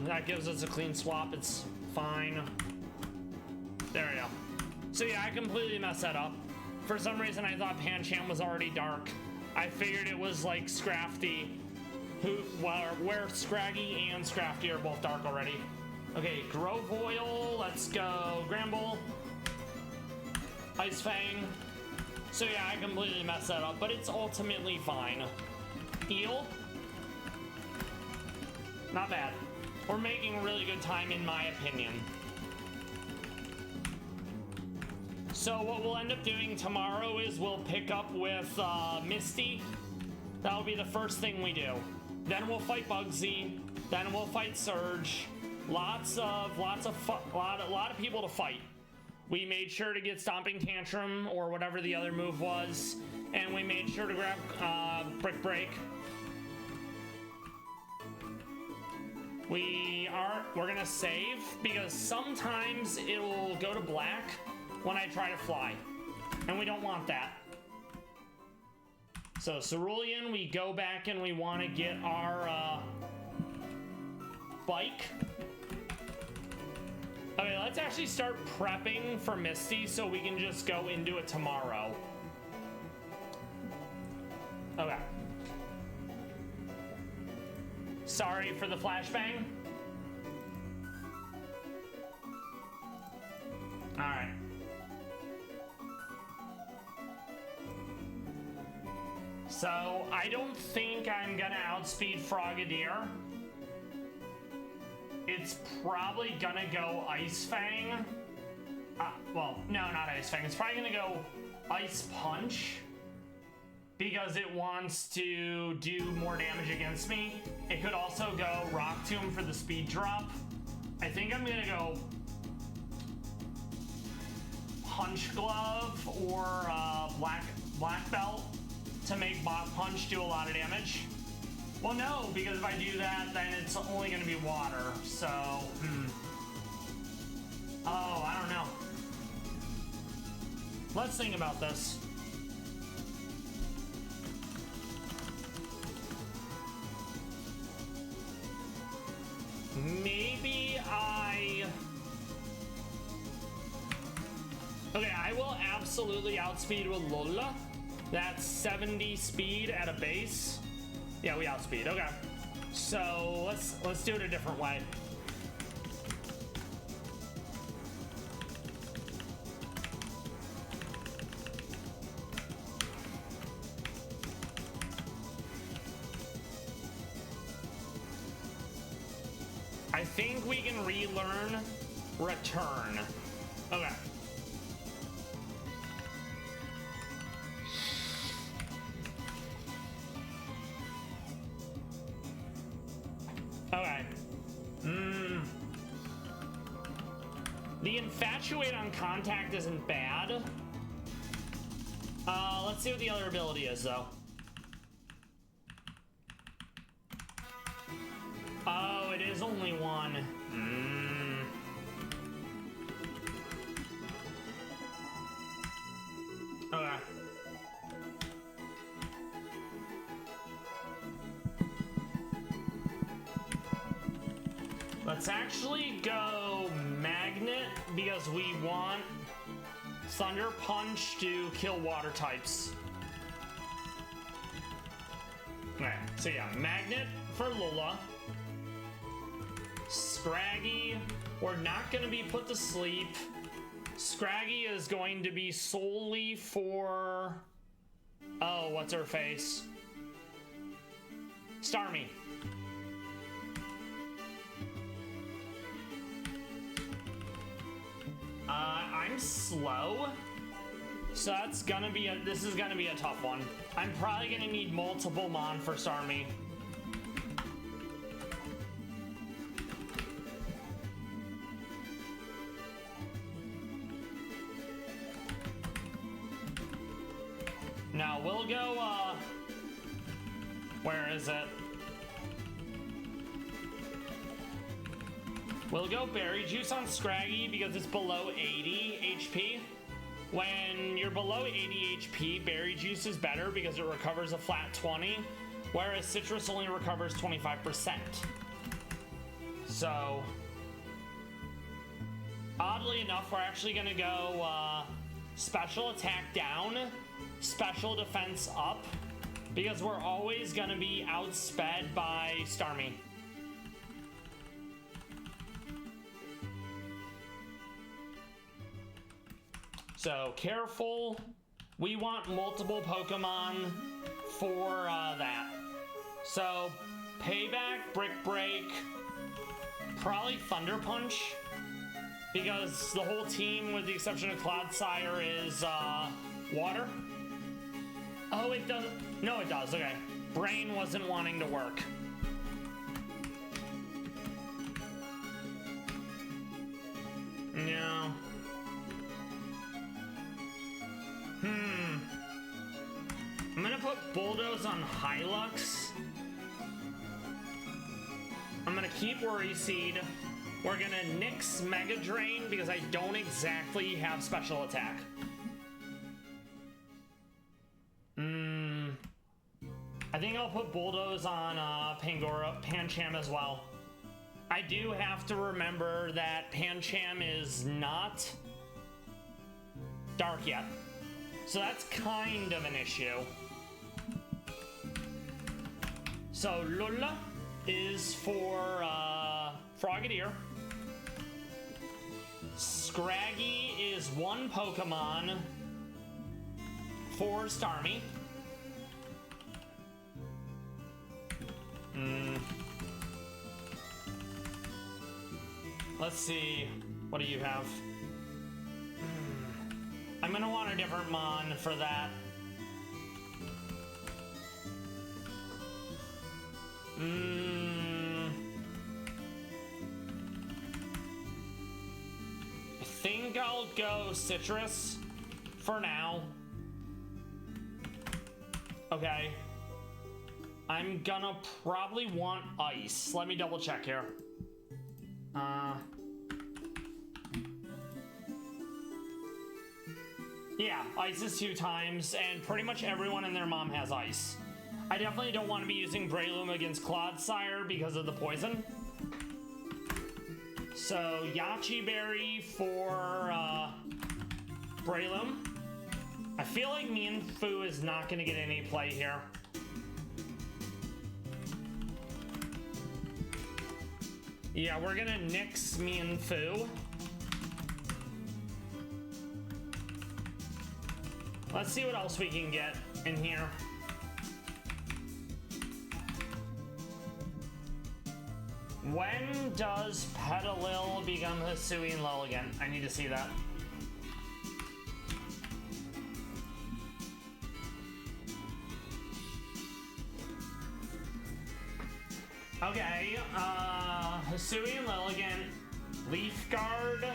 that gives us a clean swap. It's fine. There we go. So yeah, I completely messed that up. For some reason, I thought Pancham was already dark. I figured it was like Scrafty, where Scraggy and Scrafty are both dark already. Okay, Grovoil, let's go. Gramble. Ice Fang. So yeah, I completely messed that up, but it's ultimately fine. Eel. Not bad. We're making really good time in my opinion. So what we'll end up doing tomorrow is we'll pick up with Misty. That'll be the first thing we do. Then we'll fight Bugsy. Then we'll fight Surge. A lot of people to fight. We made sure to get Stomping Tantrum or whatever the other move was, and we made sure to grab Brick Break. We're gonna save because sometimes it'll go to black when I try to fly, and we don't want that. So Cerulean, we go back and we want to get our bike. Okay, let's actually start prepping for Misty so we can just go into it tomorrow. Okay. Sorry for the flashbang. Alright. So, I don't think I'm gonna outspeed Frogadier. It's probably gonna go Ice Fang. Well, no, not Ice Fang. It's probably gonna go Ice Punch because it wants to do more damage against me. It could also go Rock Tomb for the speed drop. I think I'm gonna go Punch Glove or Black Belt to make Mach Punch do a lot of damage. Well, no, because if I do that, then it's only going to be water, so, Oh, I don't know. Let's think about this. Maybe Okay, I will absolutely outspeed with Lola. That's 70 speed at a base. Yeah, we outspeed. Okay. So let's do it a different way. I think we can relearn Return. Okay. Okay. The Infatuate on Contact isn't bad. Let's see what the other ability is, though. Oh, it is only one. Okay. Let's actually go Magnet because we want Thunder Punch to kill water types. Alright, so yeah, Magnet for Lola. Scraggy, we're not going to be put to sleep. Scraggy is going to be solely for... Oh, what's her face? Starmie. I'm slow, so that's gonna be this is gonna be a tough one. I'm probably gonna need multiple Mon for Starmie. Now we'll go, where is it? We'll go Berry Juice on Scraggy because it's below 80 HP. When you're below 80 HP, Berry Juice is better because it recovers a flat 20, whereas Citrus only recovers 25%. So, oddly enough, we're actually gonna go Special Attack down, Special Defense up, because we're always gonna be outsped by Starmie. So careful, we want multiple Pokemon for that. So Payback, Brick Break, probably Thunder Punch, because the whole team with the exception of Clodsire is water. Oh, it doesn't, no it does, okay. Brain wasn't wanting to work. No. I'm gonna put Bulldoze on Hylux. I'm gonna keep Worry Seed. We're gonna nix Mega Drain because I don't exactly have Special Attack. I think I'll put Bulldoze on Pancham as well. I do have to remember that Pancham is not dark yet. So that's kind of an issue. So Lola is for Frogadier. Scraggy is one Pokemon for Starmie. Let's see. What do you have? I'm gonna want a different Mon for that. I think I'll go Citrus for now. Okay. I'm gonna probably want Ice. Let me double check here. Yeah, Ice is 2 times, and pretty much everyone and their mom has Ice. I definitely don't want to be using Breloom against Clodsire because of the poison. So, Yachi Berry for Breloom. I feel like Meownwell is not going to get any play here. Yeah, we're going to nix Meownwell. Let's see what else we can get in here. When does Petalil become Hisuian Lilligant? I need to see that. Okay, Hisuian Lilligant, Leaf Guard,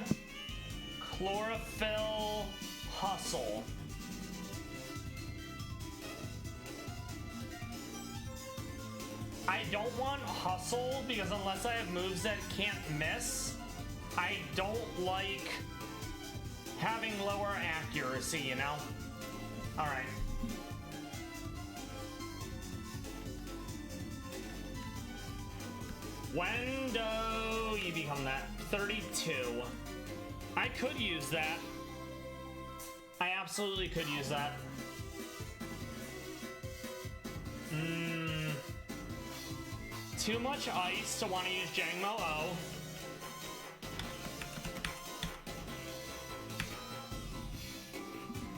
Chlorophyll, Hustle. I don't want Hustle because unless I have moves that can't miss, I don't like having lower accuracy, you know? Alright. When do you become that? 32. I could use that. I absolutely could use that. Too much ice to want to use Jangmo O.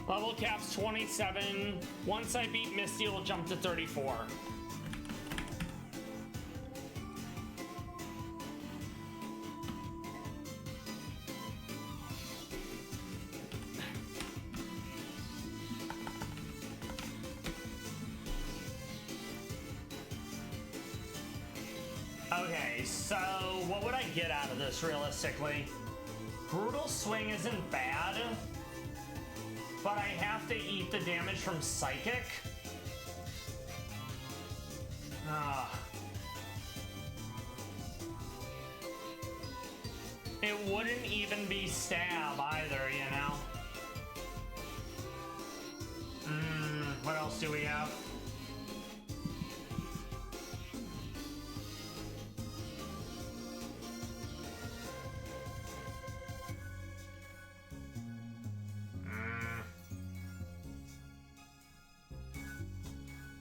Level cap's 27. Once I beat Misty, it'll jump to 34. Okay, so what would I get out of this realistically? Brutal Swing isn't bad, but I have to eat the damage from Psychic. It wouldn't even be Stab either, you know? What else do we have?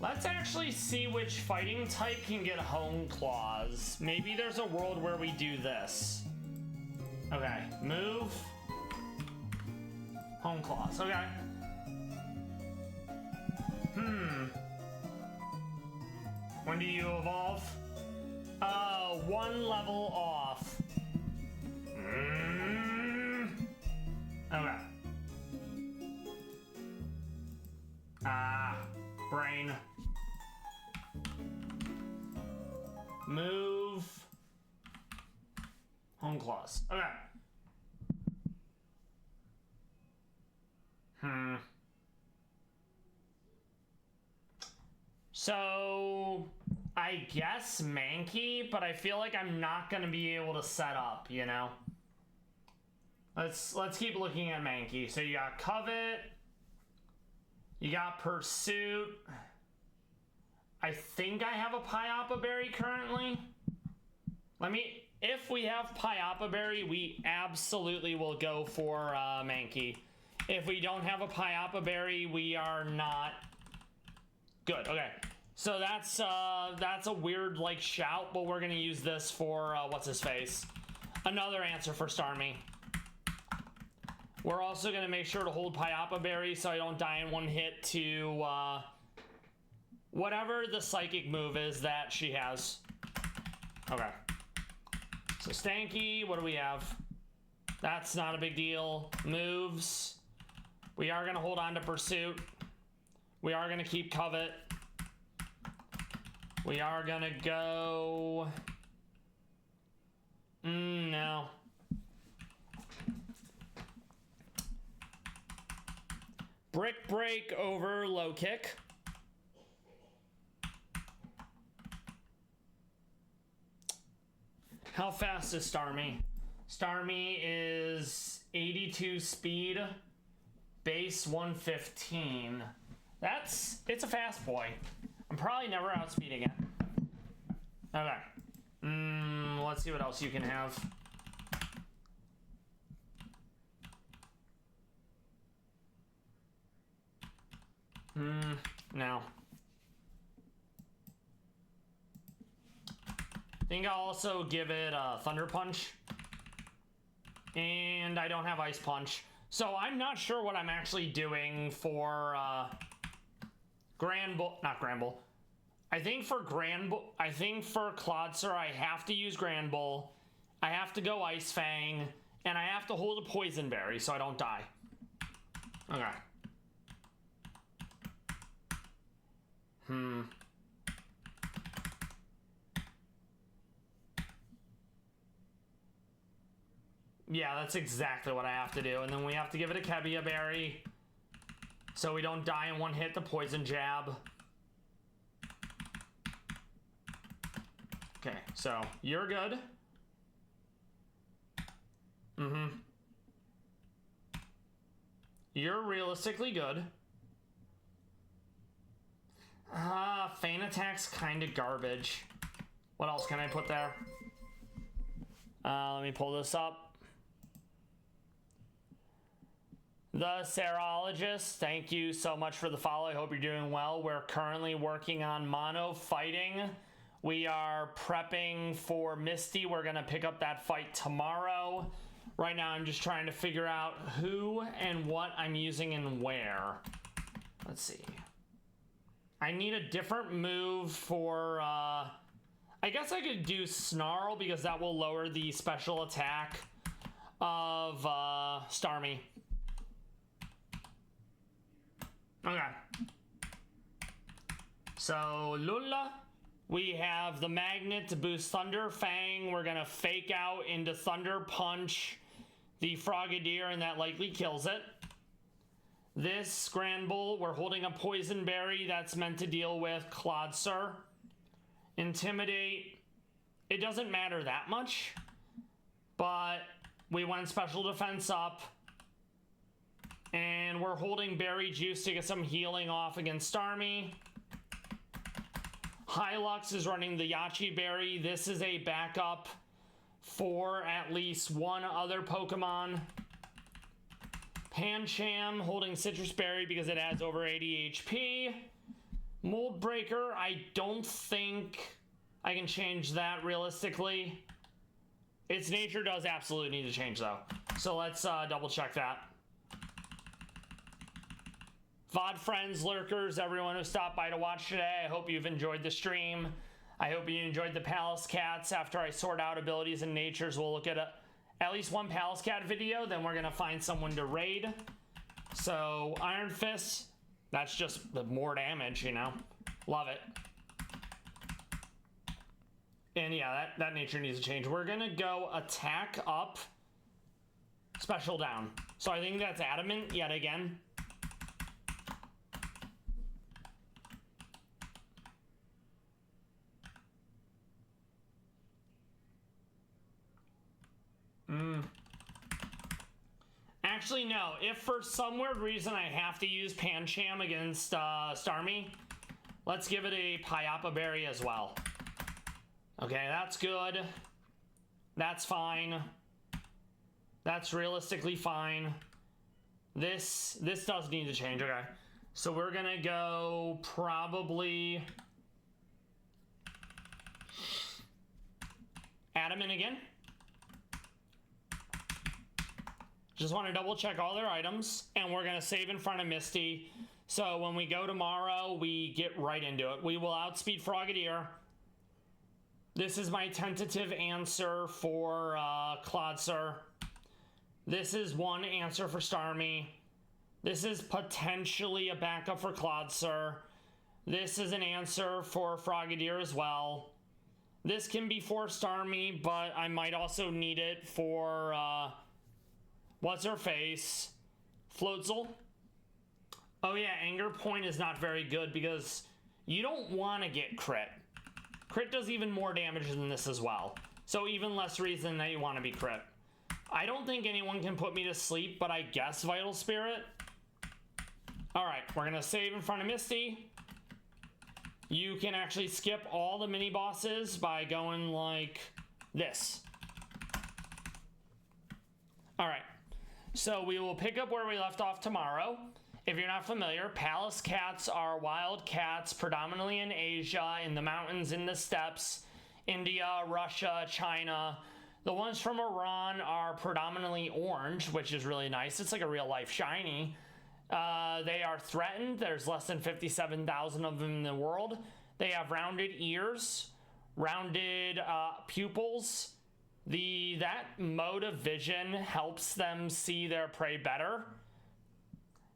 Let's actually see which fighting type can get Hone Claws. Maybe there's a world where we do this. Okay, move. Hone Claws, okay. When do you evolve? One level off. Okay. Brain. Move. Hone Claws. Okay. So, I guess Mankey, but I feel like I'm not gonna be able to set up, you know? Let's keep looking at Mankey. So you got Covet. You got Pursuit. I think I have a Pyapa Berry currently. If we have Pyapa Berry, we absolutely will go for Mankey. If we don't have a Pyapa Berry, we are not good. Okay, so that's a weird like shout, but we're gonna use this for what's his face? Another answer for Starmie. We're also going to make sure to hold Pyapa Berry so I don't die in one hit to whatever the psychic move is that she has. Okay. So Stanky, what do we have? That's not a big deal. Moves. We are going to hold on to Pursuit. We are going to keep Covet. We are going to go... no. Brick Break over Low Kick. How fast is Starmie? Starmie is 82 speed, base 115. It's a fast boy. I'm probably never outspeeding it. Okay. Let's see what else you can have. No. I think I'll also give it a Thunder Punch. And I don't have Ice Punch. So I'm not sure what I'm actually doing for not Granbull. I think for Clodser I have to use Granbull. I have to go Ice Fang. And I have to hold a Poison Berry so I don't die. Okay. Yeah, that's exactly what I have to do. And then we have to give it a Kebia Berry so we don't die in one hit, the Poison Jab. Okay, so you're good. You're realistically good. Feint Attack's kind of garbage. What else can I put there? Let me pull this up. The Serologist, thank you so much for the follow. I hope you're doing well. We're currently working on mono fighting. We are prepping for Misty. We're going to pick up that fight tomorrow. Right now, I'm just trying to figure out who and what I'm using and where. Let's see. I need a different move for, I guess I could do Snarl because that will lower the special attack of Starmie. Okay. So, Lula. We have the Magnet to boost Thunder. Fang, we're going to fake out into Thunder Punch the Frogadier, and that likely kills it. This Granbull, we're holding a Poison Berry that's meant to deal with Clodser. Intimidate. It doesn't matter that much, but we went Special Defense up. And we're holding Berry Juice to get some healing off against Starmie. Hylux is running the Yachi Berry. This is a backup for at least one other Pokemon. Pancham holding Citrus Berry because it adds over 80 HP. Mold Breaker, I don't think I can change that realistically. Its nature does absolutely need to change though. So let's double check that. VOD friends, lurkers, everyone who stopped by to watch today, I hope you've enjoyed the stream. I hope you enjoyed the Palace Cats. After I sort out abilities and natures, we'll look at at least one Palace Cat video, then we're going to find someone to raid. So, Iron Fist, that's just the more damage, you know? Love it. And yeah, that nature needs to change. We're going to go attack up, special down. So I think that's Adamant yet again. Actually, no. If for some weird reason I have to use Pancham against Starmie, let's give it a Pyappa Berry as well. Okay, that's good. That's fine. That's realistically fine. This does need to change. Okay. So we're gonna go probably Adamant again. Just want to double check all their items, and we're going to save in front of Misty. So when we go tomorrow, we get right into it. We will outspeed Frogadier. This is my tentative answer for Clodser. This is one answer for Starmie. This is potentially a backup for Clodser. This is an answer for Frogadier as well. This can be for Starmie, but I might also need it for... what's her face? Floatzel. Oh yeah, Anger Point is not very good because you don't want to get crit. Crit does even more damage than this as well. So even less reason that you want to be crit. I don't think anyone can put me to sleep, but I guess Vital Spirit. Alright, we're going to save in front of Misty. You can actually skip all the mini bosses by going like this. Alright. So we will pick up where we left off tomorrow. If you're not familiar, Palace Cats are wild cats predominantly in Asia, in the mountains, in the steppes, India, Russia, China. The ones from Iran are predominantly orange, which is really nice. It's like a real life shiny. They are threatened. There's less than 57,000 of them in the world. They have rounded ears, rounded pupils. That mode of vision helps them see their prey better.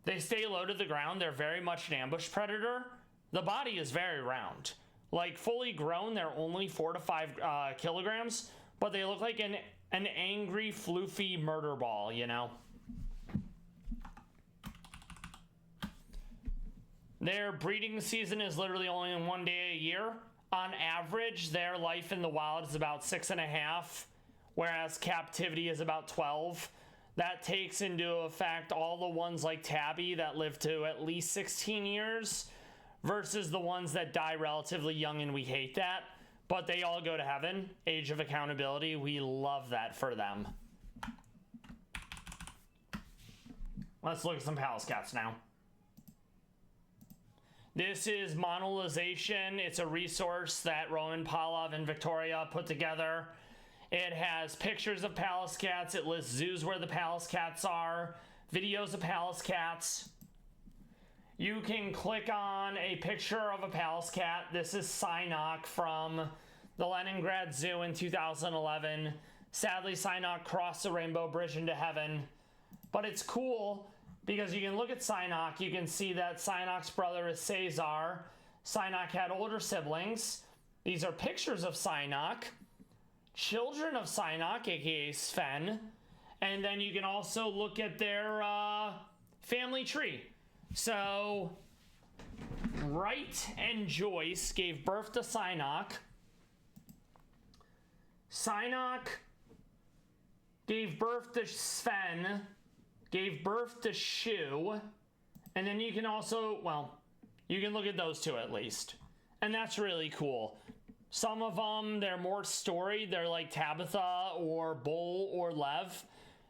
They stay low to the ground. They're very much an ambush predator. The body is very round. Like fully grown, they're only 4 to 5 kilograms, but they look like an angry, floofy murder ball, you know? Their breeding season is literally only in 1 day a year. On average, their life in the wild is about 6.5, whereas captivity is about 12. That takes into effect all the ones like Tabby that live to at least 16 years versus the ones that die relatively young, and we hate that. but they all go to heaven. Age of accountability. We love that for them. Let's look at some Palace Cats now. This is Monolization. It's a resource that Roman Palov and Victoria put together. It has pictures of Palace Cats. It lists zoos where the Palace Cats are, videos of Palace Cats. You can click on a picture of a Palace Cat. This is Psynock from the Leningrad Zoo in 2011. Sadly, Psynock crossed the Rainbow Bridge into heaven. But it's cool because you can look at Psynock. You can see that Psynock's brother is Cesar. Psynock had older siblings. These are pictures of Psynock. Children of Psynock, aka Sven. And then you can also look at their family tree. So, Wright and Joyce gave birth to Psynock. Psynock gave birth to Sven, gave birth to Shu, and then you can also, well, you can look at those two at least. And that's really cool. Some of them, they're more storied. They're like Tabitha or Bull or Lev.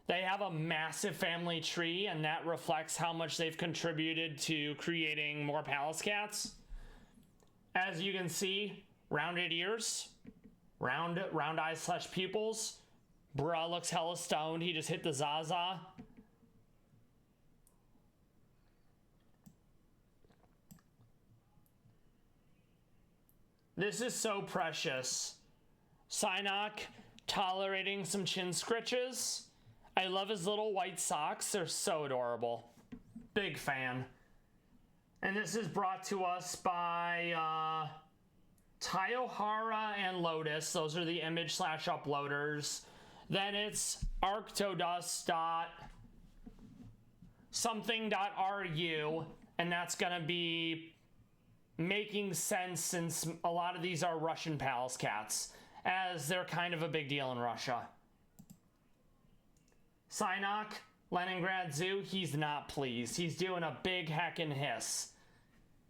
They have a massive family tree, and that reflects how much they've contributed to creating more Palace Cats. As you can see, rounded ears, round eyes / pupils. Bruh looks hella stoned. He just hit the Zaza. This is so precious. Psynock tolerating some chin scritches. I love his little white socks. They're so adorable. Big fan. And this is brought to us by Tayohara and Lotus. Those are the image / uploaders. Then it's arctodust.something.ru, and that's going to be making sense since a lot of these are Russian Palace Cats, as they're kind of a big deal in Russia. Psynock, Leningrad Zoo, he's not pleased. He's doing a big heckin' hiss.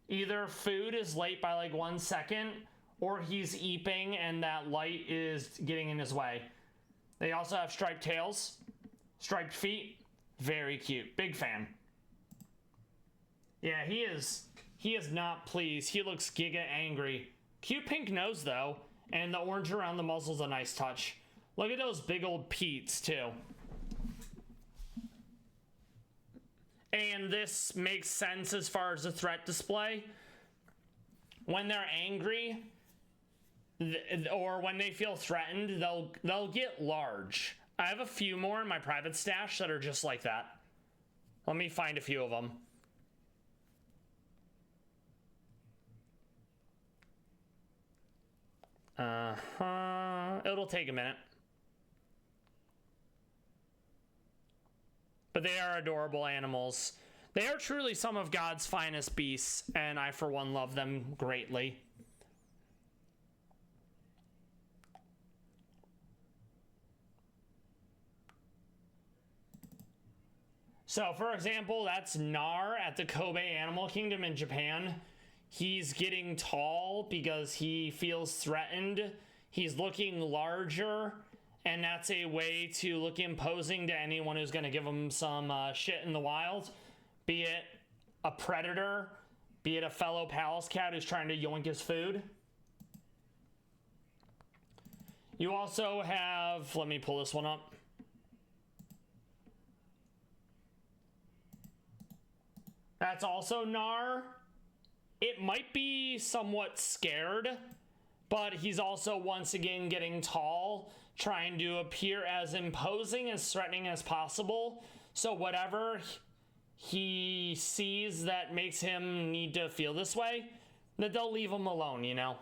Either food is late by like 1 second, or he's eeping and that light is getting in his way. They also have striped tails, striped feet. Very cute. Big fan. Yeah, he is not pleased. He looks giga angry. Cute pink nose though, and the orange around the muzzle's a nice touch. Look at those big old peats too. And this makes sense as far as the threat display. When they're angry, or when they feel threatened, they'll get large. I have a few more in my private stash that are just like that. Let me find a few of them. It'll take a minute. But they are adorable animals. They are truly some of God's finest beasts, and I, for one, love them greatly. So, for example, that's Nar at the Kobe Animal Kingdom in Japan. He's getting tall because he feels threatened. He's looking larger, and that's a way to look imposing to anyone who's going to give him some shit in the wild. Be it a predator, be it a fellow Palace Cat who's trying to yoink his food. You also have, let me pull this one up. That's also Nar. It might be somewhat scared, but he's also once again getting tall, trying to appear as imposing, as threatening as possible. So whatever he sees that makes him need to feel this way, that they'll leave him alone, you know?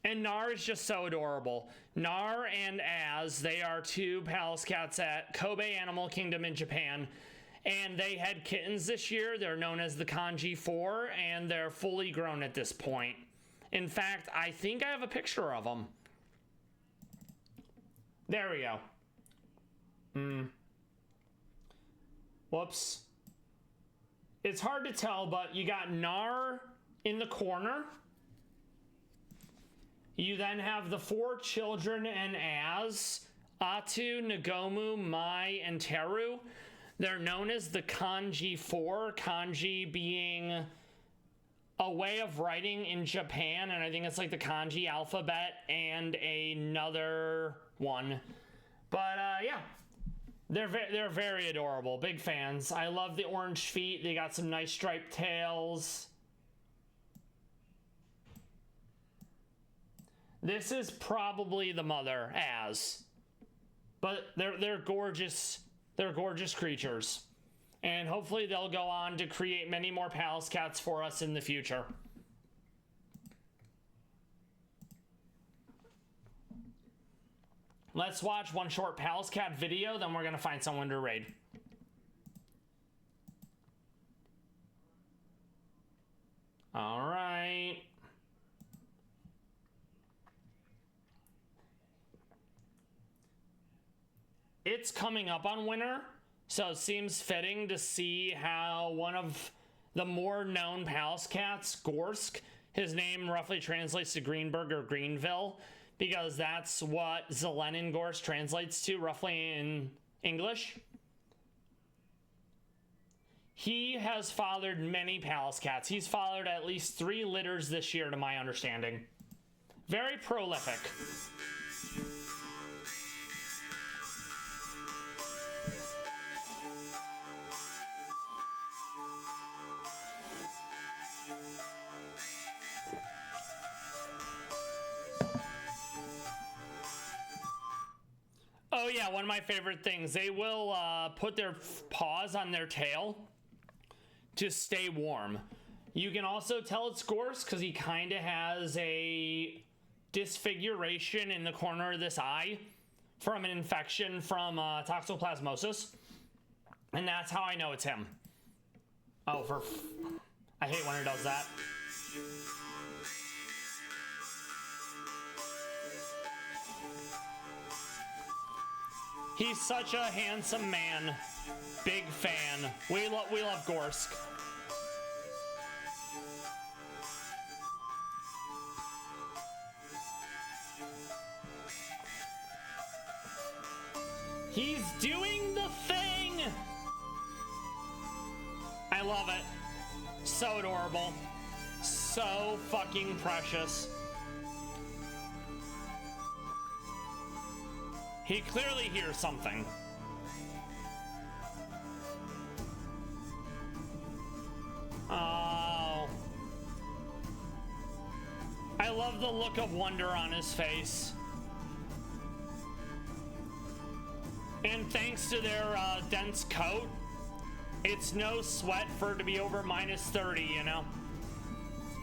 And Nar is just so adorable. Nar and Az, they are two Palace Cats at Kobe Animal Kingdom in Japan. And they had kittens this year. They're known as the Kanji 4, and they're fully grown at this point. In fact, I think I have a picture of them. There we go. Whoops. It's hard to tell, but you got Nar in the corner. You then have the 4 children and Az, Atu, Nagomu, Mai, and Teru. They're known as the Kanji 4, kanji being a way of writing in Japan, and I think it's like the kanji alphabet and another one. But yeah, they're very adorable. Big fans. I love the orange feet. They got some nice striped tails. This is probably the mother, Az. But they're gorgeous. They're gorgeous creatures. And hopefully they'll go on to create many more Palace Cats for us in the future. Let's watch one short Palace Cat video, then we're gonna find someone to raid. All right. It's coming up on winter, so it seems fitting to see how one of the more known Palace Cats, Gorsk, his name roughly translates to Greenberg or Greenville, because that's what Zeleningorsk translates to roughly in English. He has fathered many Palace Cats. He's fathered at least 3 litters this year, to my understanding. Very prolific. Oh yeah, one of my favorite things. They will put their paws on their tail to stay warm. You can also tell it's Gorse because he kind of has a disfiguration in the corner of this eye from an infection from toxoplasmosis. And that's how I know it's him. Oh, I hate when it does that. He's such a handsome man. Big fan. We love Gorsk. He's doing the thing! I love it. So adorable. So fucking precious. He clearly hears something. Oh. I love the look of wonder on his face. And thanks to their dense coat, it's no sweat for it to be over -30, you know?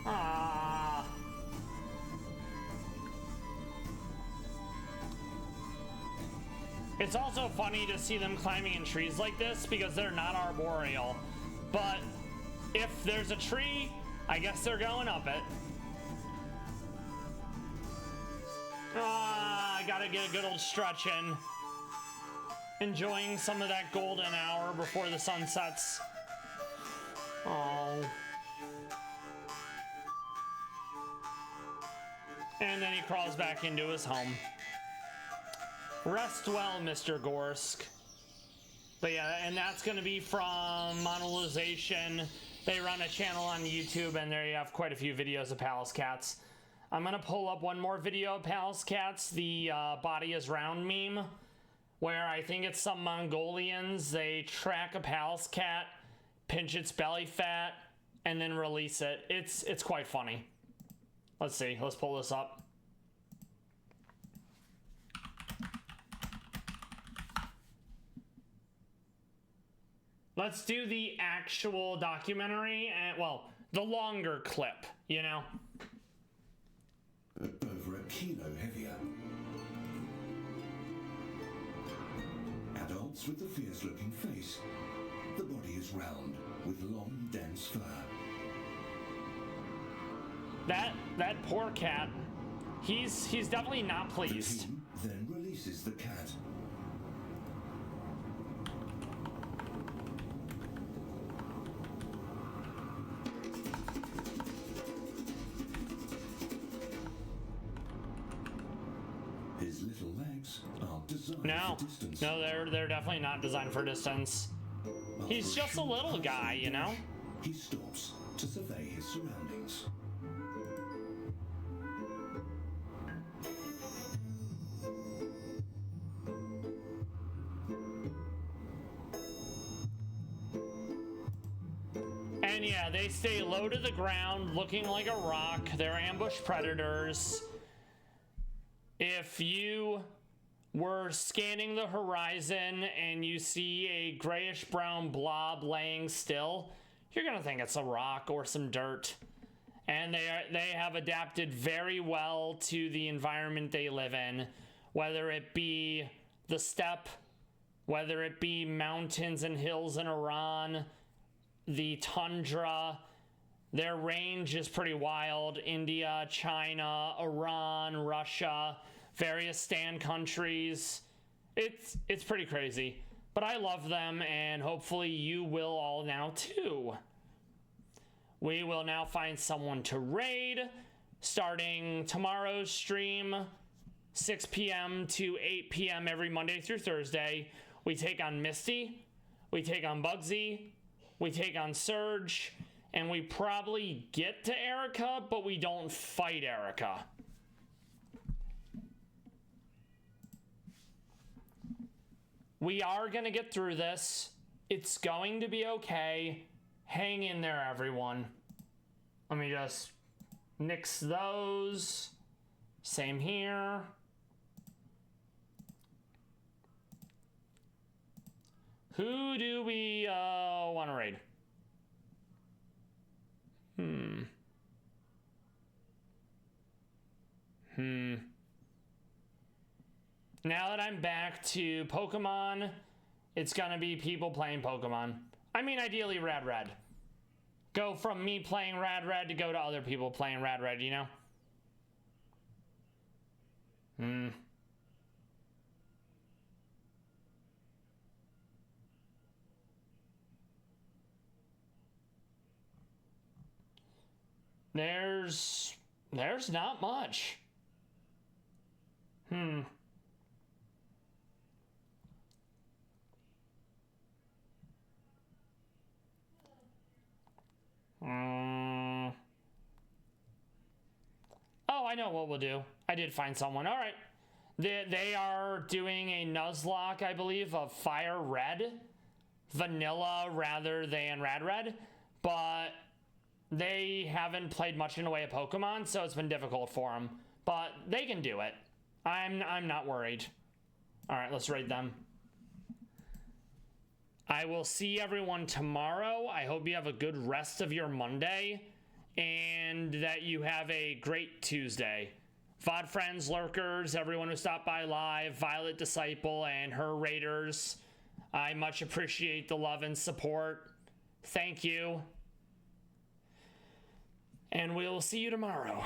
Ah. It's also funny to see them climbing in trees like this because they're not arboreal. But if there's a tree, I guess they're going up it. Ah, I gotta get a good old stretch in. Enjoying some of that golden hour before the sun sets. Oh. And then he crawls back into his home. Rest well, Mr. Gorsk. But yeah, and that's going to be from Monetization. They run a channel on YouTube, and there you have quite a few videos of Palace Cats. I'm going to pull up one more video of Palace Cats, the body is round meme, where I think it's some Mongolians. They track a Palace Cat, pinch its belly fat, and then release it. It's quite funny. Let's see. Let's pull this up. Let's do the actual documentary, and well, the longer clip, you know? Over a kilo heavier. Adults with the fierce-looking face. The body is round, with long, dense fur. That poor cat, he's definitely not pleased. The team then releases the cat. His little legs are designed No, for distance. no, they're definitely not designed for distance. He's After a just a short little guy, you know? dash, he stops to survey his surroundings. And yeah, they stay low to the ground, looking like a rock. They're ambush predators. If you were scanning the horizon and you see a grayish brown blob laying still, you're gonna think it's a rock or some dirt. And they have adapted very well to the environment they live in, whether it be the steppe, whether it be mountains and hills in Iran, the tundra. Their range is pretty wild. India, China, Iran, Russia, various stand countries. It's pretty crazy. But I love them, and hopefully you will all now too. We will now find someone to raid, starting tomorrow's stream, 6 p.m. to 8 p.m. every Monday through Thursday. We take on Misty, we take on Bugsy, we take on Surge, and we probably get to Erica, but we don't fight Erica. We are gonna get through this. It's going to be okay. Hang in there, everyone. Let me just nix those. Same here. Who do we want to raid? Now that I'm back to Pokemon, it's gonna be people playing Pokemon. I mean, ideally Rad Red. Go from me playing Rad Red to go to other people playing Rad Red, you know? There's not much. Oh, I know what we'll do. I did find someone. All right. They are doing a Nuzlocke, I believe, of Fire Red. Vanilla rather than Rad Red. But they haven't played much in the way of Pokemon, so it's been difficult for them. But they can do it. I'm not worried. All right, let's raid them. I will see everyone tomorrow. I hope you have a good rest of your Monday and that you have a great Tuesday. VOD friends, lurkers, everyone who stopped by live, Violet Disciple, and her raiders, I much appreciate the love and support. Thank you. And we'll see you tomorrow.